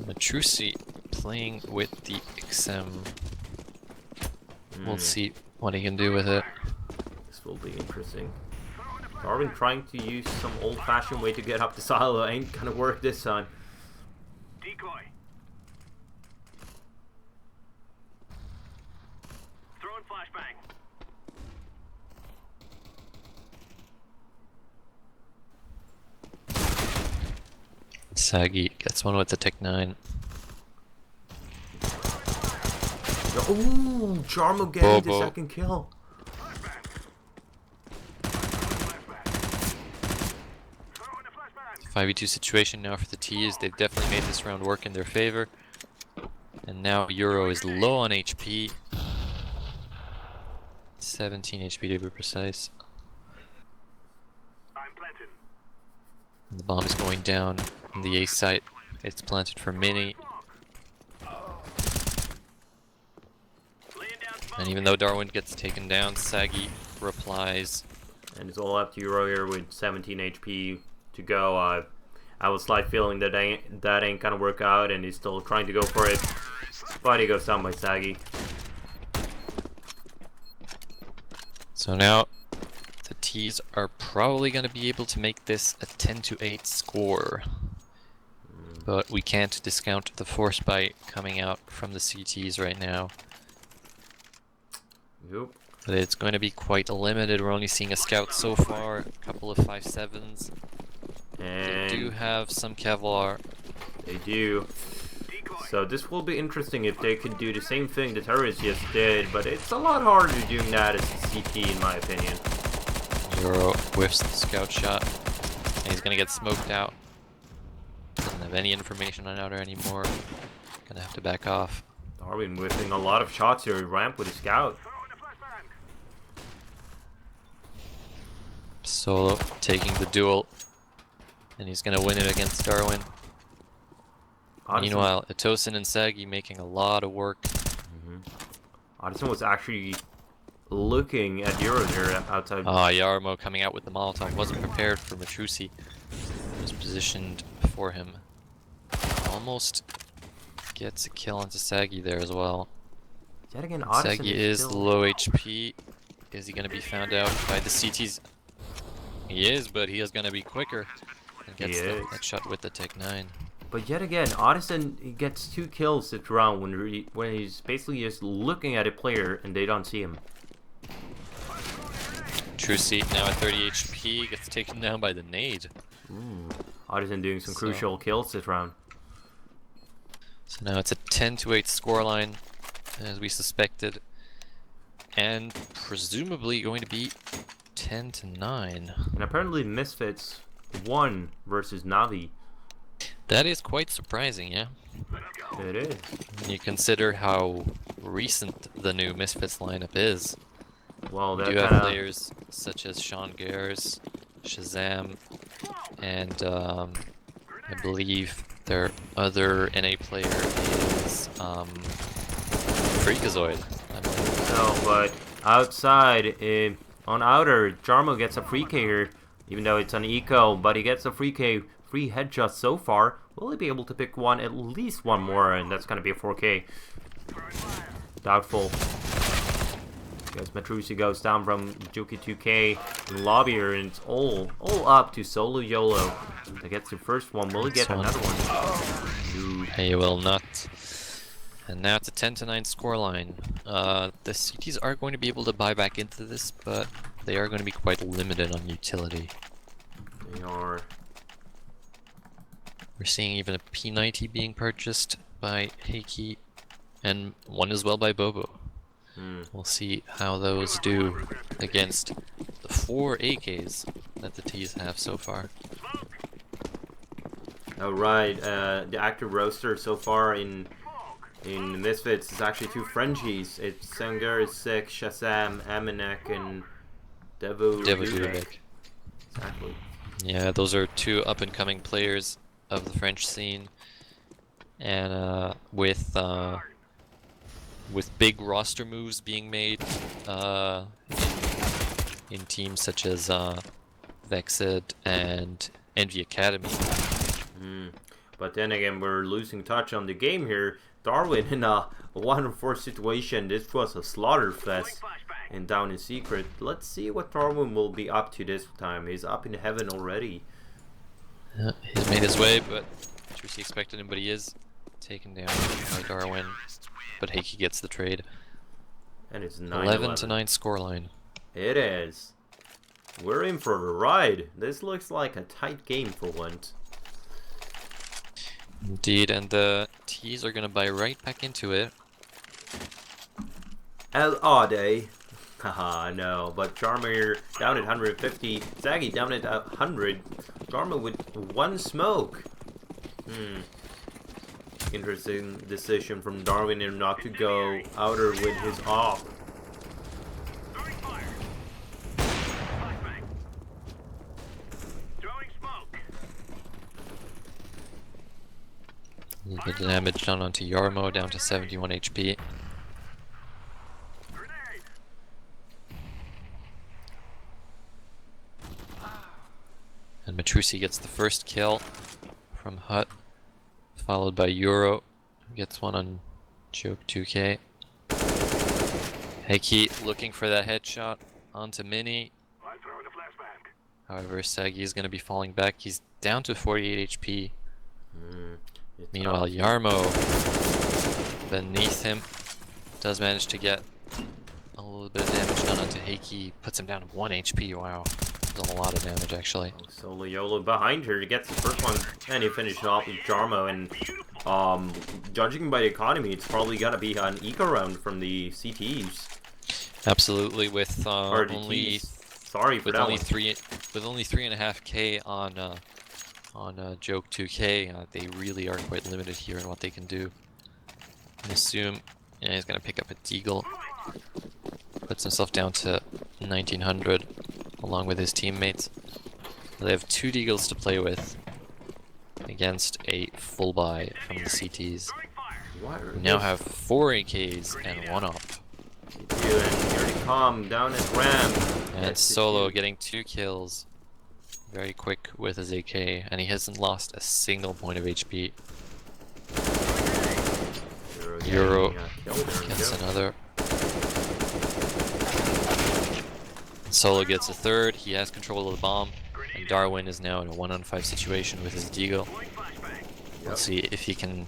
[SPEAKER 2] Matrusi playing with the XM. We'll see what he can do with it.
[SPEAKER 1] This will be interesting. Darwin trying to use some old-fashioned way to get up the silo. Ain't gonna work this time.
[SPEAKER 4] Decoy. Throwing flashbang.
[SPEAKER 2] Sagi gets one with the Tech 9.
[SPEAKER 1] Ooh, Jarmo getting the
[SPEAKER 2] Bobo.
[SPEAKER 1] second kill.
[SPEAKER 2] 5v2 situation now for the T's. They've definitely made this round work in their favor. And now Euro is low on HP. 17 HP to be precise.
[SPEAKER 4] I'm planting.
[SPEAKER 2] And the bomb is going down. On the A site, it's planted for Mini. And even though Darwin gets taken down, Saggy replies.
[SPEAKER 1] And it's all up to Euro here with 17 HP to go. I have a slight feeling that ain't gonna work out, and he's still trying to go for it. But he goes down by Saggy.
[SPEAKER 2] So now the T's are probably going to be able to make this a 10-8 score. But we can't discount the force bite coming out from the CTs right now.
[SPEAKER 1] Yep.
[SPEAKER 2] But it's going to be quite limited. We're only seeing a scout so far, a couple of 5.7s.
[SPEAKER 1] And
[SPEAKER 2] They do have some Kevlar.
[SPEAKER 1] they do. So this will be interesting if they could do the same thing the terrorists just did, but it's a lot harder doing that as a CT in my opinion.
[SPEAKER 2] Euro whiffs the scout shot. And he's gonna get smoked out. Doesn't have any information on outer anymore. Gonna have to back off.
[SPEAKER 1] Darwin whipping a lot of shots here, ramp with a scout.
[SPEAKER 2] Solo taking the duel. And he's gonna win it against Darwin.
[SPEAKER 1] Addison,
[SPEAKER 2] Meanwhile, Etosin and Saggy making a lot of work.
[SPEAKER 1] Addison was actually looking at Euro there outside.
[SPEAKER 2] Yarmo coming out with the Molotov. Wasn't prepared for Matrusi. Was positioned for him. Almost gets a kill onto Saggy there as well.
[SPEAKER 1] Yet again, Addison
[SPEAKER 2] Saggy is
[SPEAKER 1] still...
[SPEAKER 2] low HP. Is he going to be found out by the CTs? He is, but he is going to be quicker. And gets that shot with the Tech 9.
[SPEAKER 1] But yet again, Addison, he gets 2 kills this round when he's basically just looking at a player and they don't see him.
[SPEAKER 2] True Seat now at 30 HP, gets taken down by the nade.
[SPEAKER 1] Addison doing some crucial kills this round.
[SPEAKER 2] So now it's a 10-8 scoreline, as we suspected. And presumably going to be 10-9.
[SPEAKER 1] And apparently Misfits won versus Navi.
[SPEAKER 2] That is quite surprising, yeah?
[SPEAKER 1] It is.
[SPEAKER 2] When you consider how recent the new Misfits lineup is.
[SPEAKER 1] Well,
[SPEAKER 2] We
[SPEAKER 1] that
[SPEAKER 2] do have
[SPEAKER 1] kinda...
[SPEAKER 2] players such as Sean Gers, Shazam, and I believe their other NA player is Freakazoid.
[SPEAKER 1] No, but outside, on outer, Jarmo gets a free K here, even though it's an eco, but he gets a free K, free headshot so far. Will he be able to pick one, at least one more, and that's gonna be a 4K. Doubtful. Because Matrusi goes down from Juki 2K in lobby here, and it's all up to Solo YOLO. That gets the first one. Will he get another one?
[SPEAKER 2] He will not. And now it's a 10-9 scoreline. The CTs are going to be able to buy back into this, but they are going to be quite limited on utility.
[SPEAKER 1] They are.
[SPEAKER 2] We're seeing even a P90 being purchased by Heiki, and one as well by Bobo. We'll see how those do against the 4 AKs that the T's have so far.
[SPEAKER 1] Alright, the active roster so far in the Misfits is actually 2 Frenchies. It's Sanger, Sick, Shazam, Amanek, and Devo Dudek. Exactly.
[SPEAKER 2] Yeah, those are 2 up-and-coming players of the French scene, and with big roster moves being made in teams such as Vexed and Envy Academy.
[SPEAKER 1] But then again, we're losing touch on the game here. Darwin in a 1-4 situation. This was a slaughter fest and down in secret. Let's see what Darwin will be up to this time. He's up in heaven already.
[SPEAKER 2] Yeah, he's made his way, but Trucy expected him, but he is taken down by Darwin. But Heiki gets the trade.
[SPEAKER 1] And it's 9-11.
[SPEAKER 2] 11-9 scoreline.
[SPEAKER 1] It is. We're in for a ride. This looks like a tight game for once.
[SPEAKER 2] Indeed, and the T's are gonna buy right back into it.
[SPEAKER 1] All day. Haha, no. But Charmer down at 150. Saggy down at 100. Charmer with 1 smoke. Interesting decision from Darwin here not to go outer with his off.
[SPEAKER 2] The damage done onto Yarmo, down to 71 HP. And Matrusi gets the first kill from Hut, followed by Euro, who gets one on Joke 2K. Heiki looking for that headshot onto Mini.
[SPEAKER 4] I'm throwing a flashbang.
[SPEAKER 2] However, Sagi is going to be falling back. He's down to 48 HP. Meanwhile, Yarmo, beneath him, does manage to get a little bit of damage done onto Heiki. Puts him down to 1 HP. Wow. That's a lot of damage, actually.
[SPEAKER 1] Solo YOLO behind her to get the first one, and he finished off with Jarmo. And judging by the economy, it's probably gotta be an eco round from the CTs.
[SPEAKER 2] Absolutely, with
[SPEAKER 1] Or the
[SPEAKER 2] only
[SPEAKER 1] Ts. Sorry for
[SPEAKER 2] with
[SPEAKER 1] that
[SPEAKER 2] only
[SPEAKER 1] one.
[SPEAKER 2] 3.5k on Joke 2K, they really are quite limited here in what they can do. I assume he's gonna pick up a Deagle, puts himself down to 1900 along with his teammates. They have 2 Deagles to play with against a full buy from the CTs. We now have 4 AKs and 1 op.
[SPEAKER 1] And here they come down at Ram.
[SPEAKER 2] And Solo getting 2 kills. Very quick with his AK, and he hasn't lost a single point of HP. Euro gets another. Solo gets a third. He has control of the bomb, and Darwin is now in a 1-on-5 situation with his Deagle. Let's see if he can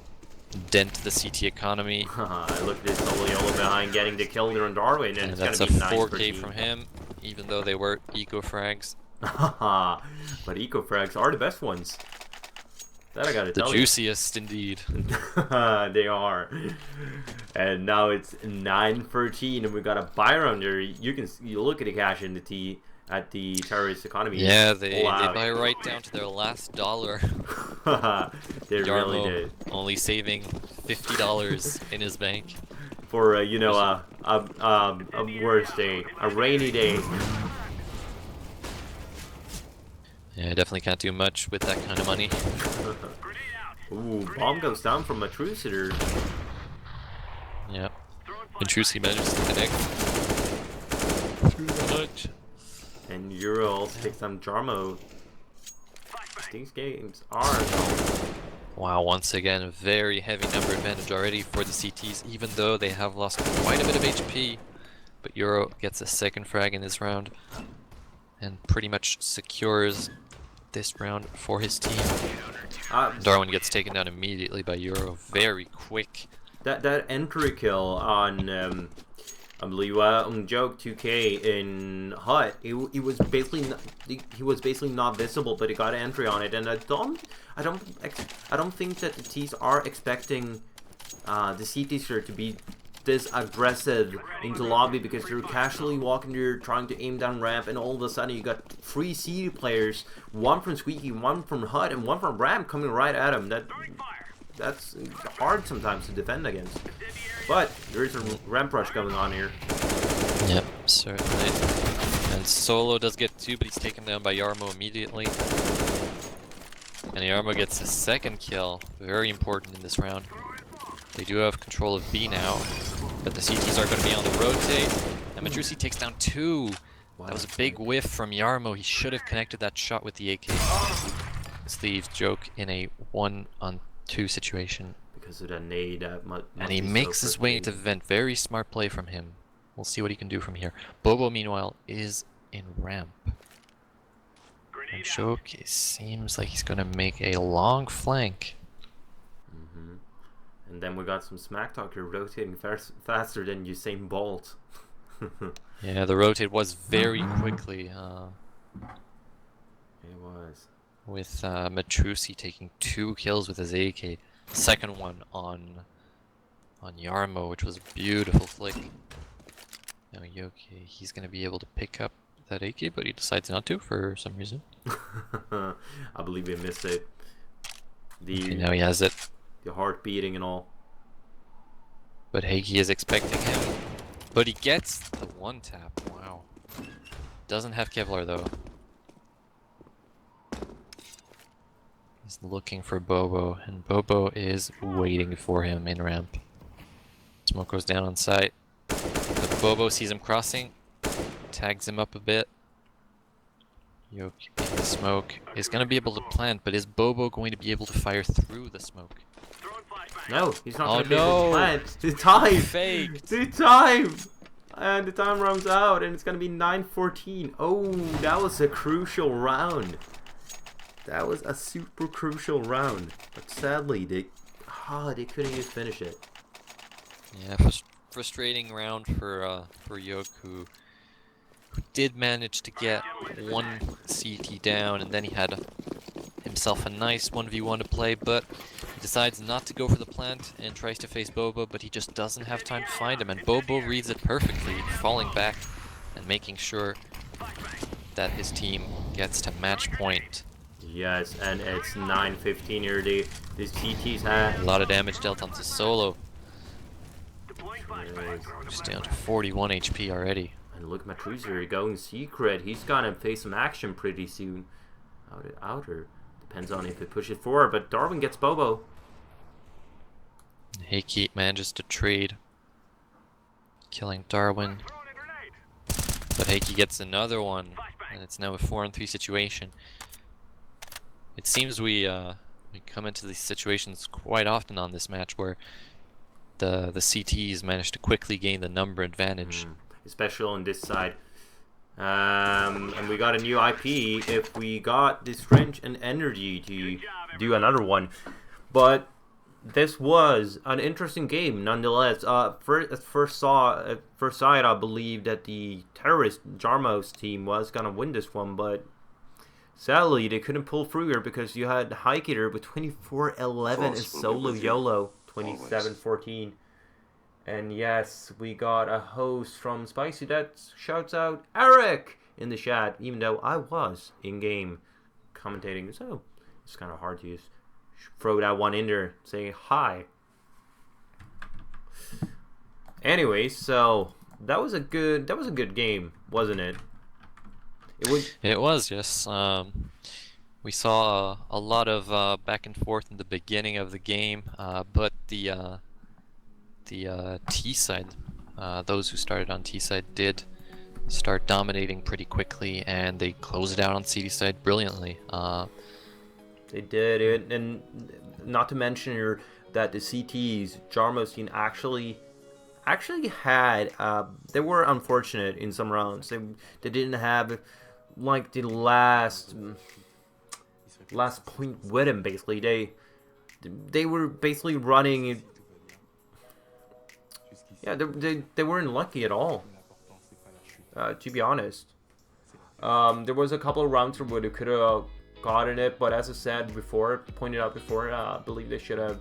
[SPEAKER 2] dent the CT economy.
[SPEAKER 1] I look at this Solo YOLO behind getting the kill there on Darwin, and it's
[SPEAKER 2] that's
[SPEAKER 1] gonna
[SPEAKER 2] a
[SPEAKER 1] be 9
[SPEAKER 2] 4K from him, even though they were eco frags.
[SPEAKER 1] But eco frags are the best ones. That I gotta
[SPEAKER 2] The
[SPEAKER 1] tell
[SPEAKER 2] juiciest indeed.
[SPEAKER 1] you. They are. And now it's 9-13, and we got a buy round there. You look at the cash in the T at the terrorist economy.
[SPEAKER 2] Yeah, they buy right down to their last dollar.
[SPEAKER 1] They really
[SPEAKER 2] Yarmo
[SPEAKER 1] did.
[SPEAKER 2] only saving $50 in his bank.
[SPEAKER 1] For you know, a worse day, a rainy day.
[SPEAKER 2] Yeah, definitely can't do much with that kind of money.
[SPEAKER 1] Ooh, bomb goes down from a Trucitor.
[SPEAKER 2] Yep. Intrusi manages to connect through the hutch.
[SPEAKER 1] And Euro also takes on Jarmo. These games are.
[SPEAKER 2] Wow, once again, a very heavy number advantage already for the CTs, even though they have lost quite a bit of HP. But Euro gets a second frag in this round, and pretty much secures this round for his team. Darwin gets taken down immediately by Euro, very quick.
[SPEAKER 1] That entry kill on I believe on Joke 2K in Hut, he was basically not visible, but he got entry on it, and I don't think that the T's are expecting the CTs to be this aggressive into lobby, because they're casually walking there trying to aim down ramp, and all of a sudden you got 3 CT players, one from Squeaky, one from Hut, and one from Ramp coming right at him. That's hard sometimes to defend against. But there is a ramp rush going on here.
[SPEAKER 2] Yep, certainly. And Solo does get 2, but he's taken down by Yarmo immediately. And Yarmo gets a second kill, very important in this round. They do have control of B now, but the CTs are going to be on the rotate. And Matrusi takes down 2. That was a big whiff from Yarmo. He should have connected that shot with the AK. This leaves Joke in a 1-on-2 situation.
[SPEAKER 1] Because of that nade,
[SPEAKER 2] and he makes his way into vent. Very smart play from him. We'll see what he can do from here. Bobo, meanwhile, is in ramp. And Joke, it seems like he's going to make a long flank.
[SPEAKER 1] And then we got some smack talk here, rotating faster than Usain Bolt.
[SPEAKER 2] Yeah, the rotate was very quickly.
[SPEAKER 1] It was.
[SPEAKER 2] With Matrusi taking 2 kills with his AK. Second one on Yarmo, which was a beautiful flick. Now Yoke, he's going to be able to pick up that AK, but he decides not to for some reason.
[SPEAKER 1] I believe he missed it.
[SPEAKER 2] Okay, now he has it.
[SPEAKER 1] The heart beating and all.
[SPEAKER 2] But Heiki is expecting him. But he gets the 1-tap. Wow. Doesn't have Kevlar though. He's looking for Bobo, and Bobo is waiting for him in ramp. Smoke goes down on site. But Bobo sees him crossing, tags him up a bit. Yoke in the smoke is going to be able to plant, but is Bobo going to be able to fire through the smoke?
[SPEAKER 1] No, he's not
[SPEAKER 2] Oh,
[SPEAKER 1] going to be able to
[SPEAKER 2] no.
[SPEAKER 1] plant. The time!
[SPEAKER 2] Faked!
[SPEAKER 1] The time! And the time runs out, and it's going to be 9:14. Oh, that was a crucial round. That was a super crucial round. But sadly, they couldn't even finish it.
[SPEAKER 2] Yeah, frustrating round for Yoke, who did manage to get one CT down, and then he had himself a nice 1v1 to play, but he decides not to go for the plant and tries to face Bobo, but he just doesn't have time to find him, and Bobo reads it perfectly, falling back and making sure that his team gets to match point.
[SPEAKER 1] Yes, and it's 9:15 here. The CTs had
[SPEAKER 2] A lot of damage dealt onto Solo,
[SPEAKER 1] Yes.
[SPEAKER 2] just down to 41 HP already.
[SPEAKER 1] And look, Matruz here going secret. He's gonna face some action pretty soon. Outer. Depends on if it pushes forward, but Darwin gets Bobo.
[SPEAKER 2] Heiki manages to trade, killing Darwin. But Heiki gets another one, and it's now a 4-on-3 situation. It seems we come into these situations quite often on this match where the CTs manage to quickly gain the number advantage.
[SPEAKER 1] Especially on this side. And we got a new IP if we got the strength and energy to do another one. But this was an interesting game nonetheless. At first sight, I believe that the terrorist Jarmo's team was gonna win this one, but sadly they couldn't pull through here because you had Hiker with 24-11 and Solo YOLO 27-14. And yes, we got a host from Spicy that shouts out Eric in the chat, even though I was in game commentating, so it's kind of hard to just throw that one in there saying hi. Anyway, so that was a good game, wasn't it?
[SPEAKER 2] It was, yes. We saw a lot of back and forth in the beginning of the game, but the T side, those who started on T side did start dominating pretty quickly, and they closed it out on CD side brilliantly.
[SPEAKER 1] They did it, and not to mention here that the CTs, Jarmo's team actually had, they were unfortunate in some rounds. They didn't have like the last point with him. Basically, they were basically running. Yeah, they weren't lucky at all. To be honest, there was a couple of rounds where they could have gotten it, but as I said before, pointed out before, I believe they should have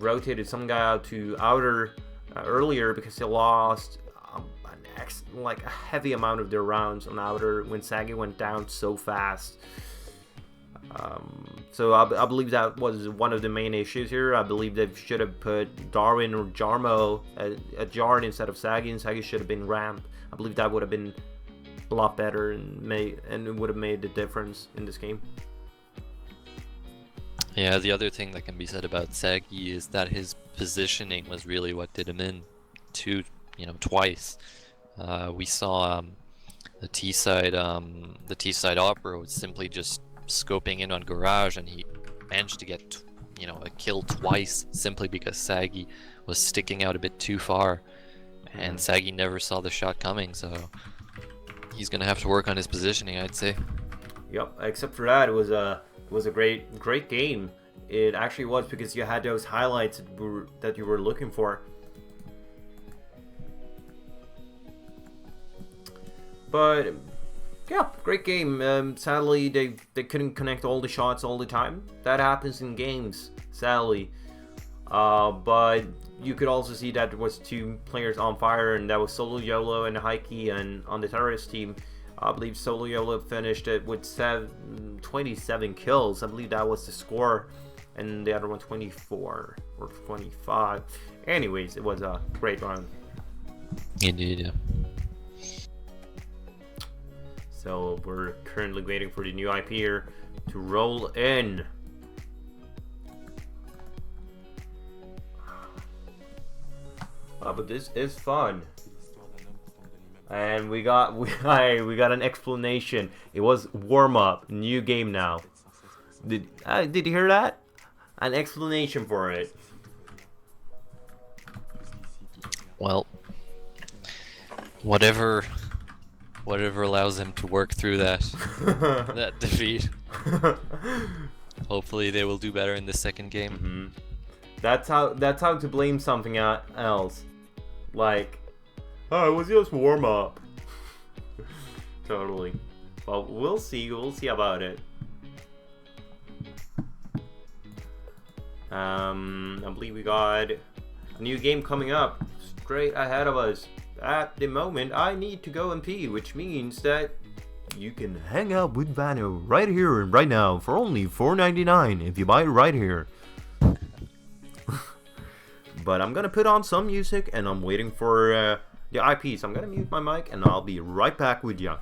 [SPEAKER 1] rotated some guy out to outer earlier because they lost like a heavy amount of their rounds on outer when Sagi went down so fast. So I believe that was one of the main issues here. I believe they should have put Darwin or Jarmo at Jard instead of Sagi, and Sagi should have been ramp. I believe that would have been a lot better and it would have made the difference in this game.
[SPEAKER 2] Yeah, the other thing that can be said about Sagi is that his positioning was really what did him in twice. We saw the T side opera was simply just scoping in on Garage, and he managed to get a kill twice simply because Sagi was sticking out a bit too far, and Sagi never saw the shot coming, so he's gonna have to work on his positioning, I'd say.
[SPEAKER 1] Yep, except for that, it was a great game. It actually was, because you had those highlights that you were looking for. But yeah, great game. Sadly, they couldn't connect all the shots all the time. That happens in games, sadly. But you could also see that there was two players on fire, and that was Solo YOLO and Heiki. And on the terrorist team, I believe Solo YOLO finished it with 27 kills. I believe that was the score, and the other one 24 or 25. Anyways, it was a great round.
[SPEAKER 2] Indeed, yeah.
[SPEAKER 1] So we're currently waiting for the new IP here to roll in. but this is fun. And we got an explanation. It was warm up, new game now. Did you hear that? An explanation for it.
[SPEAKER 2] Well, whatever allows them to work through that that defeat. Hopefully they will do better in the second game.
[SPEAKER 1] That's how to blame something else. Like, oh, it was just warm up. Totally. Well, we'll see about it. I believe we got a new game coming up straight ahead of us. At the moment, I need to go and pee, which means that you can hang out with wanoO right here and right now for only $4.99 if you buy it right here. But I'm gonna put on some music and I'm waiting for the IP, so I'm gonna mute my mic and I'll be right back with ya.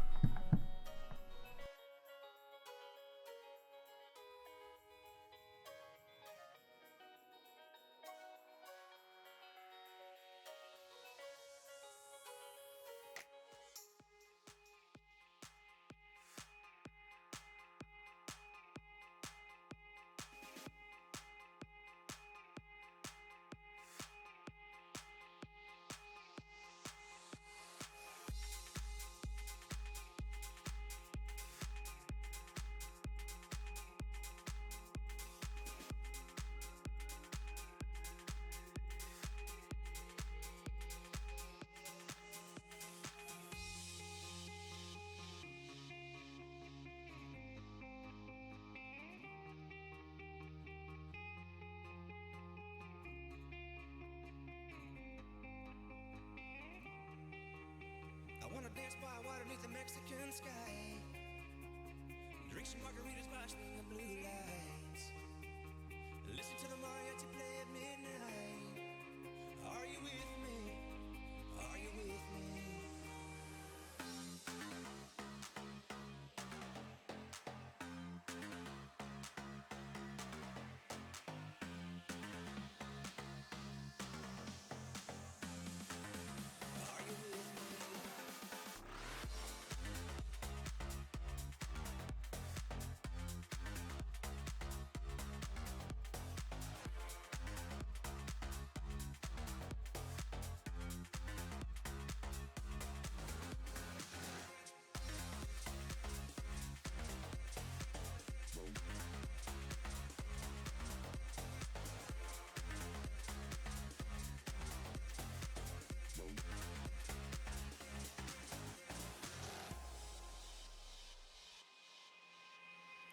[SPEAKER 5] I wanna dance by water beneath the Mexican sky. Drink some margaritas watching the blue lights. Listen to the mariachi play at midnight. Are you with me? Are you with me?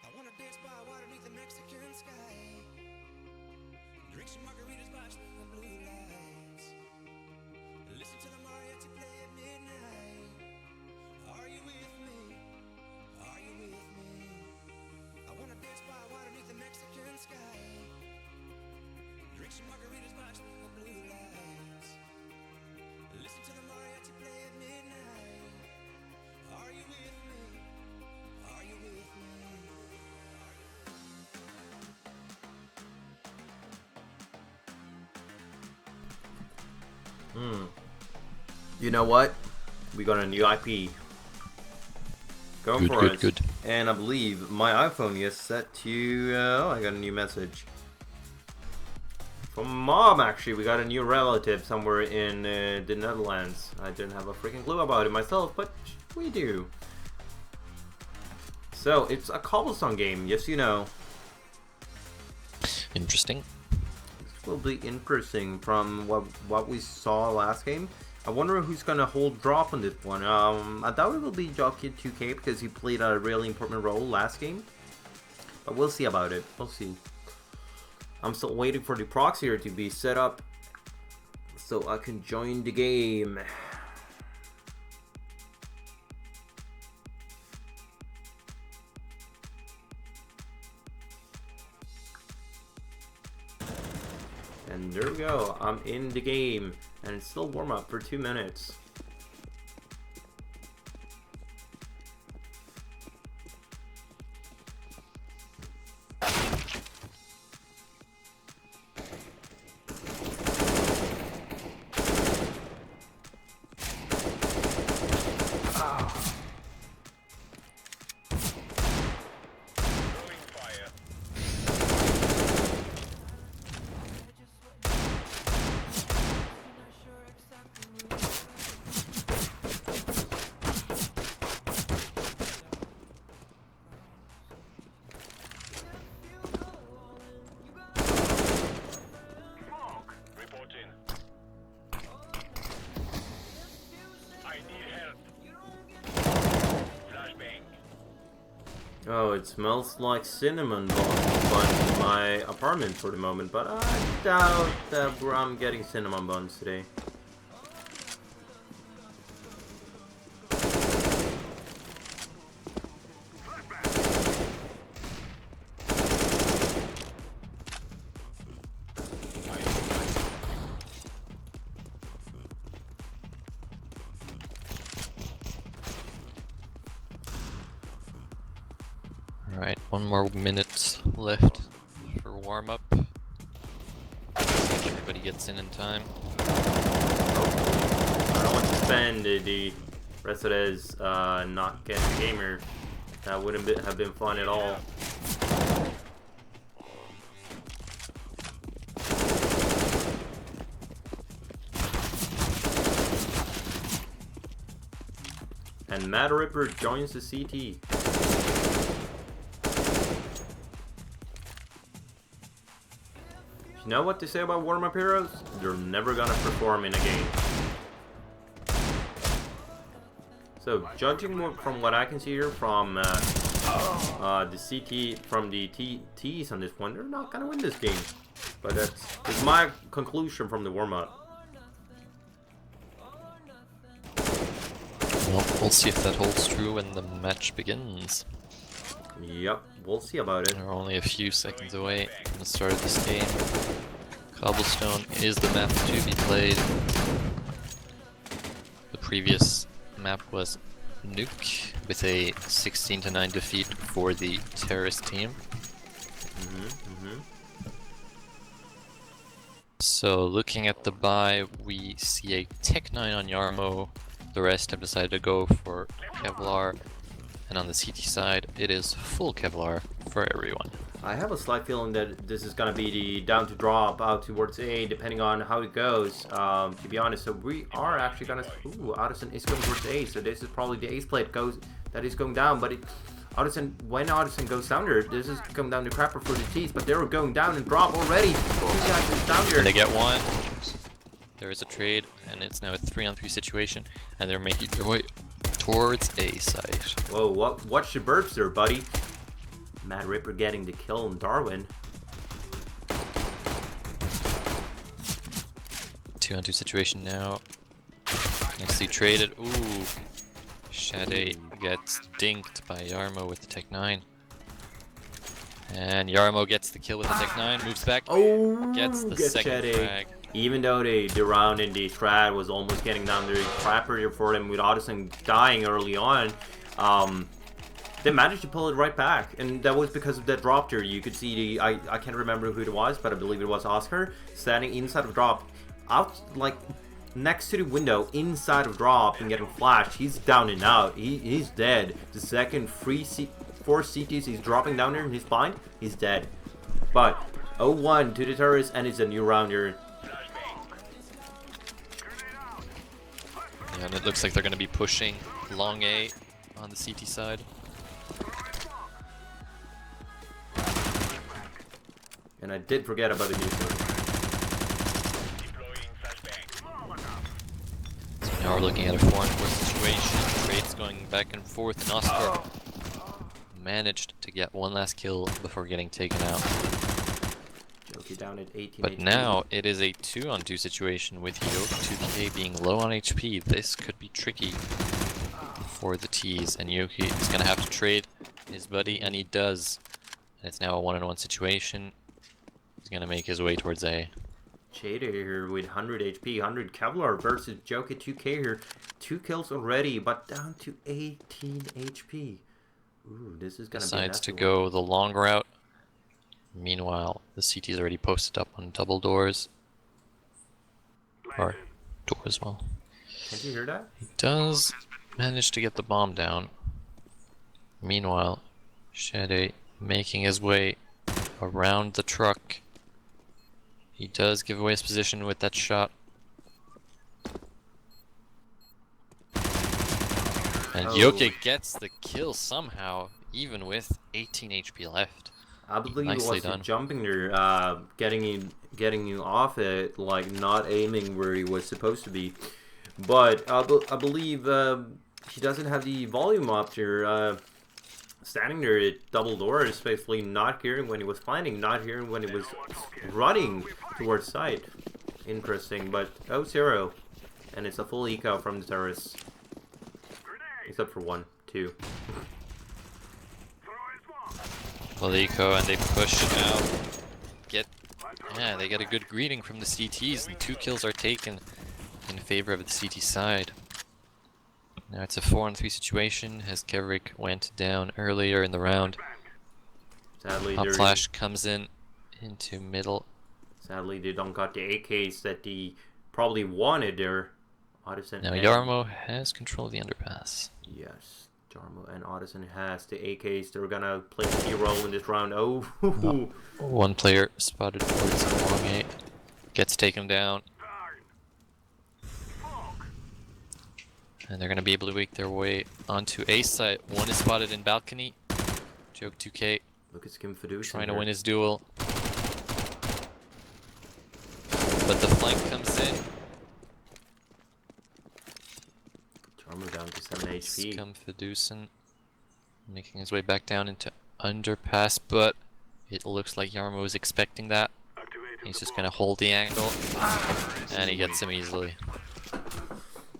[SPEAKER 5] I wanna dance by water beneath the Mexican sky. Drink some margaritas watching the blue lights. Listen to the mariachi play at midnight. Are you with me? Are you with me? I wanna dance by water beneath the Mexican sky. Drink some margaritas watching the blue lights. Listen to the mariachi play at midnight. Are you with me? Are you with me?
[SPEAKER 1] You know what? We got a new IP. Going for it.
[SPEAKER 2] Good.
[SPEAKER 1] And I believe my iPhone is set to... oh, I got a new message. From Mom, actually. We got a new relative somewhere in the Netherlands. I didn't have a freaking clue about it myself, but we do. So, it's a cobblestone game, yes you know.
[SPEAKER 2] Interesting.
[SPEAKER 1] This will be interesting from what we saw last game. I wonder who's gonna hold drop on this one. I doubt it will be Jockey 2K because he played a really important role last game. But we'll see about it. We'll see. I'm still waiting for the proxy to be set up so I can join the game. And there we go, I'm in the game, and it's still warm up for 2 minutes. Oh, it smells like cinnamon buns in my apartment for the moment, but I doubt that I'm getting cinnamon buns today.
[SPEAKER 2] Alright, 1 more minute left for warm up. Everybody gets in time.
[SPEAKER 1] I don't want to spend the rest of this not getting a gamer. That wouldn't have been fun at all. And Mad Ripper joins the CT. You know what they say about warm-up heroes? They're never gonna perform in a game. So, judging from what I can see here from the CT, from the Ts on this one, they're not gonna win this game. But that's my conclusion from the warm-up.
[SPEAKER 2] Well, we'll see if that holds true when the match begins.
[SPEAKER 1] Yep, we'll see about it.
[SPEAKER 2] We're only a few seconds away from the start of this game. Cobblestone is the map to be played. The previous map was Nuke with a 16-9 defeat for the terrorist team. So looking at the buy, we see a Tech 9 on Yarmo. The rest have decided to go for Kevlar. And on the CT side, it is full Kevlar for everyone.
[SPEAKER 1] I have a slight feeling that this is gonna be the down to drop out towards A, depending on how it goes. To be honest, so we are actually gonna. Ooh, Addison is going towards A, so this is probably the ace plate that is going down. But when Addison goes down there, this is going down to crapper for the T's. But they're going down and drop already. Two guys is down here.
[SPEAKER 2] And they get one. There is a trade, and it's now a 3-on-3 situation, and they're making their way towards A site.
[SPEAKER 1] Whoa, watch the burps there, buddy. Mad Ripper getting the kill on Darwin.
[SPEAKER 2] 2-on-2 situation now. Nicely traded. Ooh. Shade gets dinked by Yarmo with the Tech 9. And Yarmo gets the kill with the Tech 9, moves back,
[SPEAKER 1] Oh,
[SPEAKER 2] gets the second frag.
[SPEAKER 1] Even though the round in the trad was almost getting down there, crapper for them with Addison dying early on, they managed to pull it right back, and that was because of that drop there. You could see I can't remember who it was, but I believe it was Oscar standing inside of drop, out like next to the window inside of drop and getting flashed. He's down and out. He's dead. The second 4 CTs he's dropping down there and he's blind. He's dead. But 0-1 to the terrorists, and it's a new round here.
[SPEAKER 2] And it looks like they're going to be pushing long A on the CT side.
[SPEAKER 1] And I did forget about the music.
[SPEAKER 2] So now we're looking at a 4-on-4 situation. Trades going back and forth, and Oscar managed to get one last kill before getting taken out.
[SPEAKER 1] Jokey down at 18
[SPEAKER 2] But
[SPEAKER 1] HP.
[SPEAKER 2] now it is a 2-on-2 situation with Yoki2K being low on HP. This could be tricky for the T's, and Yoki is going to have to trade his buddy, and he does. And it's now a 1-on-1 situation. He's going to make his way towards A.
[SPEAKER 1] Jada here with 100 HP, 100 Kevlar versus Jokey2K here. 2 kills already, but down to 18 HP. Ooh, this is going to be
[SPEAKER 2] Decides to
[SPEAKER 1] one.
[SPEAKER 2] go the long route. Meanwhile, the CT is already posted up on double doors. Or door as well.
[SPEAKER 1] Can't you hear that?
[SPEAKER 2] He does manage to get the bomb down. Meanwhile, Shade making his way around the truck. He does give away his position with that shot. And Yoke gets the kill somehow, even with 18 HP left.
[SPEAKER 1] I believe
[SPEAKER 2] Nicely
[SPEAKER 1] it was
[SPEAKER 2] done.
[SPEAKER 1] jumping there, getting you off it, like not aiming where he was supposed to be. But I believe he doesn't have the volume up here. standing there at double doors, basically not hearing when he was planning, not hearing when he was running towards side. Interesting, but 0-0. And it's a full eco from the terrorists. Except for 1, 2.
[SPEAKER 2] Well, eco, and they push out. Yeah, they get a good greeting from the CTs, and 2 kills are taken in favor of the CT side. Now it's a 4-on-3 situation as Kevrik went down earlier in the round.
[SPEAKER 1] Sadly,
[SPEAKER 2] Pop flash comes in into middle.
[SPEAKER 1] Sadly, they don't got the AKs that they probably wanted there. Odyssey.
[SPEAKER 2] Now Yarmo has control of the underpass.
[SPEAKER 1] Yes, Jarmo and Odyssey has the AKs. They're gonna play a key role in this round. Oh,
[SPEAKER 2] One player spotted towards the long 8. Gets taken down. And they're gonna be able to make their way onto A site. One is spotted in balcony. Joke 2K.
[SPEAKER 1] look at Skim Fiducian
[SPEAKER 2] Trying to
[SPEAKER 1] here.
[SPEAKER 2] win his duel. But the flank comes in.
[SPEAKER 1] Jarmo down to 7 HP.
[SPEAKER 2] Scum Fiducian making his way back down into underpass, but it looks like Yarmo is expecting that. He's just gonna hold the angle, and he gets him easily.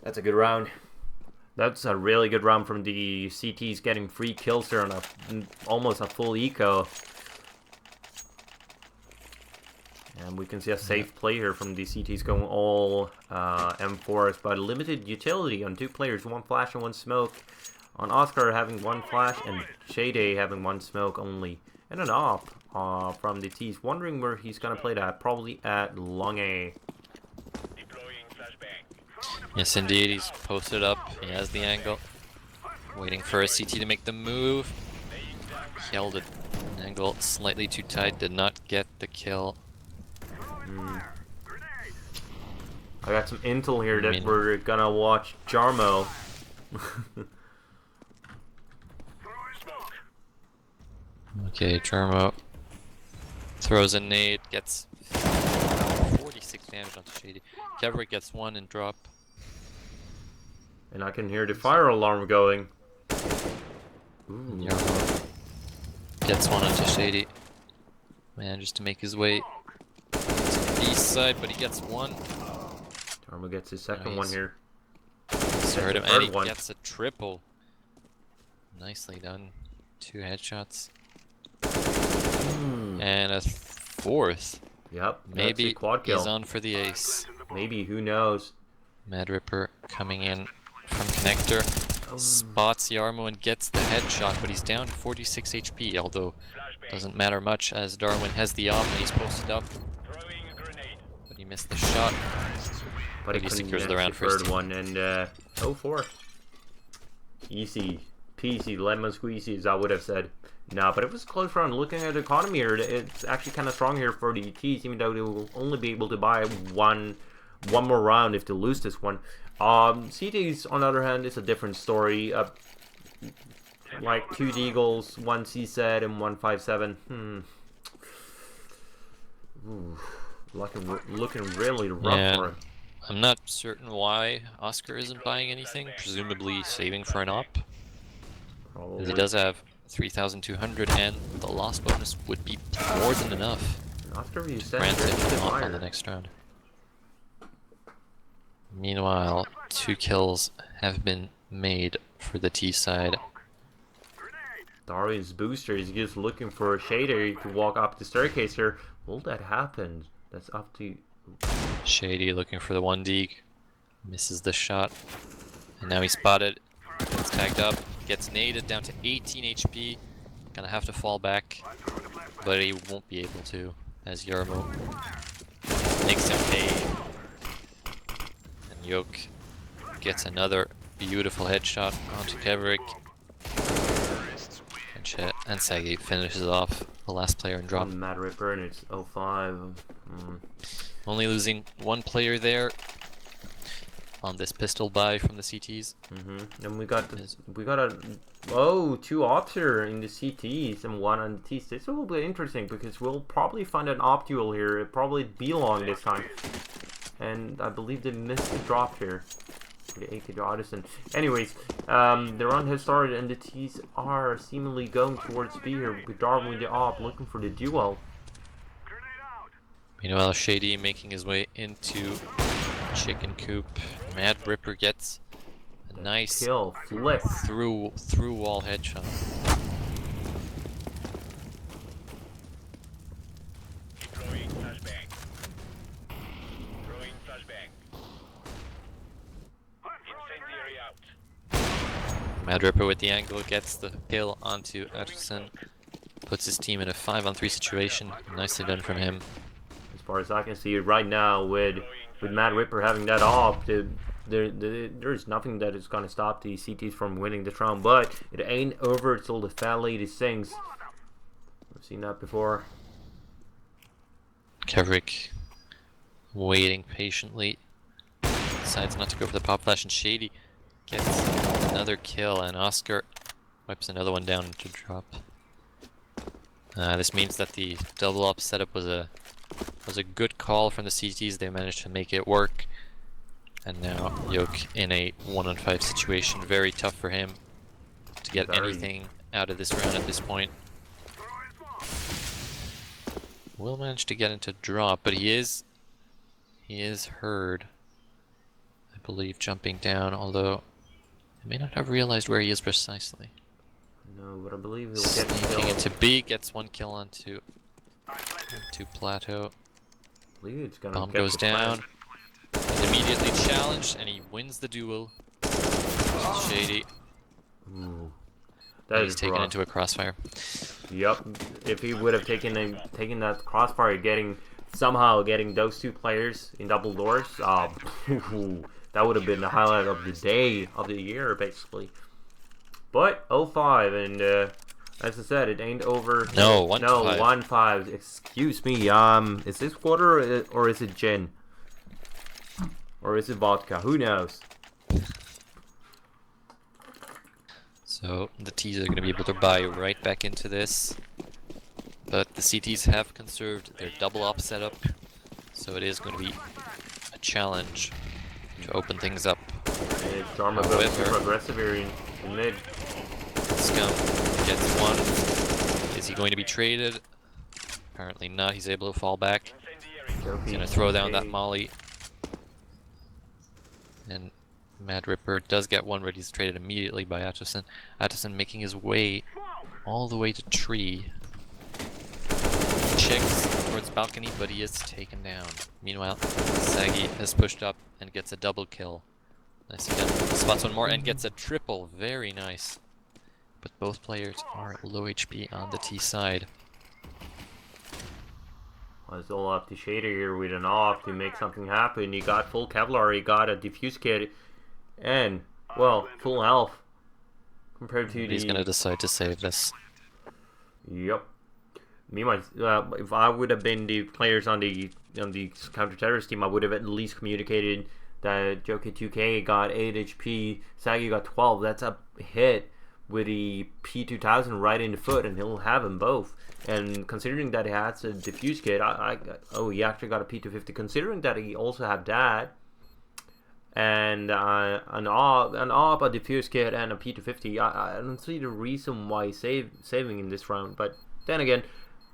[SPEAKER 1] That's a good round. That's a really good round from the CTs, getting 3 kills there on almost a full eco. And we can see a safe play here from the CTs going all M4s, but limited utility on 2 players, 1 flash and 1 smoke. On Oscar having 1 flash and Shade having 1 smoke only. And an op from the T's. Wondering where he's going to play that. Probably at long A.
[SPEAKER 2] Yes, indeed, he's posted up. He has the angle. Waiting for a CT to make the move. He held it. Angle slightly too tight. Did not get the kill.
[SPEAKER 1] I got some intel here that we're gonna watch Jarmo.
[SPEAKER 2] Okay, Jarmo throws a nade, gets 46 damage onto Shady. Kevrik gets 1 and drop.
[SPEAKER 1] And I can hear the fire alarm going. Ooh.
[SPEAKER 2] Jarmo gets 1 onto Shady. Manages to make his way to the east side, but he gets 1.
[SPEAKER 1] Jarmo gets his second one here.
[SPEAKER 2] Heard him,
[SPEAKER 1] the
[SPEAKER 2] and he
[SPEAKER 1] third one.
[SPEAKER 2] gets a triple. Nicely done. 2 headshots. And a 4th.
[SPEAKER 1] Yep.
[SPEAKER 2] Maybe
[SPEAKER 1] that's a quad kill.
[SPEAKER 2] he's on for the ace.
[SPEAKER 1] Maybe, who knows?
[SPEAKER 2] Mad Ripper coming in from connector. Spots Yarmo and gets the headshot, but he's down to 46 HP, although doesn't matter much as Darwin has the op and he's posted up. But he missed the shot.
[SPEAKER 1] But he
[SPEAKER 2] secures
[SPEAKER 1] couldn't
[SPEAKER 2] the
[SPEAKER 1] get
[SPEAKER 2] round
[SPEAKER 1] the
[SPEAKER 2] first.
[SPEAKER 1] third one, and 0-4. Easy peasy, lemon squeezy, as I would have said. No, but it was a close round. Looking at the economy here, it's actually kind of strong here for the T's, even though they will only be able to buy one more round if they lose this one. CT's, on the other hand, is a different story. Like 2 Deagles, 1 CZ, and 1 5.7. Ooh, looking really rough for him.
[SPEAKER 2] I'm not certain why Oscar isn't buying anything, presumably saving for an op. Because he does have 3,200 and the loss bonus would be more than enough.
[SPEAKER 1] Oscar, you said
[SPEAKER 2] Grant
[SPEAKER 1] you're
[SPEAKER 2] him off
[SPEAKER 1] higher.
[SPEAKER 2] on the next round. Meanwhile, 2 kills have been made for the T side.
[SPEAKER 1] Darius Booster is just looking for a shader to walk up the staircase here. Will that happen? That's up to...
[SPEAKER 2] Shady looking for the 1D. Misses the shot. And now he's spotted. Gets tagged up. Gets naded down to 18 HP. Gonna have to fall back. But he won't be able to, as Yarmo makes him pay. And Yoke gets another beautiful headshot onto Kevrik. And Sagi finishes off the last player and drop.
[SPEAKER 1] Mad Ripper, and it's 0-5.
[SPEAKER 2] Only losing 1 player there on this pistol buy from the CTs.
[SPEAKER 1] And we got a 2 ops here in the CTs and 1 on the T's. This will be interesting because we'll probably find an op duel here. It'll probably be long this time. And I believe they missed the drop here. The AK to Addison. Anyways, the round has started and the T's are seemingly going towards B here with Darwin with the op looking for the duel.
[SPEAKER 2] Meanwhile, Shady making his way into Chicken Coop. Mad Ripper gets a nice
[SPEAKER 1] Kill, flip.
[SPEAKER 2] through wall headshot.
[SPEAKER 4] Throwing flashbang. Throwing flashbang. Incendiary out.
[SPEAKER 2] Mad Ripper with the angle gets the kill onto Atchison. Puts his team in a 5-on-3 situation. Nicely done from him.
[SPEAKER 1] As far as I can see right now, with Mad Ripper having that off, there's nothing that is going to stop the CTs from winning this round. But it ain't over till the fat lady sings. I've seen that before.
[SPEAKER 2] Kevrick waiting patiently. Decides not to go for the pop flash, and Shady gets another kill, and Oscar wipes another one down to drop. This means that the double up setup was a good call from the CTs. They managed to make it work, and now Yoke in a 1-on-5 situation. Very tough for him to get anything out of this round at this point. Will manage to get into drop, but he is heard, I believe, jumping down. Although I may not have realized where he is precisely.
[SPEAKER 1] No, but I believe he'll get
[SPEAKER 2] Sneaking
[SPEAKER 1] killed.
[SPEAKER 2] into B, gets one kill onto Plateau.
[SPEAKER 1] I believe it's gonna
[SPEAKER 2] Bomb
[SPEAKER 1] get
[SPEAKER 2] goes
[SPEAKER 1] the
[SPEAKER 2] down.
[SPEAKER 1] plant.
[SPEAKER 2] He's immediately challenged, and he wins the duel. Shady.
[SPEAKER 1] Ooh,
[SPEAKER 2] And
[SPEAKER 1] that
[SPEAKER 2] he's
[SPEAKER 1] is
[SPEAKER 2] taken
[SPEAKER 1] rough.
[SPEAKER 2] into a crossfire.
[SPEAKER 1] Yep. If he would have taken that crossfire, somehow getting those two players in double doors, that would have been the highlight of the day, of the year, basically. But 0-5, and as I said, it ain't over.
[SPEAKER 2] No, 1-5.
[SPEAKER 1] No, 1-5. Excuse me. Is this water or is it gin? Or is it vodka? Who knows?
[SPEAKER 2] So the T's are going to be able to buy right back into this. But the CTs have conserved their double op setup. So it is going to be a challenge to open things up.
[SPEAKER 1] Jarma goes super aggressive here in mid.
[SPEAKER 2] Scum gets one. Is he going to be traded? Apparently not. He's able to fall back. He's going to throw down that molly. And Mad Ripper does get one, but he's traded immediately by Atchison. Atchison making his way all the way to tree. Checks towards balcony, but he is taken down. Meanwhile, Saggy has pushed up and gets a double kill. Nicely done. Spots one more and gets a triple. Very nice. But both players are low HP on the T side.
[SPEAKER 1] Well, it's all up to Shader here with an off to make something happen. He got full Kevlar, he got a diffuse kit, and, well, full health. Compared to
[SPEAKER 2] He's going to decide to save this.
[SPEAKER 1] Yep. If I would have been the players on the counter-terrorist team, I would have at least communicated that Joker2K got 8 HP, Saggy got 12. That's a hit with the P2000 right in the foot, and he'll have them both. And considering that he has a diffuse kit, he actually got a P250. Considering that he also had that, and an AWP, a diffuse kit, and a P250, I don't see the reason why he's saving in this round. But then again,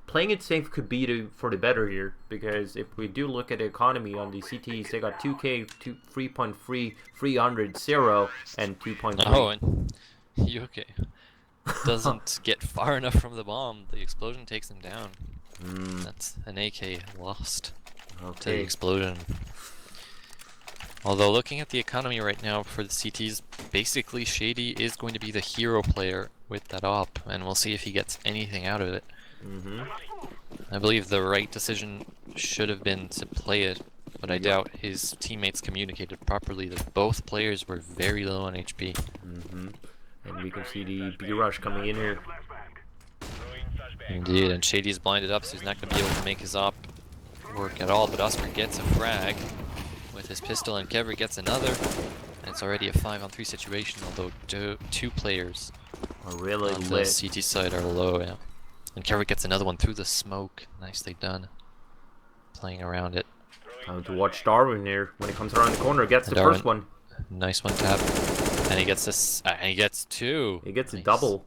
[SPEAKER 1] playing it safe could be for the better here, because if we do look at the economy on the CTs, they got 2K, 3.3, 300, 0, and 2.3.
[SPEAKER 2] Oh, and okay. Doesn't get far enough from the bomb. The explosion takes him down. That's an AK lost to the explosion. Although looking at the economy right now for the CTs, basically Shady is going to be the hero player with that op, and we'll see if he gets anything out of it. I believe the right decision should have been to play it, but I doubt his teammates communicated properly that both players were very low on HP.
[SPEAKER 1] And we can see the B rush coming in here.
[SPEAKER 2] Indeed, and Shady's blinded up, so he's not going to be able to make his op work at all, but Oscar gets a frag with his pistol, and Kevri gets another, and it's already a 5-on-3 situation, although two players
[SPEAKER 1] Are really
[SPEAKER 2] on the
[SPEAKER 1] lit.
[SPEAKER 2] CT side are low, yeah. And Kevri gets another one through the smoke. Nicely done. Playing around it.
[SPEAKER 1] Time to watch Darwin here. When he comes around the corner, gets the
[SPEAKER 2] Darwin
[SPEAKER 1] first one.
[SPEAKER 2] Nice one tap. And he gets this. And he gets two.
[SPEAKER 1] He gets a
[SPEAKER 2] Nice.
[SPEAKER 1] double.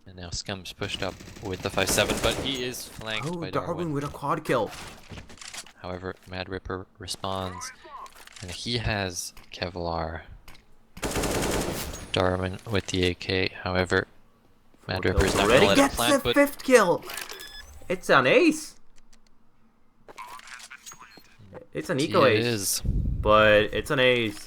[SPEAKER 2] And now Scum's pushed up with the 5-7, but he is flanked
[SPEAKER 1] Oh,
[SPEAKER 2] by
[SPEAKER 1] Darwin with a quad kill.
[SPEAKER 2] However, Mad Ripper responds, and he has Kevlar. Darwin with the AK. However, Mad
[SPEAKER 1] Four
[SPEAKER 2] Ripper's
[SPEAKER 1] kills
[SPEAKER 2] not
[SPEAKER 1] already.
[SPEAKER 2] gonna let it
[SPEAKER 1] Gets
[SPEAKER 2] plant,
[SPEAKER 1] the
[SPEAKER 2] but
[SPEAKER 1] 5th kill. It's an ace. It's an eco
[SPEAKER 2] it
[SPEAKER 1] ace,
[SPEAKER 2] is.
[SPEAKER 1] but it's an ace.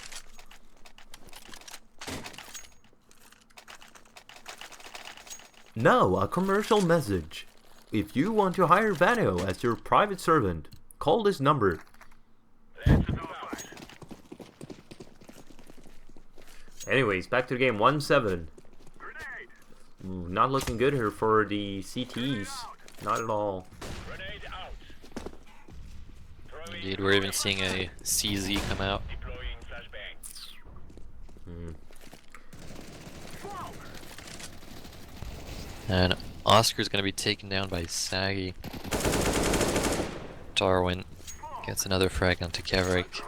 [SPEAKER 1] Now, a commercial message. If you want to hire wanoO as your private servant, call this number. Anyways, back to the game. 1-7. Ooh, not looking good here for the CTs. Not at all.
[SPEAKER 2] Indeed, we're even seeing a CZ come out. And Oscar's gonna be taken down by Saggy. Darwin gets another frag onto Kevrik.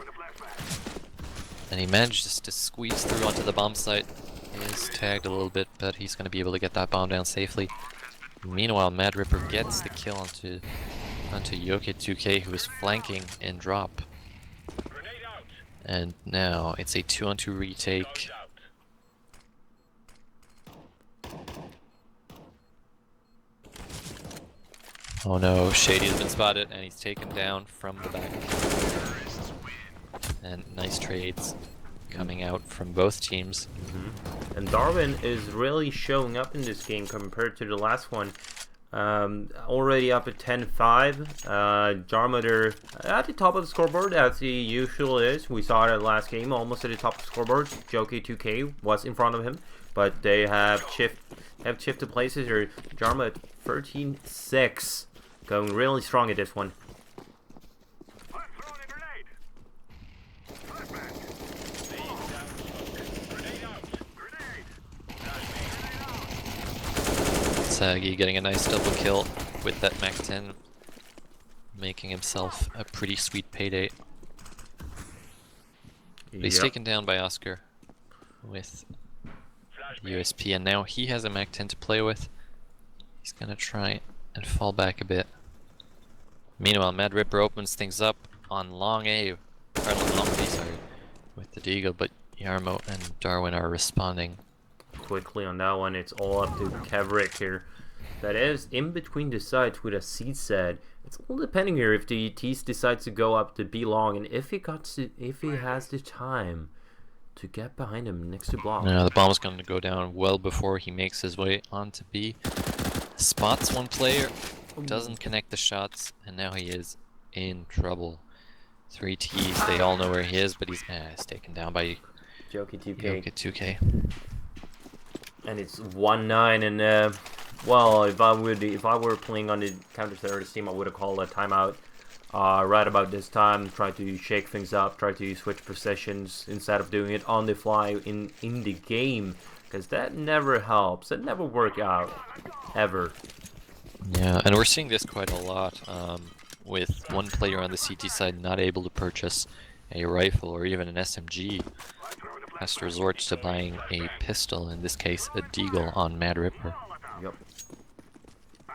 [SPEAKER 2] And he manages to squeeze through onto the bomb site. He is tagged a little bit, but he's gonna be able to get that bomb down safely. Meanwhile, Mad Ripper gets the kill onto Yoke2K, who is flanking in drop. And now it's a 2-on-2 retake. Oh no, Shady has been spotted and he's taken down from the back. And nice trades coming out from both teams.
[SPEAKER 1] And Darwin is really showing up in this game compared to the last one. Already up at 10-5. Jarmutter at the top of the scoreboard, as he usually is. We saw it at the last game, almost at the top of the scoreboard. Joki2K was in front of him, but they have shifted places here. Jarma at 13-6, going really strong at this one.
[SPEAKER 2] Saggy getting a nice double kill with that Mac 10, making himself a pretty sweet payday. But he's taken down by Oscar with USP, and now he has a Mac 10 to play with. He's gonna try and fall back a bit. Meanwhile, Mad Ripper opens things up on long A, or long B, sorry, with the Deagle, but Yarmo and Darwin are responding.
[SPEAKER 1] Quickly on that one, it's all up to Kevrik here. That is in between the sides with a seed set. It's all depending here if the Tease decides to go up to B long, and if he has the time to get behind him next to block.
[SPEAKER 2] Now the bomb's going to go down well before he makes his way onto B. Spots one player, doesn't connect the shots, and now he is in trouble. 3 T's, they all know where he is, but he's taken down by
[SPEAKER 1] Joki2K. And it's 1-9, and well, if I were playing on the counter-terrorist team, I would have called a timeout right about this time. Try to shake things up, try to switch positions instead of doing it on the fly in the game, because that never helps. That never works out ever.
[SPEAKER 2] Yeah, and we're seeing this quite a lot, with one player on the CT side not able to purchase a rifle or even an SMG. Has to resort to buying a pistol, in this case a Deagle on Mad Ripper.
[SPEAKER 1] Yep. I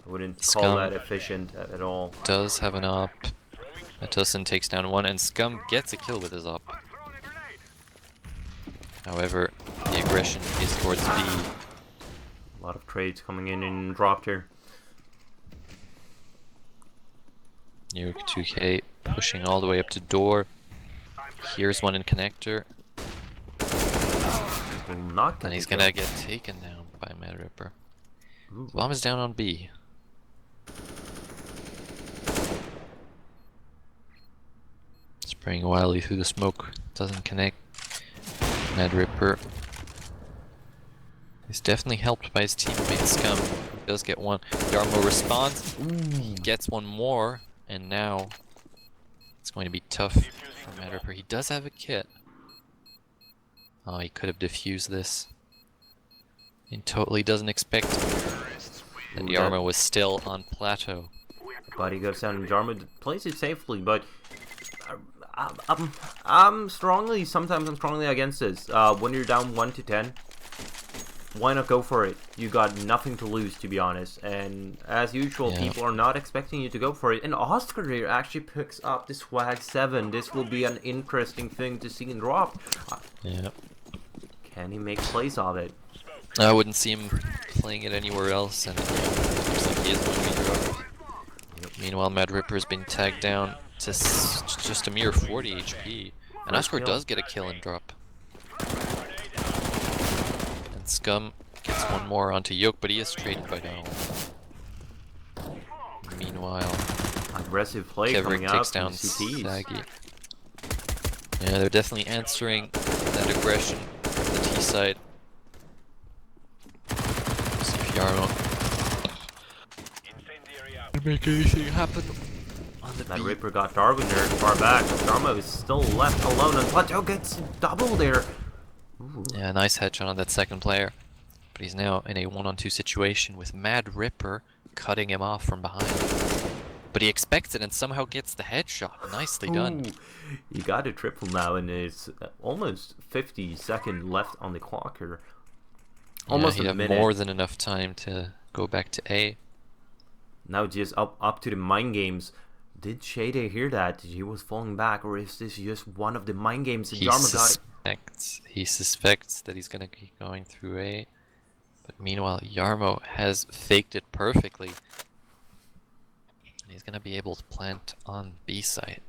[SPEAKER 1] wouldn't
[SPEAKER 2] Scum
[SPEAKER 1] call that efficient at all.
[SPEAKER 2] Does have an op. Atusin takes down one, and Scum gets a kill with his op. However, the aggression is towards B.
[SPEAKER 1] A lot of trades coming in and dropped here.
[SPEAKER 2] Nuke 2K pushing all the way up to door. Here's one in connector. And he's gonna get taken down by Mad Ripper. Bomb is down on B. Spraying wildly through the smoke. Doesn't connect. Mad Ripper is definitely helped by his teammate Scum. He does get one. Yarmo responds. He gets one more. And now it's going to be tough for Mad Ripper. He does have a kit. Oh, he could have diffused this. He totally doesn't expect that Yarmo was still on plateau.
[SPEAKER 1] But he goes down and Jarmo plays it safely, but Sometimes I'm strongly against this. When you're down 1 to 10, why not go for it? You got nothing to lose, to be honest. And as usual,
[SPEAKER 2] Yeah.
[SPEAKER 1] people are not expecting you to go for it. And Oscar here actually picks up the Swag 7. This will be an interesting thing to see in drop.
[SPEAKER 2] Yeah.
[SPEAKER 1] Can he make plays of it?
[SPEAKER 2] I wouldn't see him playing it anywhere else, and it looks like he is going to be dropped. Meanwhile, Mad Ripper's been tagged down to just a mere 40 HP. And Oscar does get a kill and drop. And Scum gets one more onto Yoke, but he is traded by now. Meanwhile,
[SPEAKER 1] Aggressive play
[SPEAKER 2] Kevrick
[SPEAKER 1] coming
[SPEAKER 2] takes
[SPEAKER 1] out
[SPEAKER 2] down
[SPEAKER 1] from CTs.
[SPEAKER 2] Saggy. Yeah, they're definitely answering that aggression from the T side. See if Yarmo can make anything happen on the
[SPEAKER 1] That
[SPEAKER 2] B.
[SPEAKER 1] Ripper got Darwin there far back. Darmo is still left alone, and Plateau gets double there. Ooh.
[SPEAKER 2] Yeah, nice headshot on that second player. But he's now in a 1-on-2 situation with Mad Ripper cutting him off from behind. But he expects it and somehow gets the headshot. Nicely done.
[SPEAKER 1] Ooh. You got a triple now, and it's almost 50 seconds left on the clock here. Almost
[SPEAKER 2] he'd
[SPEAKER 1] a
[SPEAKER 2] have
[SPEAKER 1] minute.
[SPEAKER 2] more than enough time to go back to A.
[SPEAKER 1] Now just up to the mind games. Did Shade hear that? He was falling back, or is this just one of the mind games that Yarmo got?
[SPEAKER 2] He suspects that he's gonna keep going through A. But meanwhile, Yarmo has faked it perfectly. And he's gonna be able to plant on B site.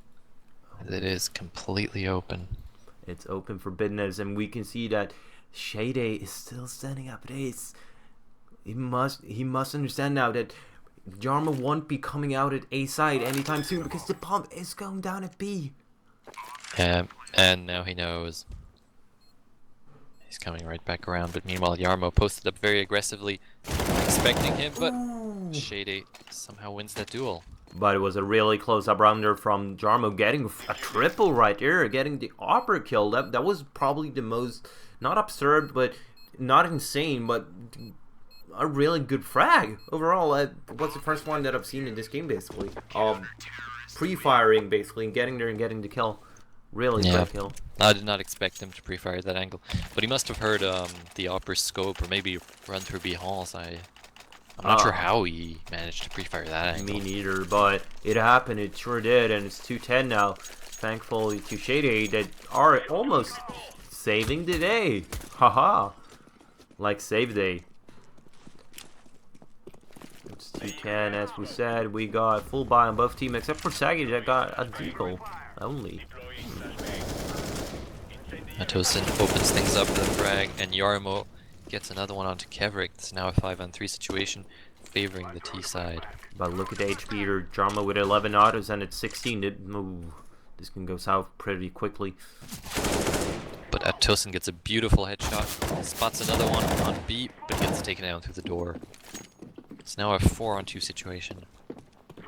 [SPEAKER 2] As it is completely open.
[SPEAKER 1] It's open for business, and we can see that Shade is still standing up at ace. He must understand now that Yarmo won't be coming out at A side anytime soon because the pump is going down at B.
[SPEAKER 2] And now he knows. He's coming right back around, but meanwhile Yarmo posted up very aggressively, expecting him, but Shade somehow wins that duel.
[SPEAKER 1] But it was a really close up rounder from Yarmo getting a triple right there, getting the upper kill. That was probably the most, not absurd, but not insane, but a really good frag. Overall, what's the first one that I've seen in this game, basically. Pre-firing, basically, and getting there and getting the kill. Really great kill.
[SPEAKER 2] I did not expect him to pre-fire that angle, but he must have heard the upper scope, or maybe run through behinds. I'm not sure how he managed to pre-fire that angle.
[SPEAKER 1] Me neither, but it happened. It sure did, and it's 2-10 now. Thankfully to Shade that are almost saving the day. Haha. Like save day. It's 2-10, as we said. We got full buy on both teams except for Saggy that got a decal only.
[SPEAKER 2] Matosin opens things up with a frag, and Yarmo gets another one onto Kevrick. It's now a 5-on-3 situation, favoring the T side.
[SPEAKER 1] But look at the HP here. Jarmo with 11 autos and it's 16. This can go south pretty quickly.
[SPEAKER 2] But Atosin gets a beautiful headshot, spots another one on B, but gets taken out through the door. It's now a 4-on-2 situation.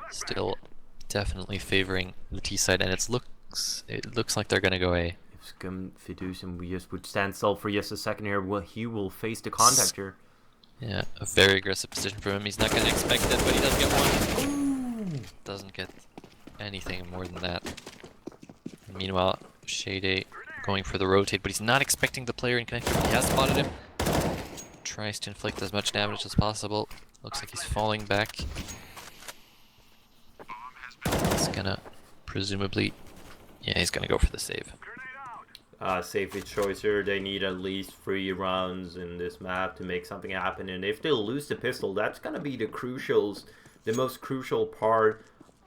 [SPEAKER 2] Still definitely favoring the T side, and it looks like they're gonna go A.
[SPEAKER 1] If Scum Fiducian we just would stand still for just a second here, well, he will face the contact here.
[SPEAKER 2] Yeah, a very aggressive position for him. He's not gonna expect it, but he does get one. Doesn't get anything more than that. Meanwhile, Shade going for the rotate, but he's not expecting the player in connection. He has spotted him. Tries to inflict as much damage as possible. Looks like he's falling back. He's gonna presumably, yeah, he's gonna go for the save.
[SPEAKER 1] Safety choice here. They need at least 3 rounds in this map to make something happen, and if they lose the pistol, that's gonna be the most crucial part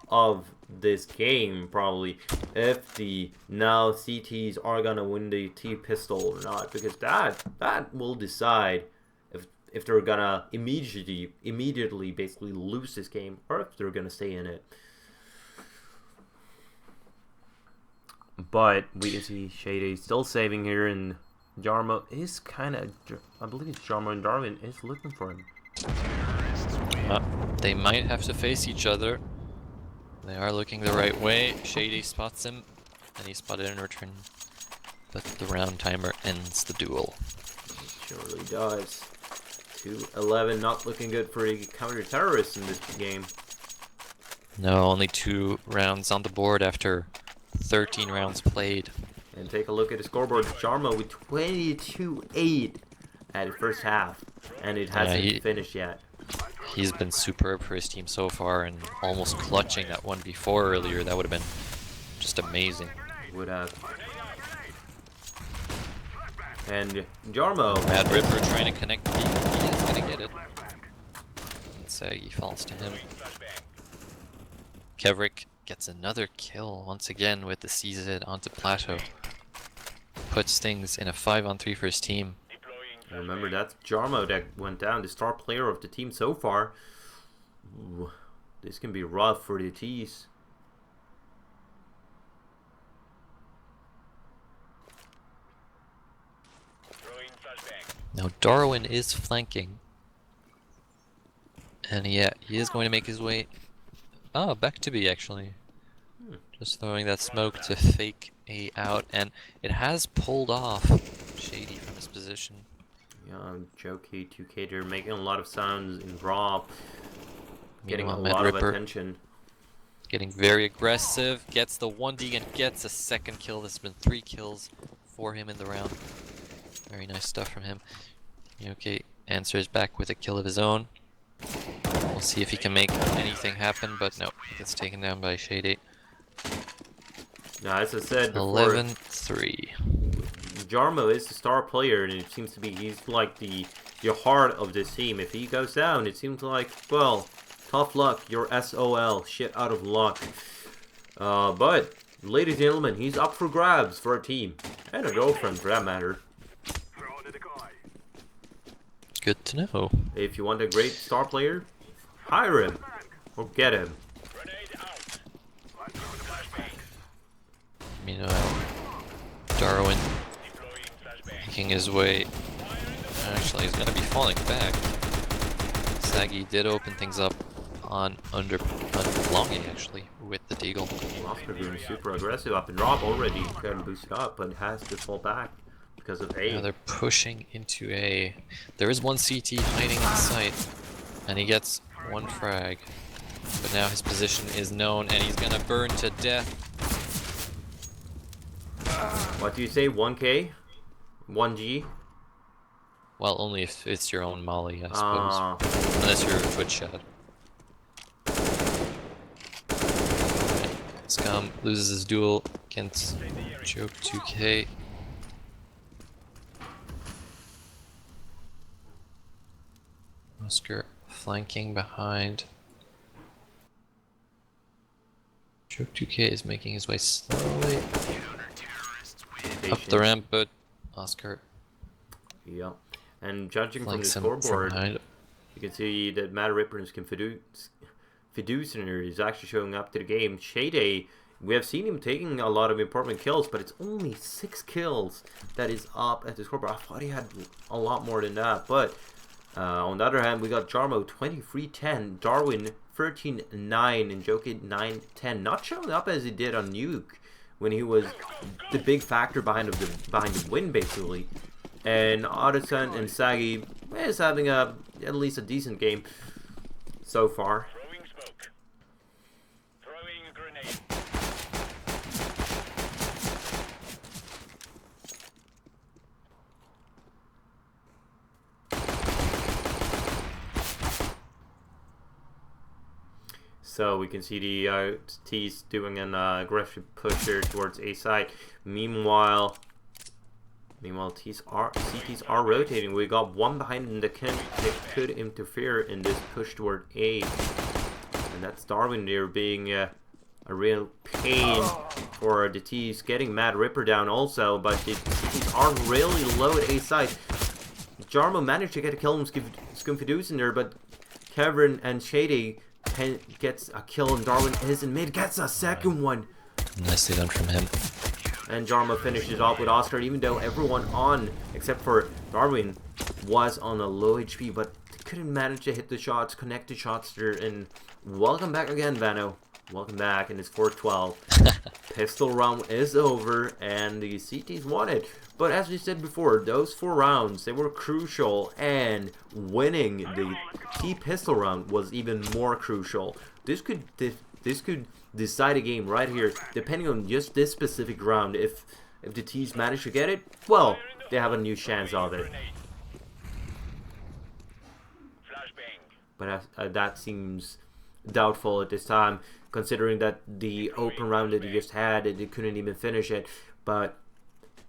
[SPEAKER 1] of this game, probably, if the now CTs are gonna win the T pistol or not, because that will decide if they're gonna immediately basically lose this game, or if they're gonna stay in it. But we can see Shady still saving here, and Jarmo is kind of, I believe it's Jarmo and Darwin is looking for him.
[SPEAKER 2] They might have to face each other. They are looking the right way. Shady spots him, and he spotted in return. But the round timer ends the duel.
[SPEAKER 1] Surely does. 2-11, not looking good for the counter-terrorists in this game.
[SPEAKER 2] No, only 2 rounds on the board after 13 rounds played.
[SPEAKER 1] And take a look at the scoreboard. Jarmo with 22-8 at the first half. And it hasn't finished yet.
[SPEAKER 2] He's been superb for his team so far, and almost clutching that 1v4 earlier. That would have been just amazing.
[SPEAKER 1] Would have. And Jarmo.
[SPEAKER 2] Mad Ripper trying to connect. He is going to get it. And Sagi falls to him. Kevrick gets another kill once again with the CZ onto Plateau. Puts things in a 5-on-3 for his team.
[SPEAKER 1] Remember, that's Jarmo that went down, the star player of the team so far. Ooh, this can be rough for the T's.
[SPEAKER 2] Now Darwin is flanking. And yeah, he is going to make his way... Oh, back to B actually. Just throwing that smoke to fake A out, and it has pulled off Shady from his position.
[SPEAKER 1] Yeah, Jokey, 2K, they're making a lot of sounds in Raw. Getting a
[SPEAKER 2] Mad
[SPEAKER 1] lot
[SPEAKER 2] Ripper
[SPEAKER 1] of attention.
[SPEAKER 2] Getting very aggressive, gets the 1D and gets a second kill. There's been 3 kills for him in the round. Very nice stuff from him. Okay, answers back with a kill of his own. We'll see if he can make anything happen, but no, gets taken down by Shady.
[SPEAKER 1] Now, as I said before,
[SPEAKER 2] 11-3.
[SPEAKER 1] Jarmo is the star player, and it seems to be he's like the heart of this team. If he goes down, it seems like, well, tough luck. You're SOL, shit out of luck. But, ladies and gentlemen, he's up for grabs for a team. And a girlfriend, for that matter.
[SPEAKER 2] Good to know.
[SPEAKER 1] If you want a great star player, hire him. Or get him.
[SPEAKER 2] Meanwhile, Darwin making his way. Actually, he's going to be falling back. Sagi did open things up on under Longy actually with the Deagle.
[SPEAKER 1] Oscar being super aggressive up in drop already, trying to boost it up, but has to fall back because of A.
[SPEAKER 2] Now they're pushing into A. There is one CT hiding in sight, and he gets one frag. But now his position is known, and he's going to burn to death.
[SPEAKER 1] What do you say, 1K? 1G?
[SPEAKER 2] Well, only if it's your own molly, I suppose. Unless you're a Twitch shot. Scum loses his duel against Joke 2K. Oscar flanking behind. Joke 2K is making his way slowly up the ramp, but Oscar.
[SPEAKER 1] Yeah. And judging from the
[SPEAKER 2] flanks him
[SPEAKER 1] scoreboard,
[SPEAKER 2] from
[SPEAKER 1] you can see that Mad Ripper and Fiduciner is actually showing up to the game. Shade, we have seen him taking a lot of important kills, but it's only 6 kills that is up at the scoreboard. I thought he had a lot more than that, but on the other hand, we got Jarmo 23-10, Darwin 13-9, and Joki 9-10. Not showing up as he did on Nuke when he was the big factor behind the win, basically. And Otterson and Sagi is having at least a decent game so far.
[SPEAKER 4] Throwing smoke. Throwing a grenade.
[SPEAKER 1] So we can see the T's doing an aggressive push here towards A side. Meanwhile, CTs are rotating. We got one behind them that could interfere in this push toward A. And that's Darwin there being a real pain for the T's. Getting Mad Ripper down also, but the CTs are really low at A side. Jarmo managed to get a kill on Scumfidus in there, but Kevin and Shady gets a kill, and Darwin is in mid, gets a second one.
[SPEAKER 2] Nicely done from him.
[SPEAKER 1] And Jarmo finishes off with Oscar, even though everyone on, except for Darwin, was on a low HP, but couldn't manage to hit the shots, connect the shots there. And welcome back again, wanoO. Welcome back, and it's 4-12. Pistol round is over, and the CTs won it. But as we said before, those 4 rounds, they were crucial, and winning the T pistol round was even more crucial. This could this could decide a game right here, depending on just this specific round. If the T's manage to get it, well, they have a new chance of it. But that seems doubtful at this time, considering that the open round that they just had, they couldn't even finish it. But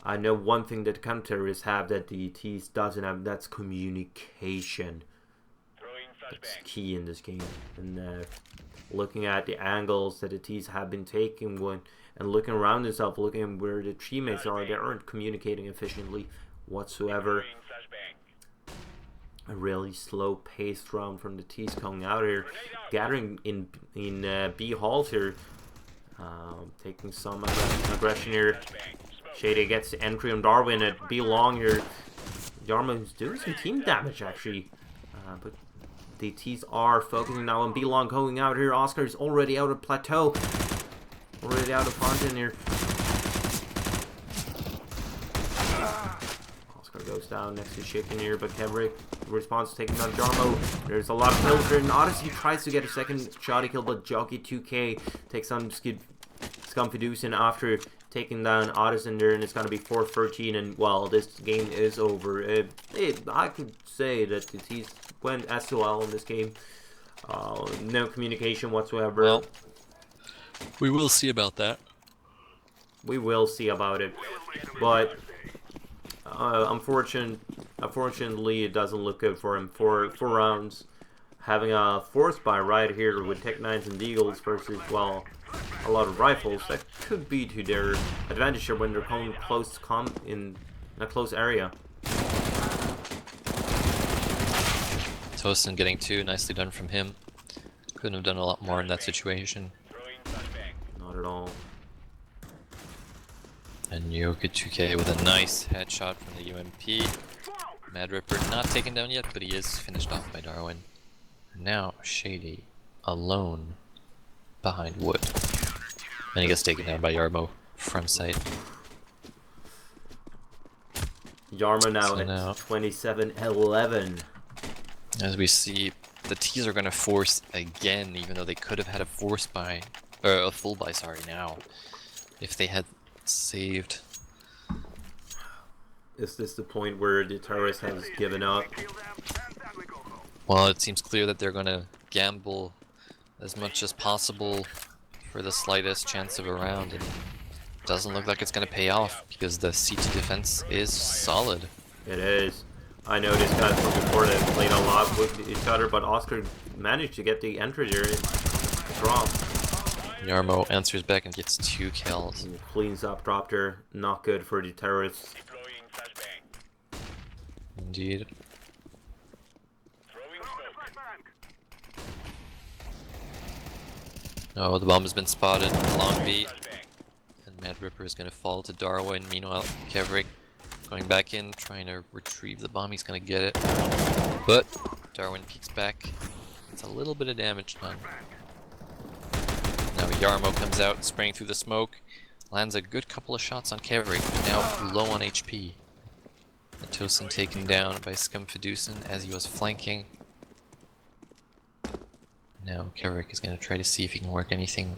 [SPEAKER 1] I know one thing that counter-terrorists have that the T's doesn't have, that's communication. That's key in this game. And looking at the angles that the T's have been taking and looking around themselves, looking at where the teammates are, they aren't communicating efficiently whatsoever. A really slow paced round from the T's coming out here, gathering in B halls here, taking some aggression here. Shady gets the entry on Darwin at B long here. Yarmo's doing some team damage actually, but the T's are focusing now on B long going out here. Oscar's already out of plateau, already out of fountain here. Goes down next to Chicken here, but Kevrick responds taking down Jarmo. There's a lot of kills here, and Odyssey tries to get a second shoddy kill, but Jockey 2K takes on Scumfiducin after taking down Odyssey there, and it's going to be 4-13, and well, this game is over. I could say that the T's went SOL in this game. No communication whatsoever.
[SPEAKER 2] Well, we will see about that.
[SPEAKER 1] We will see about it, but unfortunately, it doesn't look good for him. Four rounds, having a force buy right here with Tech 9s and Deagles versus, well, a lot of rifles, that could be to their advantage here when they're coming close in a close area.
[SPEAKER 2] Toastin getting 2, nicely done from him. Couldn't have done a lot more in that situation.
[SPEAKER 1] Not at all.
[SPEAKER 2] And Yoka 2K with a nice headshot from the UMP. Mad Ripper not taken down yet, but he is finished off by Darwin. And now Shady alone behind wood. And he gets taken down by Yarmo front sight.
[SPEAKER 1] Yarmo now
[SPEAKER 2] So
[SPEAKER 1] at
[SPEAKER 2] now,
[SPEAKER 1] 27-11.
[SPEAKER 2] as we see, the T's are going to force again, even though they could have had a force buy, or a full buy, sorry, now. If they had saved.
[SPEAKER 1] Is this the point where the terrorist has given up?
[SPEAKER 2] Well, it seems clear that they're going to gamble as much as possible for the slightest chance of a round, and it doesn't look like it's going to pay off because the CT defense is solid.
[SPEAKER 1] It is. I know these guys from before that played a lot with each other, but Oscar managed to get the entry here and drop.
[SPEAKER 2] Yarmo answers back and gets 2 kills.
[SPEAKER 1] And cleans up drop there. Not good for the terrorists.
[SPEAKER 2] Indeed. Oh, the bomb has been spotted. Long B. And Mad Ripper is going to fall to Darwin. Meanwhile, Kevrick going back in, trying to retrieve the bomb. He's going to get it. But Darwin peeks back. It's a little bit of damage done. Now Yarmo comes out, spraying through the smoke. Lands a good couple of shots on Kevrick, now low on HP. Tosin taken down by Scumfiducin as he was flanking. Now Kevrick is going to try to see if he can work anything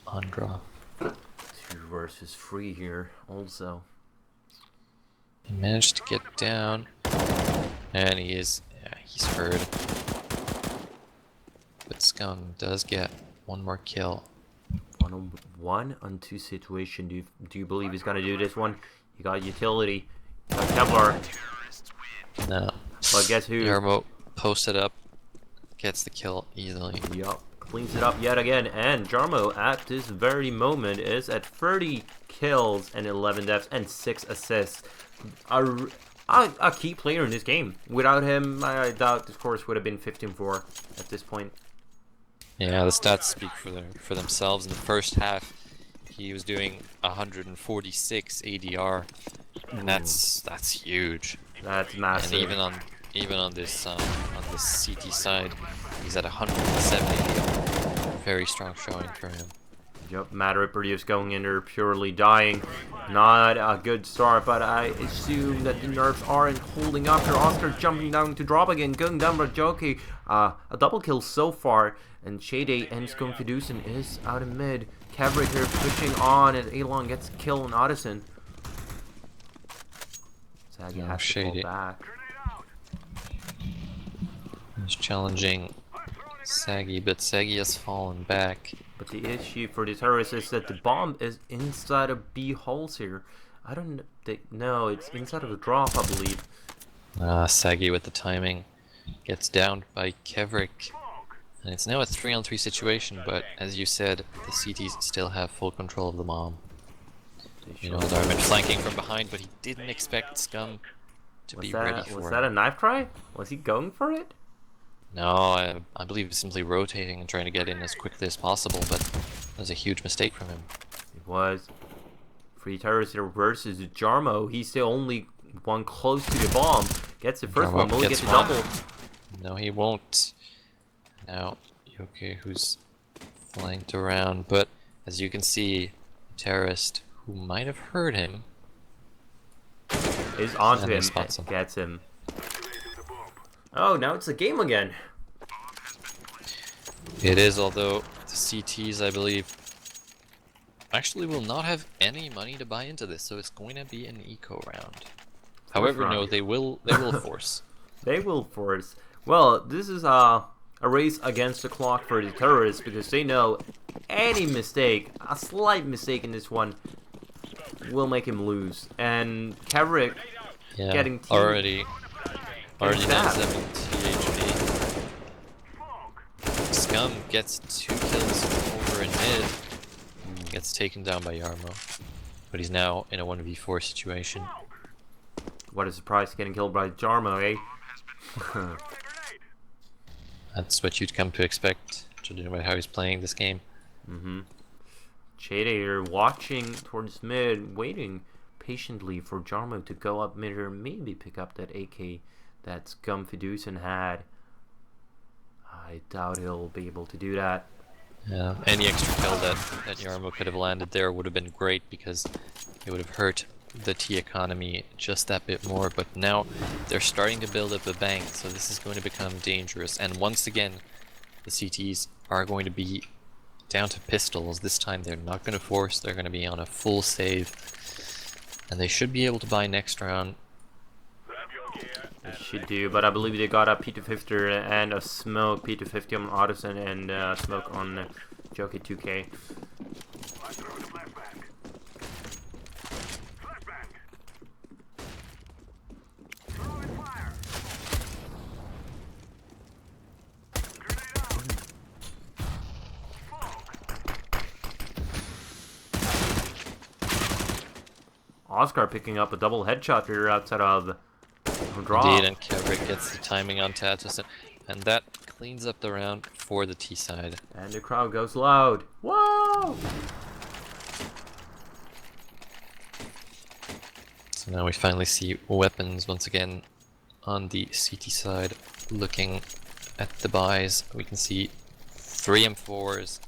[SPEAKER 2] on draw.
[SPEAKER 1] 2 versus 3 here, also.
[SPEAKER 2] He managed to get down, and he's hurt. But Scum does get 1 more kill.
[SPEAKER 1] 1-on-1 situation. Do you believe he's gonna do this one? You got utility. You got Kevlar.
[SPEAKER 2] No.
[SPEAKER 1] But guess who?
[SPEAKER 2] Yarmo posted up, gets the kill easily.
[SPEAKER 1] Yup. Cleans it up yet again. And Jarmo at this very moment is at 30 kills and 11 deaths and 6 assists. A key player in this game. Without him, I doubt the scores would have been 15-4 at this point.
[SPEAKER 2] Yeah, the stats speak for themselves. In the first half, he was doing 146 ADR, and that's huge.
[SPEAKER 1] That's massive.
[SPEAKER 2] And even on this CT side, he's at 170 ADR. Very strong showing for him.
[SPEAKER 1] Yep, Mad Ripper just going in there, purely dying. Not a good start, but I assume that the nerfs aren't holding up here. Oscar jumping down to drop again, going down by Jockey. A double kill so far, and Shade and Sconfiducin is out in mid. Kevrick here pushing on, and Elon gets killed on Odyssey. Saggy has to pull back.
[SPEAKER 2] He's challenging Saggy, but Saggy has fallen back.
[SPEAKER 1] But the issue for the terrorists is that the bomb is inside of B holes here. I don't know, it's inside of the drop, I believe.
[SPEAKER 2] Saggy with the timing gets downed by Kevrick. And it's now a 3-on-3 situation, but as you said, the CTs still have full control of the bomb. You know, Darman flanking from behind, but he didn't expect Scum to be ready for it.
[SPEAKER 1] Was that a knife try? Was he going for it?
[SPEAKER 2] No, I believe he's simply rotating and trying to get in as quickly as possible, but that was a huge mistake from him.
[SPEAKER 1] It was. Free terrorist here versus Jarmo. He's the only one close to the bomb. Gets the first one, will he get the double?
[SPEAKER 2] No, he won't. Now, Yoke, who's flanked around, but as you can see, terrorist who might have heard him
[SPEAKER 1] is onto him,
[SPEAKER 2] spots him.
[SPEAKER 1] Gets him. Oh, now it's a game again.
[SPEAKER 2] It is, although the CTs, I believe, actually will not have any money to buy into this, so it's going to be an eco round. However, no, they will force.
[SPEAKER 1] They will force. Well, this is a race against the clock for the terrorists, because they know any mistake, a slight mistake in this one, will make him lose. And Kevrick getting
[SPEAKER 2] already down 70 HP. Scum gets 2 kills over in mid. Gets taken down by Yarmo. But he's now in a 1v4 situation.
[SPEAKER 1] What a surprise, getting killed by Jarmo, eh?
[SPEAKER 2] That's what you'd come to expect, judging by how he's playing this game.
[SPEAKER 1] Chede here watching towards mid, waiting patiently for Jarmo to go up mid or maybe pick up that AK that Sconfiducin had. I doubt he'll be able to do that.
[SPEAKER 2] Yeah, any extra kill that Yarmo could have landed there would have been great, because it would have hurt the T economy just that bit more, but now they're starting to build up a bank, so this is going to become dangerous. And once again, the CTs are going to be down to pistols. This time they're not going to force, they're going to be on a full save, and they should be able to buy next round.
[SPEAKER 1] They should do, but I believe they got a P250 and a smoke. P250 on Odyssey and smoke on Jockey 2K. Oscar picking up a double headshot here outside of drop.
[SPEAKER 2] Indeed, and Kevrick gets the timing on Tatus, and that cleans up the round for the T side.
[SPEAKER 1] And the crowd goes loud. Whoa!
[SPEAKER 2] So now we finally see weapons once again on the CT side. Looking at the buys, we can see 3 M4s,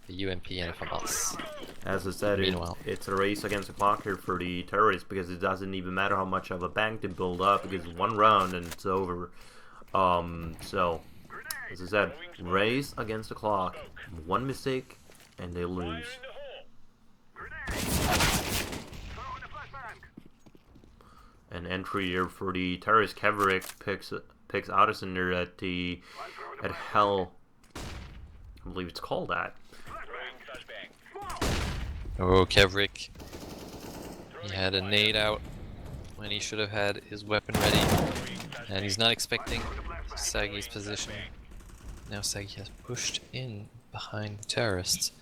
[SPEAKER 2] the UMP, and a FAMAS.
[SPEAKER 1] As I said, it's a race against the clock here for the terrorists, because it doesn't even matter how much of a bank they build up, because one round and it's over. So, as I said, race against the clock. One mistake and they lose. An entry here for the terrorist. Kevrick picks Odyssey there at Hell. I believe it's called that.
[SPEAKER 2] Oh, Kevrick. He had a nade out when he should have had his weapon ready. And he's not expecting Saggy's position. Now Saggy has pushed in behind the terrorists.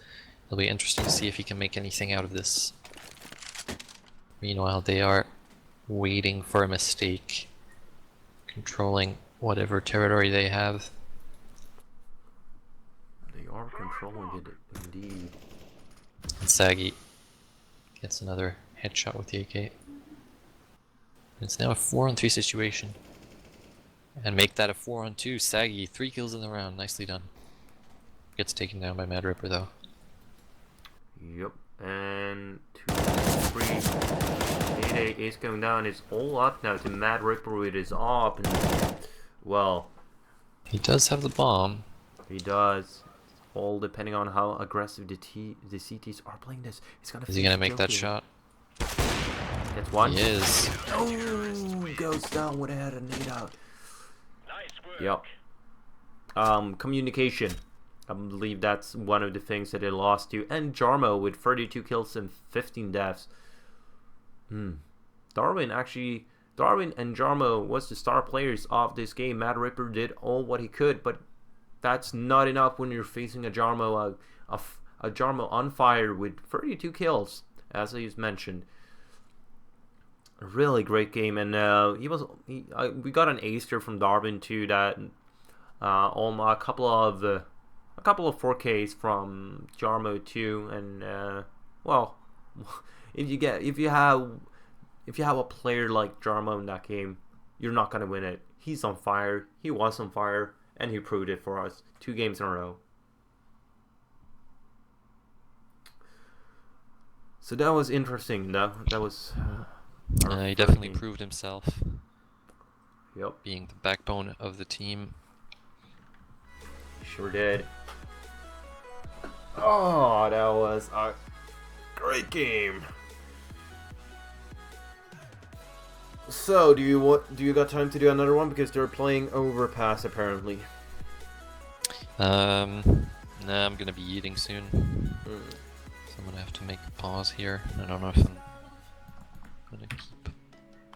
[SPEAKER 2] It'll be interesting to see if he can make anything out of this. Meanwhile, they are waiting for a mistake, controlling whatever territory they have.
[SPEAKER 1] They are controlling it, indeed.
[SPEAKER 2] And Saggy gets another headshot with the AK. It's now a 4-on-3 situation. And make that a 4-on-2. Saggy, 3 kills in the round. Nicely done. Gets taken down by Mad Ripper though.
[SPEAKER 1] Yep. And 2, 3. Mayday is going down. It's all up now to Mad Ripper with his op. And, well,
[SPEAKER 2] He does have the bomb.
[SPEAKER 1] he does. All depending on how aggressive the CTs are playing this. He's gonna.
[SPEAKER 2] Is he gonna make that shot?
[SPEAKER 1] That's one.
[SPEAKER 2] He is.
[SPEAKER 1] Oh, goes down with a head and nade out.
[SPEAKER 4] Nice work.
[SPEAKER 1] Yep. Communication. I believe that's one of the things that they lost to. And Jarmo with 32 kills and 15 deaths. Darwin and Jarmo was the star players of this game. Mad Ripper did all what he could, but that's not enough when you're facing a Jarmo, a Jarmo on fire with 32 kills, as I just mentioned. A really great game, and we got an ace here from Darwin too. That on a couple of 4Ks from Jarmo too, and well, if you have a player like Jarmo in that game, you're not gonna win it. He's on fire. He was on fire, and he proved it for us 2 games in a row. So that was interesting. That was.
[SPEAKER 2] He definitely proved himself.
[SPEAKER 1] Yep.
[SPEAKER 2] Being the backbone of the team.
[SPEAKER 1] Sure did. Oh, that was a great game. So, do you got time to do another one, because they're playing Overpass apparently?
[SPEAKER 2] Nah, I'm gonna be eating soon. So I'm gonna have to make a pause here. I don't know if I'm gonna keep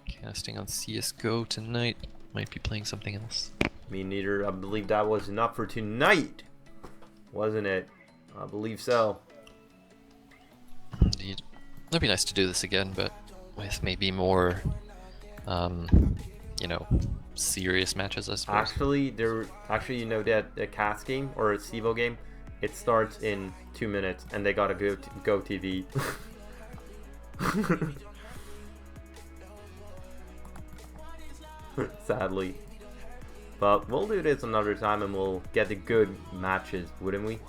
[SPEAKER 2] casting on CSGO tonight. Might be playing something else.
[SPEAKER 1] Me neither. I believe that was enough for tonight, wasn't it? I believe so.
[SPEAKER 2] Indeed. It'd be nice to do this again, but with maybe more, you know, serious matches, I suppose.
[SPEAKER 1] Actually, you know that a cast game or a CSGO game, it starts in 2 minutes, and they gotta go TV. Sadly. But we'll do this another time, and we'll get the good matches, wouldn't we?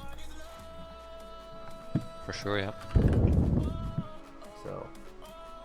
[SPEAKER 2] For sure, yeah.
[SPEAKER 1] So